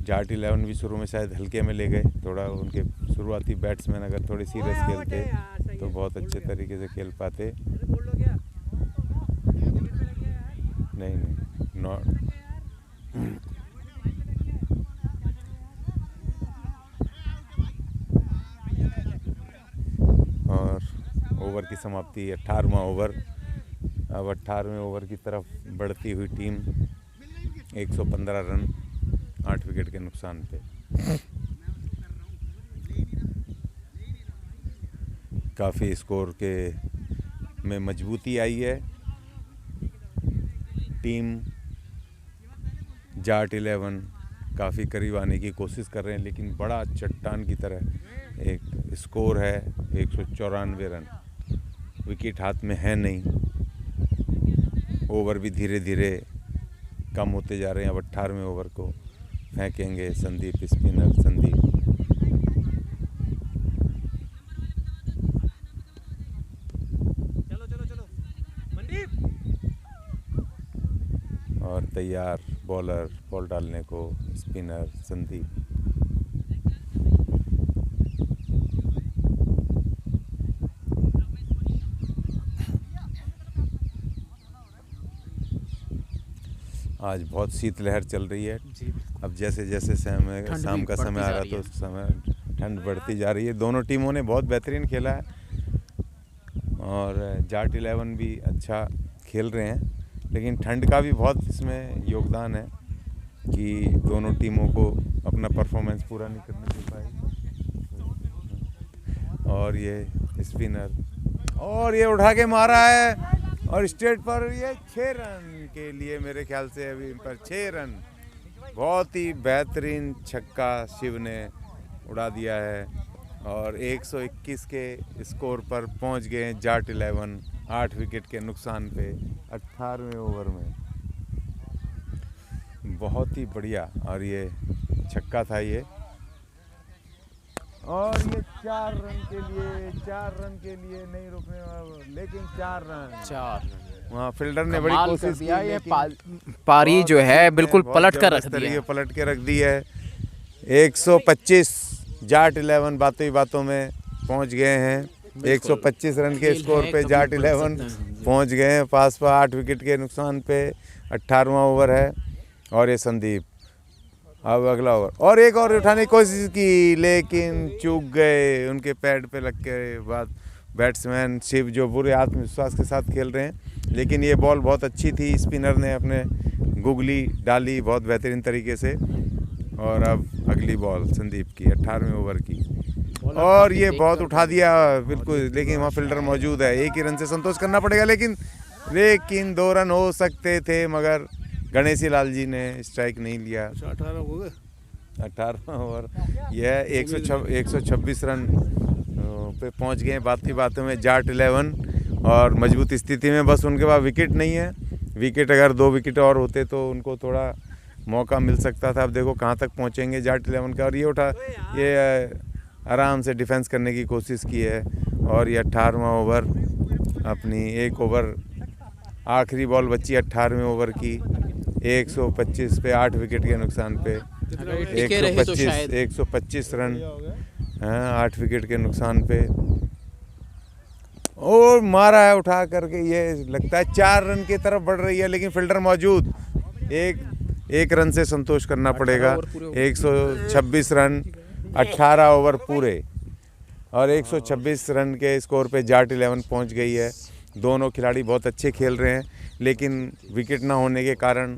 जाट 11 भी शुरू में शायद हल्के में ले गए, थोड़ा उनके शुरुआती बैट्समैन अगर थोड़े सीरियस खेलते तो बहुत अच्छे तरीके से खेल पाते। नहीं नॉट। और ओवर की समाप्ति 18वां ओवर। अब 18वें ओवर की तरफ बढ़ती हुई टीम 115 रन 8 विकेट के नुकसान पे। काफ़ी स्कोर के में मजबूती आई है। टीम जाट 11 काफ़ी करीब आने की कोशिश कर रहे हैं, लेकिन बड़ा चट्टान की तरह एक स्कोर है 194 रन। विकेट हाथ में है नहीं, ओवर भी धीरे धीरे कम होते जा रहे हैं। अब 18वें ओवर को फेंकेंगे संदीप, स्पिनर संदीप। चलो मनदीप। और तैयार बॉलर, बॉल डालने को स्पिनर संदीप। आज बहुत शीतलहर चल रही है। अब जैसे जैसे शाम का समय आ रहा है तो समय ठंड बढ़ती जा रही है। दोनों टीमों ने बहुत बेहतरीन खेला है और जाट 11 भी अच्छा खेल रहे हैं, लेकिन ठंड का भी बहुत इसमें योगदान है कि दोनों टीमों को अपना परफॉर्मेंस पूरा नहीं करने दे पाए। और ये स्पिनर और ये उठा के मारा है और स्ट्रेट पर ये 6 रन के लिए मेरे ख्याल से अभी इन पर 6 रन। बहुत ही बेहतरीन छक्का शिव ने उड़ा दिया है और 121 के स्कोर पर पहुंच गए जाट 11 8 विकेट के नुकसान पे 18वें ओवर में। बहुत ही बढ़िया। और ये छक्का था ये, और ये 4 रन के लिए नहीं रुकने वाला, लेकिन 4 रन। वहाँ फील्डर ने बड़ी कोशिश की, ये पारी जो है बिल्कुल पलट कर रख दी है। पलट के रख दी है। 125 जाट 11 बातों में पहुंच गए हैं। 125 रन के स्कोर पे जाट 11 पहुंच गए हैं पास पर 8 विकेट के नुकसान पे। 18वां ओवर है और ये संदीप अब अगला ओवर और एक और उठाने की कोशिश की लेकिन चूक गए, उनके पैड पे लग के बाद बैट्समैन शिव जो पूरे आत्मविश्वास के साथ खेल रहे हैं। लेकिन ये बॉल बहुत अच्छी थी, स्पिनर ने अपने गुगली डाली बहुत बेहतरीन तरीके से। और अब अगली बॉल संदीप की 18वें ओवर की और ये बहुत उठा दिया बिल्कुल, लेकिन वहाँ फील्डर मौजूद है, एक ही रन से संतोष करना पड़ेगा। लेकिन 2 रन हो सकते थे मगर गणेशी लाल जी ने स्ट्राइक नहीं लिया। 18 ओवर यह 126 रन पे पहुंच गए। बातों में जाट 11 और मजबूत स्थिति में, बस उनके पास विकेट नहीं है। विकेट अगर 2 विकेट और होते तो उनको थोड़ा मौका मिल सकता था। अब देखो कहां तक पहुंचेंगे जाट 11 का। और ये आराम से डिफेंस करने की कोशिश की है। और ये 18वां ओवर अपनी एक ओवर आखिरी बॉल बची 18वें ओवर की 125 पे 8 विकेट के नुकसान पे 125 रन, हाँ 8 विकेट के नुकसान पे। और मारा है उठा करके, ये लगता है 4 रन की तरफ बढ़ रही है लेकिन फील्डर मौजूद। एक रन से संतोष करना पड़ेगा। 126 रन 18 ओवर पूरे और 126 रन के स्कोर पे जाट 11 पहुंच गई है। दोनों खिलाड़ी बहुत अच्छे खेल रहे हैं लेकिन विकेट ना होने के कारण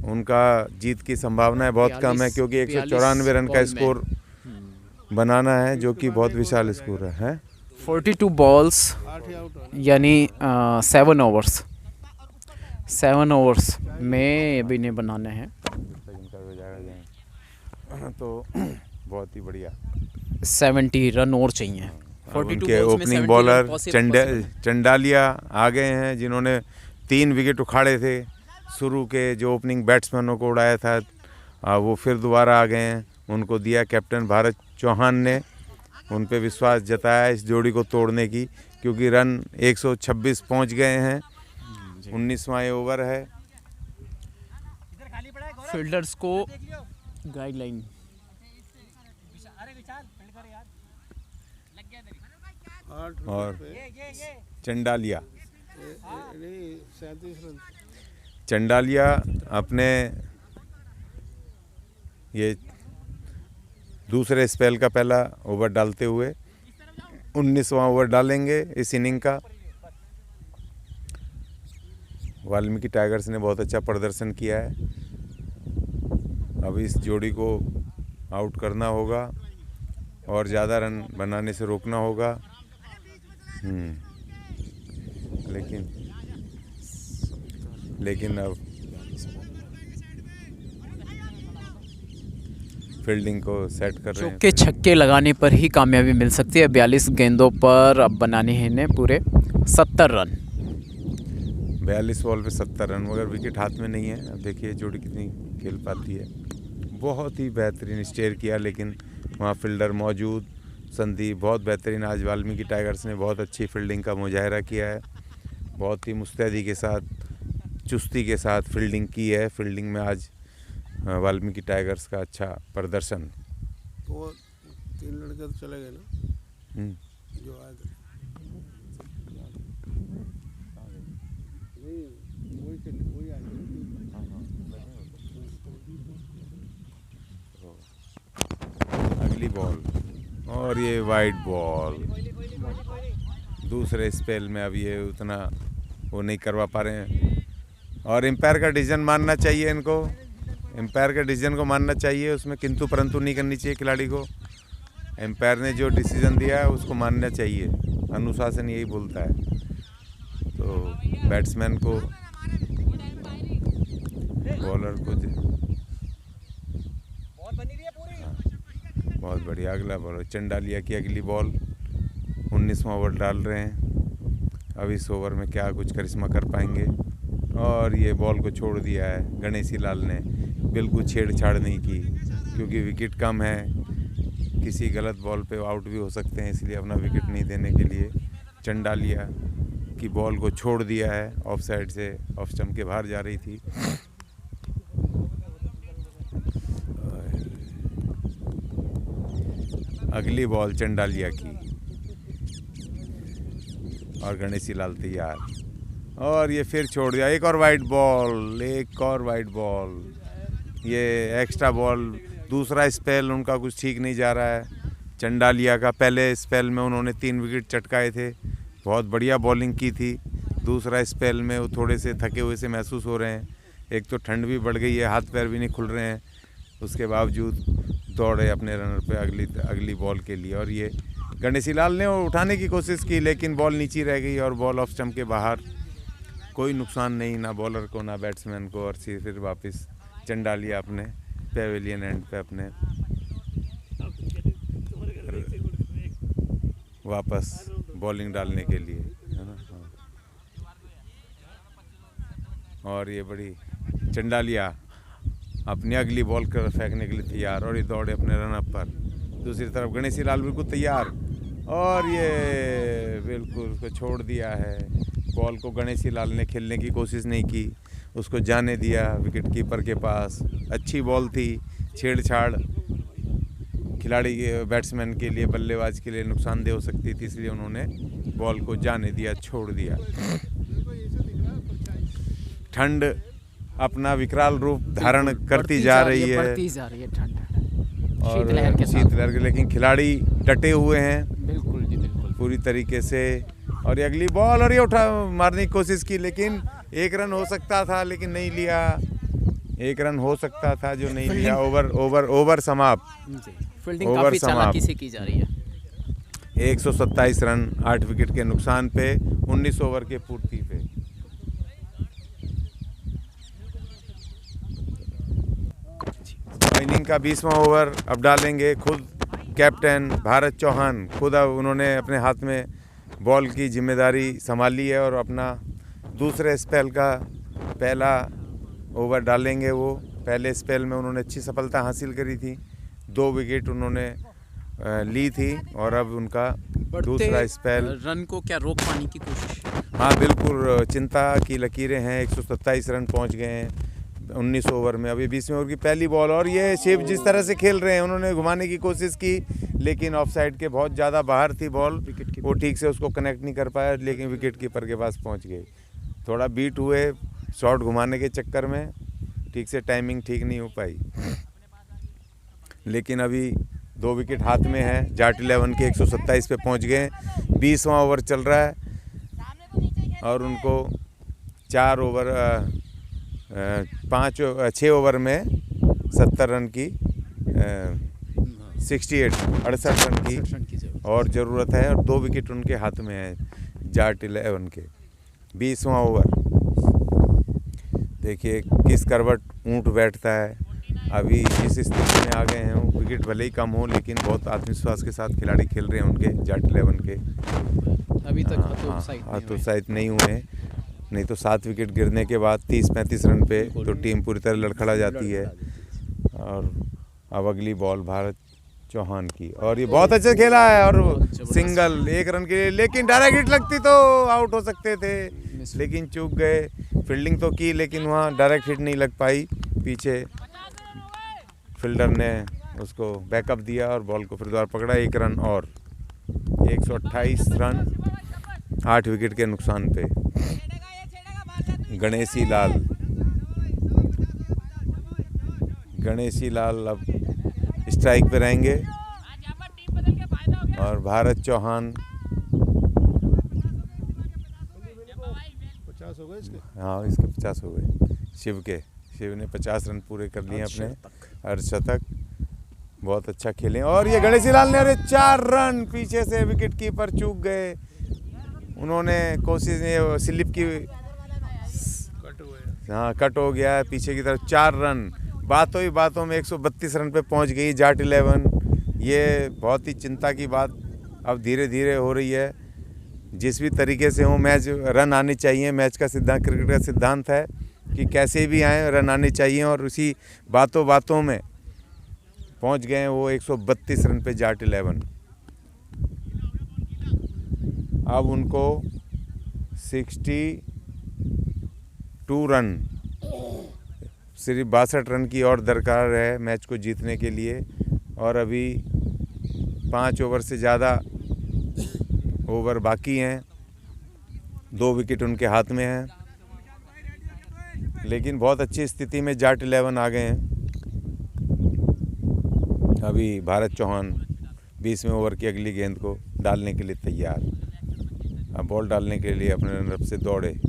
उनका जीत की संभावनाएं बहुत कम है, क्योंकि 194 रन का स्कोर बनाना है जो कि बहुत विशाल स्कोर है। 42 बॉल्स यानी 7 ओवर्स में अभी इन्हें बनाने हैं। तो बहुत ही बढ़िया 70 रन और चाहिए। 42 उनके बॉल्स में opening 70 bowler run possible। Chandaliya आ गए हैं जिन्होंने 3 विकेट उखाड़े थे। शुरू के जो ओपनिंग बैट्समैनों को उड़ाया था वो फिर दोबारा आ गए हैं। उनको दिया कैप्टन भारत चौहान ने, उन पे विश्वास जताया इस जोड़ी को तोड़ने की, क्योंकि रन 126 पहुंच गए हैं। 19वां ओवर है। फील्डर्स को गाइडलाइन और चंडालिया अपने ये दूसरे स्पेल का पहला ओवर डालते हुए 19वां ओवर डालेंगे इस इनिंग का। वाल्मीकि टाइगर्स ने बहुत अच्छा प्रदर्शन किया है। अब इस जोड़ी को आउट करना होगा और ज़्यादा रन बनाने से रोकना होगा। लेकिन अब फील्डिंग को सेट कर रहे हैं। चौके छक्के लगाने पर ही कामयाबी मिल सकती है। 42 गेंदों पर अब बनाने हैं इन्हें पूरे 70 रन। 42 बॉल पे 70 रन, मगर विकेट हाथ में नहीं है। अब देखिए जोड़ी कितनी खेल पाती है। बहुत ही बेहतरीन स्टेयर किया लेकिन वहाँ फील्डर मौजूद। संदीप बहुत बेहतरीन, आज वाल्मीकि टाइगर्स ने बहुत अच्छी फील्डिंग का मुजाहरा किया है। बहुत ही मुस्तैदी के साथ, चुस्ती के साथ फील्डिंग की है। फील्डिंग में आज वाल्मीकि टाइगर्स का अच्छा प्रदर्शन। वो 3 लड़के तो चले गए ना जो आए थे। अगली बॉल और ये वाइड बॉल। दूसरे स्पेल में अब ये उतना वो नहीं करवा पा रहे हैं और एम्पायर का डिसीजन मानना चाहिए इनको। एम्पायर के डिसीजन को मानना चाहिए, उसमें किंतु परंतु नहीं करनी चाहिए खिलाड़ी को। एम्पायर ने जो डिसीजन दिया है उसको मानना चाहिए, अनुशासन यही बोलता है। तो बैट्समैन को, बॉलर को बहुत बढ़िया। अगला बॉलर चंडालिया की अगली बॉल, 19वां ओवर डाल रहे हैं। अब इस ओवर में क्या कुछ करिश्मा कर पाएंगे। और ये बॉल को छोड़ दिया है गणेशी लाल ने, बिल्कुल छेड़छाड़ नहीं की क्योंकि विकेट कम है। किसी गलत बॉल पे आउट भी हो सकते हैं, इसलिए अपना विकेट नहीं देने के लिए चंडालिया की बॉल को छोड़ दिया है। ऑफ साइड से ऑफ स्टंप के बाहर जा रही थी। अगली बॉल चंडालिया की और गणेशी लाल तैयार और ये फिर छोड़ दिया। एक और वाइड बॉल, एक और वाइड बॉल। ये एक्स्ट्रा बॉल, दूसरा स्पेल उनका कुछ ठीक नहीं जा रहा है। चंडालिया का पहले स्पेल में उन्होंने 3 विकेट चटकाए थे, बहुत बढ़िया बॉलिंग की थी। दूसरा स्पेल में वो थोड़े से थके हुए से महसूस हो रहे हैं। एक तो ठंड भी बढ़ गई है, हाथ पैर भी नहीं खुल रहे हैं, उसके बावजूद दौड़े अपने रनर पे अगली बॉल के लिए। और ये गणेशी लाल ने उठाने की कोशिश की, लेकिन बॉल नीचे रह गई और बॉल ऑफ स्टंप के बाहर। कोई नुकसान नहीं, ना बॉलर को ना बैट्समैन को। और फिर वापस चंडालिया अपने पेविलियन एंड पे अपने वापस बॉलिंग डालने के लिए, है ना। और ये बड़ी चंडालिया अपनी अगली बॉल कर फेंकने के लिए तैयार, और ये दौड़े अपने रनअप पर। दूसरी तरफ गणेशी लाल बिल्कुल तैयार, और ये बिल्कुल उसको छोड़ दिया है। बॉल को गणेशी लाल ने खेलने की कोशिश नहीं की, उसको जाने दिया विकेट कीपर के पास। अच्छी बॉल थी, छेड़छाड़ खिलाड़ी बैट्समैन के लिए, बल्लेबाज के लिए नुकसानदेह हो सकती थी, इसलिए उन्होंने बॉल को जाने दिया, छोड़ दिया। ठंड अपना विकराल रूप धारण करती जा रही है, बढ़ती जा रही है ठंड और शीतलहर के साथ। शीतलहर के, लेकिन खिलाड़ी डटे हुए हैं बिल्कुल जी, बिल्कुल पूरी तरीके से। और ये अगली बॉल, और ये उठा मारने की कोशिश की, लेकिन 1 रन हो सकता था, लेकिन नहीं लिया। 1 रन हो सकता था जो नहीं लिया। ओवर समाप्त। फील्डिंग ओवर काफी समाप्त। चालाकी से की जा रही है। 127 रन 8 विकेट के नुकसान पे 19 ओवर के पूर्ति पे। इनिंग का 20वां ओवर अब डालेंगे खुद कैप्टन भारत चौहान। खुद अब उन्होंने अपने हाथ में बॉल की जिम्मेदारी संभाली है और अपना दूसरे स्पेल का पहला ओवर डालेंगे। वो पहले स्पेल में उन्होंने अच्छी सफलता हासिल करी थी, 2 विकेट उन्होंने ली थी, और अब उनका दूसरा स्पेल। रन को क्या रोक पाने की कोशिश? हाँ बिल्कुल, चिंता की लकीरें हैं। 127 रन पहुंच गए हैं 19 ओवर में। अभी 20वें ओवर की पहली बॉल, और ये शिव जिस तरह से खेल रहे हैं, उन्होंने घुमाने की कोशिश की, लेकिन ऑफ साइड के बहुत ज़्यादा बाहर थी बॉल, वो ठीक से उसको कनेक्ट नहीं कर पाया, लेकिन विकेट कीपर के पास पहुंच गई। थोड़ा बीट हुए शॉट घुमाने के चक्कर में, ठीक से टाइमिंग ठीक नहीं हो पाई, लेकिन अभी 2 विकेट हाथ में है। जाट 11 के 127 पे पहुंच गए। 20वां ओवर चल रहा है और उनको 6 ओवर में 70 रन की 68 रन की और ज़रूरत है, और 2 विकेट उनके हाथ में है जाट 11 के। 20वां ओवर देखिए किस करवट ऊँट बैठता है। अभी जिस स्थिति में आ गए हैं, विकेट भले ही कम हो, लेकिन बहुत आत्मविश्वास के साथ खिलाड़ी खेल रहे हैं उनके जाट 11 के। अभी तक हतोत्साहित नहीं हुए, नहीं तो 7 विकेट गिरने के बाद 30-35 रन पे तो टीम पूरी तरह लड़खड़ा जाती है। और अब अगली बॉल भारत चौहान की, और ये बहुत अच्छा खेला है, और सिंगल 1 रन के लिए, लेकिन डायरेक्ट हिट लगती तो आउट हो सकते थे, लेकिन चूक गए। फील्डिंग तो की, लेकिन वहाँ डायरेक्ट हिट नहीं लग पाई। पीछे फील्डर ने उसको बैकअप दिया और बॉल को फिर दोबारा पकड़ा। 1 रन और 128 रन 8 विकेट के नुकसान पे। गणेशी लाल अब स्ट्राइक पे रहेंगे, और भारत चौहान 50 हो गए इसके। हाँ इसके 50 हो गए। शिव ने 50 रन पूरे कर लिए अपने अर्धशतक। बहुत अच्छा खेले, और ये गणेशी लाल ने 4 रन पीछे से विकेट कीपर चूक गए। उन्होंने कोशिश स्लिप की, हाँ कट हो गया पीछे की तरफ। 4 रन बातों में 132 रन पे पहुंच गई जाट 11। ये बहुत ही चिंता की बात अब धीरे धीरे हो रही है। जिस भी तरीके से हो मैच रन आने चाहिए। मैच का सिद्धांत, क्रिकेट का सिद्धांत है कि कैसे भी आए रन आने चाहिए, और उसी बातों में पहुंच गए हैं वो 132 रन पे जाट 11। अब उनको 62 रन, सिर्फ 62 रन की और दरकार है मैच को जीतने के लिए, और अभी 5 ओवर से ज़्यादा ओवर बाकी हैं। 2 विकेट उनके हाथ में हैं, लेकिन बहुत अच्छी स्थिति में जाट 11 आ गए हैं। अभी भारत चौहान 20वें ओवर की अगली गेंद को डालने के लिए तैयार। अब बॉल डालने के लिए अपने रनअप से दौड़े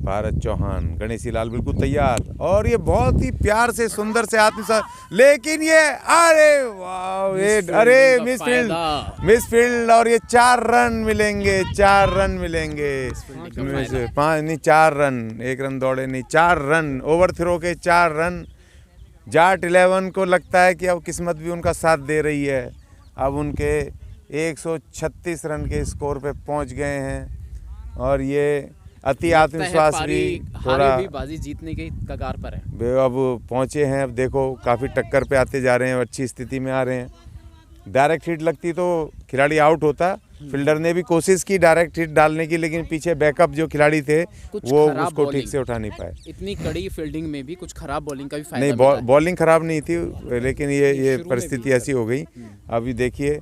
भारत चौहान। गणेशी लाल बिल्कुल तैयार और ये बहुत ही प्यार से सुंदर से आत्मसात, लेकिन ये अरे वाह, ये अरे मिस फील्ड और ये 4 रन मिलेंगे, 4 रन मिलेंगे। 5 नहीं 4 रन, 1 रन दौड़े नहीं, 4 रन ओवर थ्रो के 4 रन। जाट 11 को लगता है कि अब किस्मत भी उनका साथ दे रही है। अब उनके 136 रन के स्कोर पे पहुंच गए हैं और ये अति आत्मविश्वास भी थोड़ा भी बाजी जीतने के कगार पर है। वे अब पहुंचे हैं। अब देखो काफ़ी टक्कर पे आते जा रहे हैं, अच्छी स्थिति में आ रहे हैं। डायरेक्ट हिट लगती तो खिलाड़ी आउट होता। फील्डर ने भी कोशिश की डायरेक्ट हिट डालने की, लेकिन पीछे बैकअप जो खिलाड़ी थे वो उसको ठीक से उठा नहीं पाए। इतनी कड़ी फील्डिंग में भी कुछ खराब बॉलिंग का भी फायदा नहीं, बॉलिंग खराब नहीं थी, लेकिन ये परिस्थिति ऐसी हो गई। अभी देखिए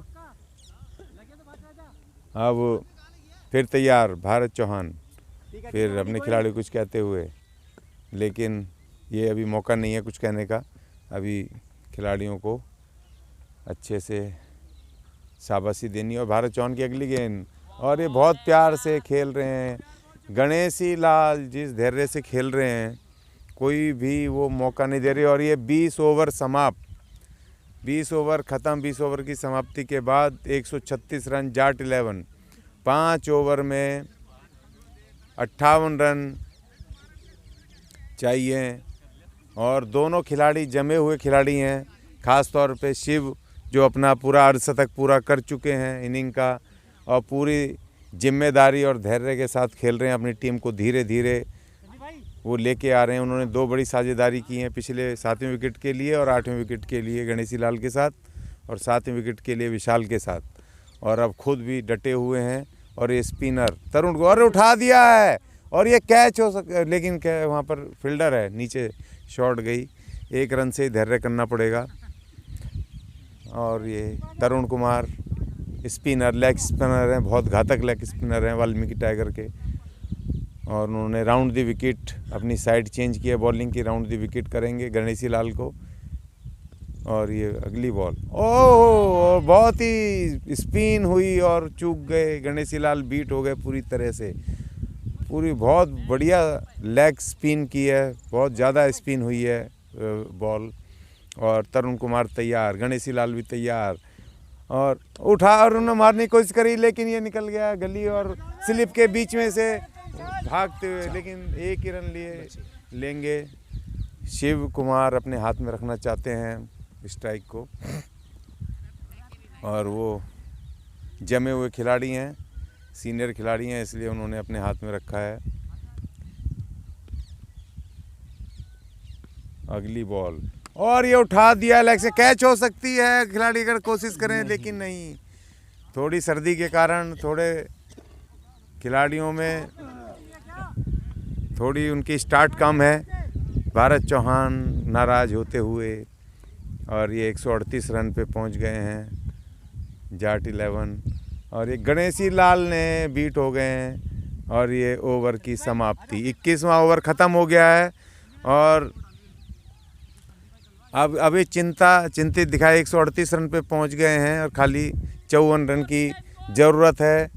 अब फिर तैयार भारत चौहान, फिर अपने खिलाड़ी कुछ कहते हुए, लेकिन ये अभी मौका नहीं है कुछ कहने का। अभी खिलाड़ियों को अच्छे से शाबाशी देनी और भारत चौहान की अगली गेंद, और ये बहुत प्यार से खेल रहे हैं गणेशी लाल, जिस धैर्य से खेल रहे हैं कोई भी वो मौका नहीं दे रहे। और ये 20 ओवर समाप्त, 20 ओवर ख़त्म। 20 ओवर की समाप्ति के बाद 136 रन जाट 11, 5 ओवर में 58 रन चाहिए और दोनों खिलाड़ी जमे हुए खिलाड़ी हैं। ख़ास तौर पे शिव जो अपना पूरा अर्धशतक पूरा कर चुके हैं इनिंग का और पूरी जिम्मेदारी और धैर्य के साथ खेल रहे हैं। अपनी टीम को धीरे धीरे वो लेके आ रहे हैं। उन्होंने 2 बड़ी साझेदारी की हैं पिछले 7वें विकेट के लिए और 8वें विकेट के लिए गणेशी लाल के साथ, और 7वें विकेट के लिए विशाल के साथ, और अब खुद भी डटे हुए हैं। और ये स्पिनर तरुण को और उठा दिया है और ये कैच हो सकता, लेकिन वहाँ पर फील्डर है, नीचे शॉट गई। 1 रन से धैर्य करना पड़ेगा। और ये तरुण कुमार स्पिनर, लेग स्पिनर हैं, बहुत घातक लेग स्पिनर हैं वाल्मीकि टाइगर के, और उन्होंने राउंड द विकेट अपनी साइड चेंज की है, बॉलिंग की राउंड द विकेट करेंगे गणेशी लाल को। और ये अगली बॉल, ओह बहुत ही स्पिन हुई और चूक गए गणेशी लाल, बीट हो गए पूरी तरह से। पूरी बहुत बढ़िया लेग स्पिन की है, बहुत ज़्यादा स्पिन हुई है बॉल। और तरुण कुमार तैयार, गणेशी लाल भी तैयार, और उठा और उन्होंने मारने की कोशिश करी, लेकिन ये निकल गया गली और स्लिप के बीच में से भागते हुए, लेकिन 1 ही रन लेंगे। शिव कुमार अपने हाथ में रखना चाहते हैं स्ट्राइक को, और वो जमे हुए खिलाड़ी हैं, सीनियर खिलाड़ी हैं, इसलिए उन्होंने अपने हाथ में रखा है। अगली बॉल और ये उठा दिया, लेग से कैच हो सकती है, खिलाड़ी अगर कोशिश करें, लेकिन नहीं। थोड़ी सर्दी के कारण थोड़े खिलाड़ियों में थोड़ी उनकी स्टार्ट कम है। भारत चौहान नाराज़ होते हुए, और ये 138 रन पे पहुंच गए हैं जाट 11, और ये गणेशी लाल ने बीट हो गए हैं। और ये ओवर की समाप्ति, 21वां ओवर ख़त्म हो गया है। और अब अभी चिंतित दिखाई, 138 रन पे पहुंच गए हैं और खाली 54 रन की ज़रूरत है।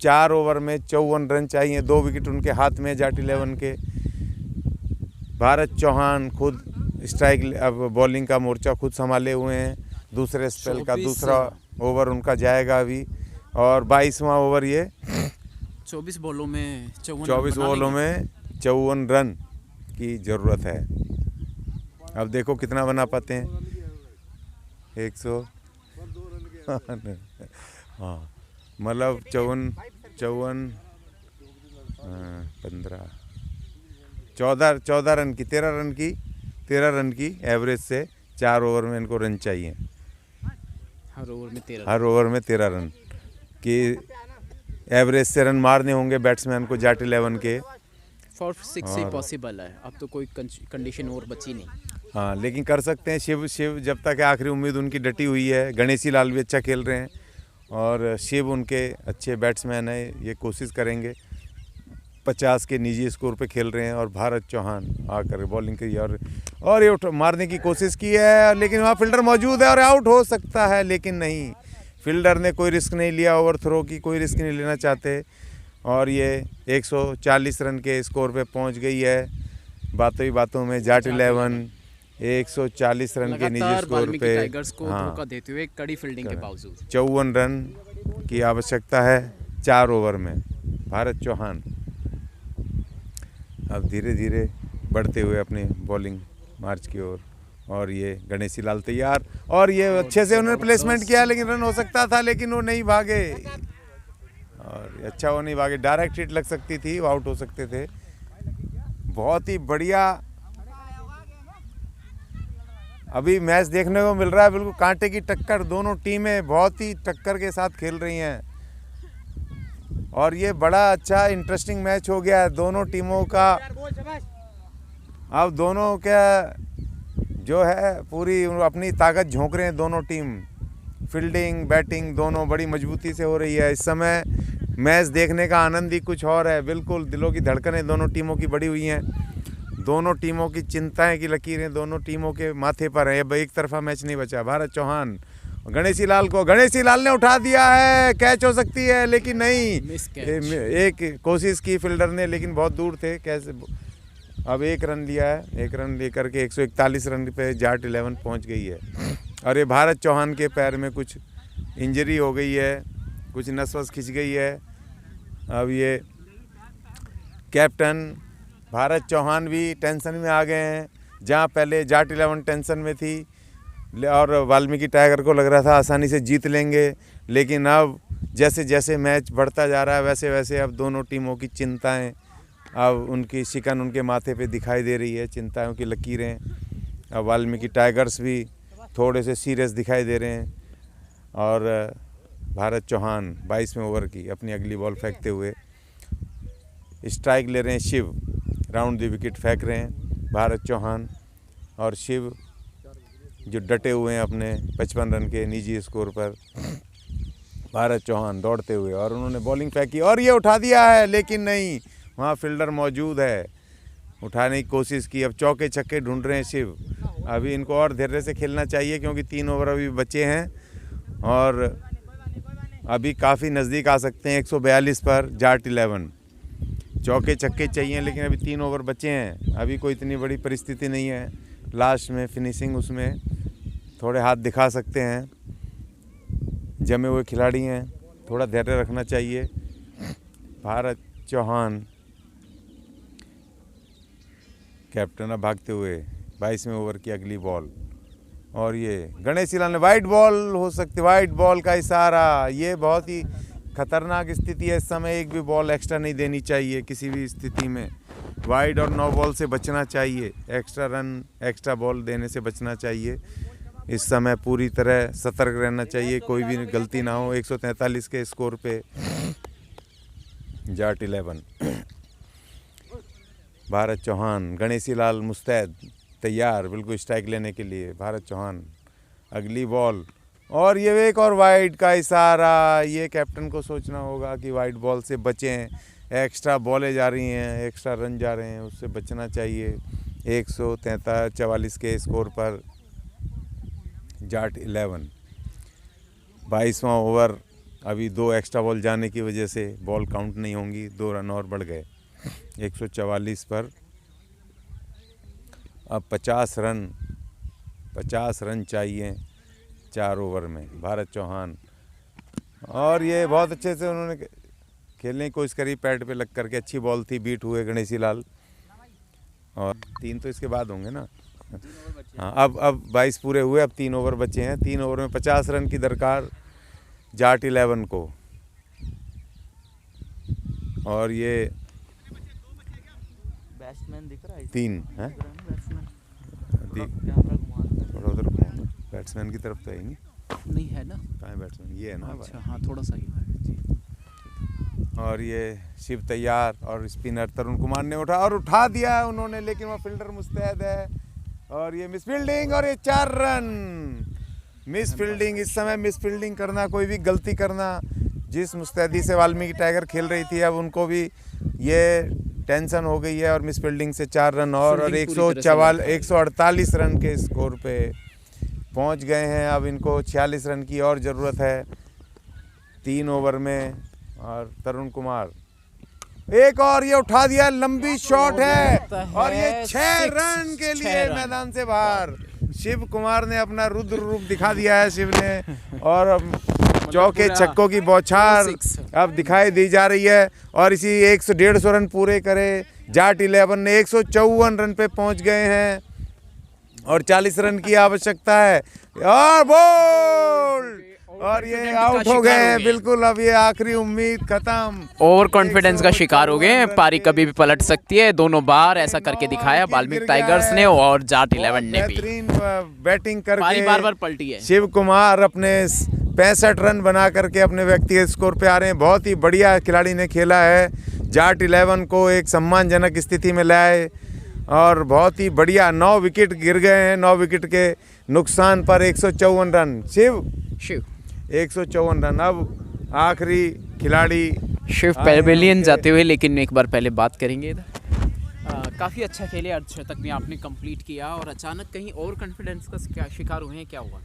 4 ओवर में 54 रन चाहिए, 2 विकेट उनके हाथ में जाट 11 के। भारत चौहान खुद स्ट्राइक, अब बॉलिंग का मोर्चा खुद संभाले हुए हैं। दूसरे स्पेल का दूसरा ओवर उनका जाएगा अभी, और 22वां ओवर ये 24 बॉलों में 54 रन की ज़रूरत है। अब देखो कितना बना पाते हैं। 100 हाँ, मतलब 54 15 14 रन की 13 रन की एवरेज से 4 ओवर में इनको रन चाहिए। हर ओवर में 13 रन की एवरेज से रन मारने होंगे बैट्समैन को जाट 11 के। 4-6 ही पॉसिबल है, अब तो कोई कंडीशन और बची नहीं। हाँ, लेकिन कर सकते हैं। शिव जब तक आखिरी उम्मीद उनकी डटी हुई है। गणेशी लाल भी अच्छा खेल रहे हैं और शिव उनके अच्छे बैट्समैन हैं, ये कोशिश करेंगे। 50 के निजी स्कोर पे खेल रहे हैं और भारत चौहान आकर बॉलिंग की और ये मारने की कोशिश की है, लेकिन वहाँ फील्डर मौजूद है और आउट हो सकता है, लेकिन नहीं, फील्डर ने कोई रिस्क नहीं लिया, ओवर थ्रो की कोई रिस्क नहीं लेना चाहते और ये 140 रन के स्कोर पे पहुंच गई है। बातों ही बातों में जाट 11 140 रन के निजी स्कोर पे टाइगर्स को धोखा देते हुए कड़ी फील्डिंग के बावजूद 54 रन की आवश्यकता है 4 ओवर में। भारत चौहान अब धीरे धीरे बढ़ते हुए अपने बॉलिंग मार्च की ओर और ये गणेशी लाल तैयार और ये अच्छे से उन्होंने प्लेसमेंट किया, लेकिन रन हो सकता था, लेकिन वो नहीं भागे और अच्छा वो नहीं भागे, डायरेक्ट हिट लग सकती थी, वो आउट हो सकते थे। बहुत ही बढ़िया अभी मैच देखने को मिल रहा है, बिल्कुल कांटे की टक्कर, दोनों टीमें बहुत ही टक्कर के साथ खेल रही हैं और ये बड़ा अच्छा इंटरेस्टिंग मैच हो गया है दोनों टीमों का। अब दोनों क्या जो है पूरी अपनी ताकत झोंक रहे हैं दोनों टीम, फील्डिंग बैटिंग दोनों बड़ी मजबूती से हो रही है। इस समय मैच देखने का आनंद ही कुछ और है, बिल्कुल दिलों की धड़कनें दोनों टीमों की बढ़ी हुई हैं, दोनों टीमों की चिंताएं की लकीरें दोनों टीमों के माथे पर है। अब एक तरफा मैच नहीं बचा। भारत चौहान गणेशी लाल को, गणेशी लाल ने उठा दिया है, कैच हो सकती है लेकिन नहीं, एक कोशिश की फील्डर ने लेकिन बहुत दूर थे, कैसे अब 1 रन लिया है, 1 रन लेकर के 141 रन पे जाट 11 पहुंच गई है और ये भारत चौहान के पैर में कुछ इंजरी हो गई है, कुछ नस वस खिंच गई है। अब ये कैप्टन भारत चौहान भी टेंशन में आ गए हैं, जहां पहले जाट 11 टेंशन में थी और वाल्मीकि टाइगर को लग रहा था आसानी से जीत लेंगे, लेकिन अब जैसे जैसे मैच बढ़ता जा रहा है वैसे वैसे अब दोनों टीमों की चिंताएं, अब उनकी शिकन उनके माथे पे दिखाई दे रही है, चिंताओं की लकीरें। अब वाल्मीकि टाइगर्स भी थोड़े से सीरियस दिखाई दे रहे हैं और भारत चौहान 22वें ओवर की अपनी अगली बॉल फेंकते हुए स्ट्राइक ले रहे हैं। शिव राउंड द विकेट फेंक रहे हैं भारत चौहान और शिव जो डटे हुए हैं अपने 55 रन के निजी स्कोर पर। भारत चौहान दौड़ते हुए और उन्होंने बॉलिंग फेंकी और ये उठा दिया है, लेकिन नहीं, वहाँ फील्डर मौजूद है, उठाने की कोशिश की। अब चौके छक्के ढूंढ रहे हैं शिव, अभी इनको और धैर्य से खेलना चाहिए क्योंकि 3 ओवर अभी बचे हैं और अभी काफ़ी नज़दीक आ सकते हैं 142 पर जाट 11। चौके छक्के चाहिए लेकिन अभी 3 ओवर बचे हैं, अभी कोई इतनी बड़ी परिस्थिति नहीं है, लास्ट में फिनिशिंग उसमें थोड़े हाथ दिखा सकते हैं, जमे हुए खिलाड़ी हैं, थोड़ा धैर्य रखना चाहिए। भारत चौहान कैप्टन अब भागते हुए 22वें ओवर की अगली बॉल और ये गणेशी लाल ने वाइड बॉल हो सकती, वाइड बॉल का इशारा, ये बहुत ही खतरनाक स्थिति है, इस समय एक भी बॉल एक्स्ट्रा नहीं देनी चाहिए, किसी भी स्थिति में वाइड और 9 बॉल से बचना चाहिए, एक्स्ट्रा रन एक्स्ट्रा बॉल देने से बचना चाहिए। इस समय पूरी तरह सतर्क रहना चाहिए, कोई भी गलती ना हो। 143 के स्कोर पे जाट 11। भारत चौहान, गणेशी लाल मुस्तैद तैयार बिल्कुल स्ट्राइक लेने के लिए। भारत चौहान अगली बॉल और ये एक और वाइड का इशारा, ये कैप्टन को सोचना होगा कि वाइड बॉल से बचें, एक्स्ट्रा बॉलें जा रही हैं, एक्स्ट्रा रन जा रहे हैं, उससे बचना चाहिए। 143-44 के स्कोर पर जाट 11। 22वां ओवर, अभी 2 एक्स्ट्रा बॉल जाने की वजह से बॉल काउंट नहीं होंगी, 2 रन और बढ़ गए। 144 पर अब 50 रन चाहिए 4 ओवर में। भारत चौहान और ये बहुत अच्छे से उन्होंने खेलने की कोशिश करी, पैड पे लग करके, अच्छी बॉल थी, बीट हुए गणेशी लाल और 3 तो इसके बाद होंगे ना। हाँ, अब 22 पूरे हुए, अब 3 ओवर बचे हैं। 3 ओवर में 50 रन की दरकार जाट 11 को और ये बैट्समैन दिख रहा है 3 है, थोड़ा उधर बैट्समैन की तरफ तो है नहीं है ना, कहाँ है बैट्समैन, ये है ना। अच्छा हाँ, थोड़ा सा ही है जी। और ये शिव तैयार और स्पिनर तरुण कुमार ने उठा दिया है उन्होंने, लेकिन वह फील्डर मुस्तैद है और ये मिस फील्डिंग और ये 4 रन। मिस फील्डिंग, इस समय मिस फील्डिंग करना, कोई भी गलती करना, जिस मुस्तैदी से वाल्मीकि टाइगर खेल रही थी अब उनको भी ये टेंशन हो गई है और मिस फील्डिंग से 4 रन और फील्डिंग पूरी तरह से 148 रन के स्कोर पे पहुंच गए हैं। अब इनको 46 रन की और ज़रूरत है 3 ओवर में। और तरुण कुमार एक और ये उठा दिया, लंबी शॉट है और ये 6 रन के लिए मैदान से बाहर। शिव कुमार ने अपना रुद्र रूप दिखा दिया है शिव ने, और चौके छक्कों की बौछार अब दिखाई दी जा रही है। और इसी 100-150 रन पूरे करे जाट 11 ने 154 रन पे पहुंच गए हैं और 40 रन की आवश्यकता है। और बोल्ड और ये आउट हो गए हैं बिल्कुल। अब ये आखिरी उम्मीद खत्म, ओवर कॉन्फिडेंस का शिकार हो गए हैं। पारी कभी भी पलट सकती है। दोनों बार ऐसा करके दिखाया वाल्मीकि टाइगर्स ने और जाट 11 ने भी। बेहतरीन बैटिंग पारी करके बार पलटी है। शिव कुमार अपने 65 रन बना करके अपने व्यक्तिगत स्कोर पे आ रहे हैं। बहुत ही बढ़िया खिलाड़ी ने खेला है, जाट 11 को एक सम्मानजनक स्थिति में लाए और बहुत ही बढ़िया 9 विकेट गिर गए हैं। 9 विकेट के नुकसान पर 154 रन। शिव 154 रन। अब आखिरी खिलाड़ी शिव पेवेलियन जाते हुए, लेकिन एक बार पहले बात करेंगे इधर। काफ़ी अच्छा खेले, अर्धशतक भी आपने कंप्लीट किया और अचानक कहीं ओवर कॉन्फिडेंस का क्या शिकार हुए हैं, क्या हुआ?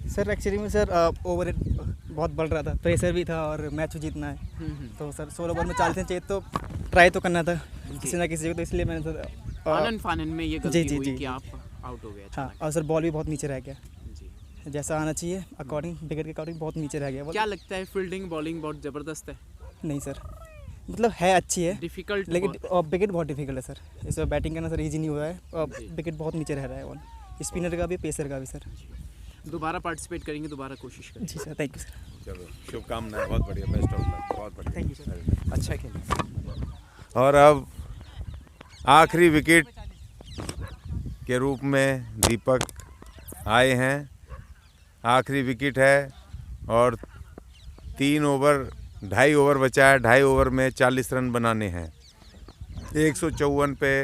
सर एक्चुअली में सर ओवर बहुत बढ़ रहा था, प्रेशर भी था और मैच जीतना है। तो सर 16 ओवर में 40 रन चाहिए तो ट्राई तो करना था किसी ना किसी को, तो इसलिए मैंने सर आनन फानन में ये गलती जी, हुई जी, कि जी। आप आउट हो गए। हाँ, और सर बॉल भी बहुत नीचे रह गया, जैसा आना चाहिए अकॉर्डिंग विकेट के अकॉर्डिंग बहुत नीचे रह गया। क्या लगता है फील्डिंग बॉलिंग बहुत ज़बरदस्त है? नहीं सर, मतलब है अच्छी है डिफिकल्ट, लेकिन विकेट बहुत डिफिकल्ट है सर। इसमें बैटिंग करना सर इजी नहीं हुआ है और विकेट बहुत नीचे रह रहा है, और स्पिनर का भी पेसर का भी सर। दोबारा पार्टिसिपेट करेंगे, दोबारा कोशिश करेंगे। जी सर, थैंक यू सर। चलो शुभकामनाएं, बहुत बढ़िया, बेस्ट ऑफ लक, बहुत बढ़िया, थैंक यू सर। अच्छा खेला। और अब आखिरी विकेट के रूप में दीपक आए हैं। आखिरी विकेट है और 3 ओवर 2.5 ओवर बचा है। 2.5 ओवर में 40 रन बनाने हैं। 154 पे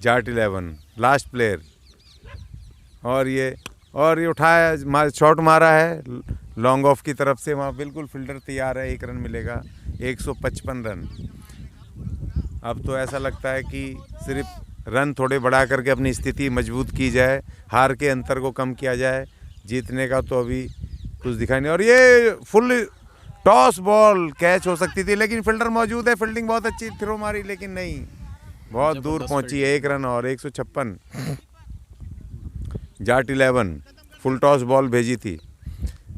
जाट 11 लास्ट प्लेयर, और ये उठाया, शॉट मारा है लॉन्ग ऑफ की तरफ से, वहाँ बिल्कुल फील्डर तैयार है, 1 रन मिलेगा। 155 रन। अब तो ऐसा लगता है कि सिर्फ रन थोड़े बढ़ा करके अपनी स्थिति मजबूत की जाए, हार के अंतर को कम किया जाए। जीतने का तो अभी कुछ दिखाई नहीं। और ये फुल टॉस बॉल कैच हो सकती थी, लेकिन फील्डर मौजूद है, फील्डिंग बहुत अच्छी, थ्रो मारी लेकिन नहीं, बहुत दूर पहुंची है। 1 रन और 156। जाट 11 फुल टॉस बॉल भेजी थी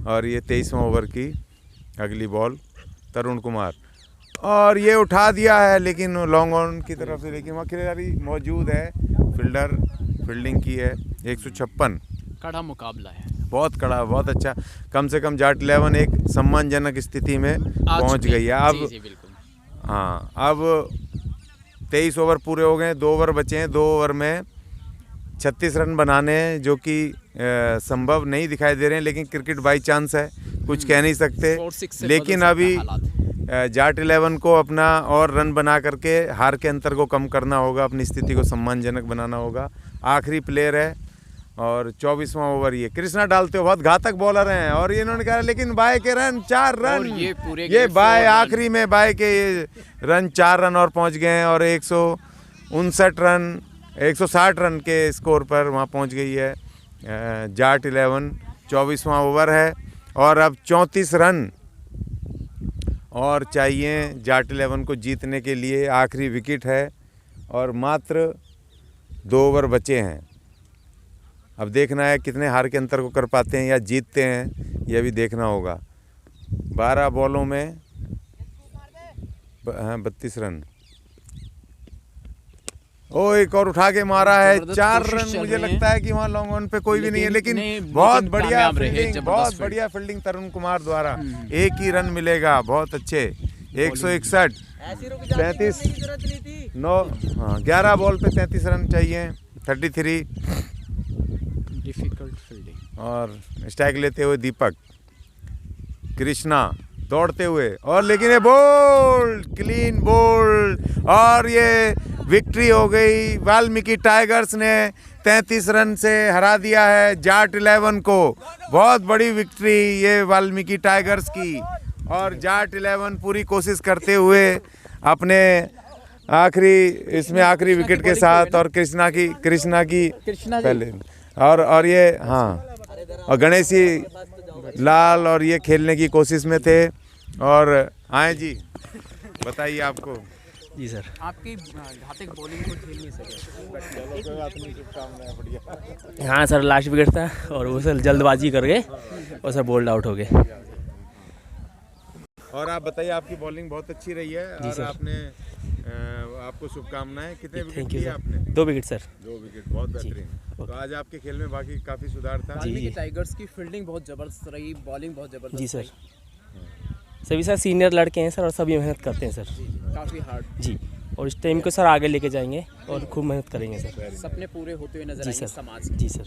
और ये 23वां ओवर की अगली बॉल तरुण कुमार, और ये उठा दिया है लेकिन लॉन्ग ऑन की तरफ से, लेकिन वहाँ खिलाड़ी मौजूद है, फील्डर फील्डिंग की है। 156। कड़ा मुकाबला है, बहुत कड़ा, बहुत अच्छा। कम से कम जाट 11 एक सम्मानजनक स्थिति में पहुंच गई है। अब जी बिल्कुल। हाँ, अब 23 ओवर पूरे हो गए, 2 ओवर बचे हैं। 2 ओवर में 36 रन बनाने हैं, जो कि संभव नहीं दिखाई दे रहे हैं, लेकिन क्रिकेट बाई चांस है, कुछ कह नहीं सकते। 4-6 से लेकिन बदल सकता अभी है हालात। जाट 11 को अपना और रन बना करके हार के अंतर को कम करना होगा, अपनी स्थिति को सम्मानजनक बनाना होगा। आखिरी प्लेयर है और 24वां ओवर ये कृष्णा डालते हो, बहुत घातक बॉलर हैं, और ये इन्होंने कहा लेकिन बाय के रन 4 रन, ये बाय आखिरी में बाय के ये रन 4 रन और पहुंच गए हैं, और 159 रन 160 रन के स्कोर पर वहाँ पहुंच गई है जाट 11। 24वां ओवर है और अब 34 रन और चाहिए जाट 11 को जीतने के लिए। आखिरी विकेट है और मात्र 2 ओवर बचे हैं। अब देखना है कितने हार के अंतर को कर पाते हैं या जीतते हैं, यह भी देखना होगा। 12 बॉलों में 32 रन। ओ, एक और उठा के मारा है, 4 रन। मुझे लगता है कि वहाँ लॉन्ग ऑन पे कोई भी नहीं है, लेकिन बहुत बढ़िया फील्डिंग, बहुत बढ़िया फील्डिंग तरुण कुमार द्वारा। 1 ही रन मिलेगा, बहुत अच्छे। 161 33 9 11 बॉल पे 33 रन चाहिए। 33 डिफिकल्ट फील्डिंग और स्ट्राइक लेते हुए दीपक, कृष्णा दौड़ते हुए, और लेकिन ये बोल्ड, क्लीन बोल्ड, और ये विक्ट्री हो गई। वाल्मीकि टाइगर्स ने 33 रन से हरा दिया है जाट 11 को। बहुत बड़ी विक्ट्री ये वाल्मीकि टाइगर्स की, और जाट 11 पूरी कोशिश करते हुए अपने आखिरी विकेट के साथ, और कृष्णा की पहले, और ये हाँ, और गणेशी लाल और ये खेलने की कोशिश में थे। और आए जी, बताइए आपको। जी सर। आपकी घातक बॉलिंग को खेल नहीं सके। हाँ सर, लास्ट विकेट था और वो सर जल्दबाजी कर गए और सर बोल्ड आउट हो गए। और आप बताइए, आपकी बॉलिंग बहुत अच्छी रही है और सर। आपको शुभकामनाएं। कितने विकेट थैंक यू किए सर। आपने? 2 विकेट सर। 2 विकेट, बहुत बेहतरीन। तो आज आपके खेल में बाकी काफी सुधार था। वाल्मीकि टाइगर्स की फील्डिंग बहुत जबरदस्त रही, बॉलिंग बहुत जबरदस्त जी सर। रही। सभी सर सीनियर लड़के हैं सर और सभी मेहनत करते हैं सर। काफ़ी हार्ड। जी, और इस टाइम को सर आगे लेके जाएंगे और खूब मेहनत करेंगे सर। सपने पूरे होते हुए नजर जी आएंगे सर। समाज के। जी सर।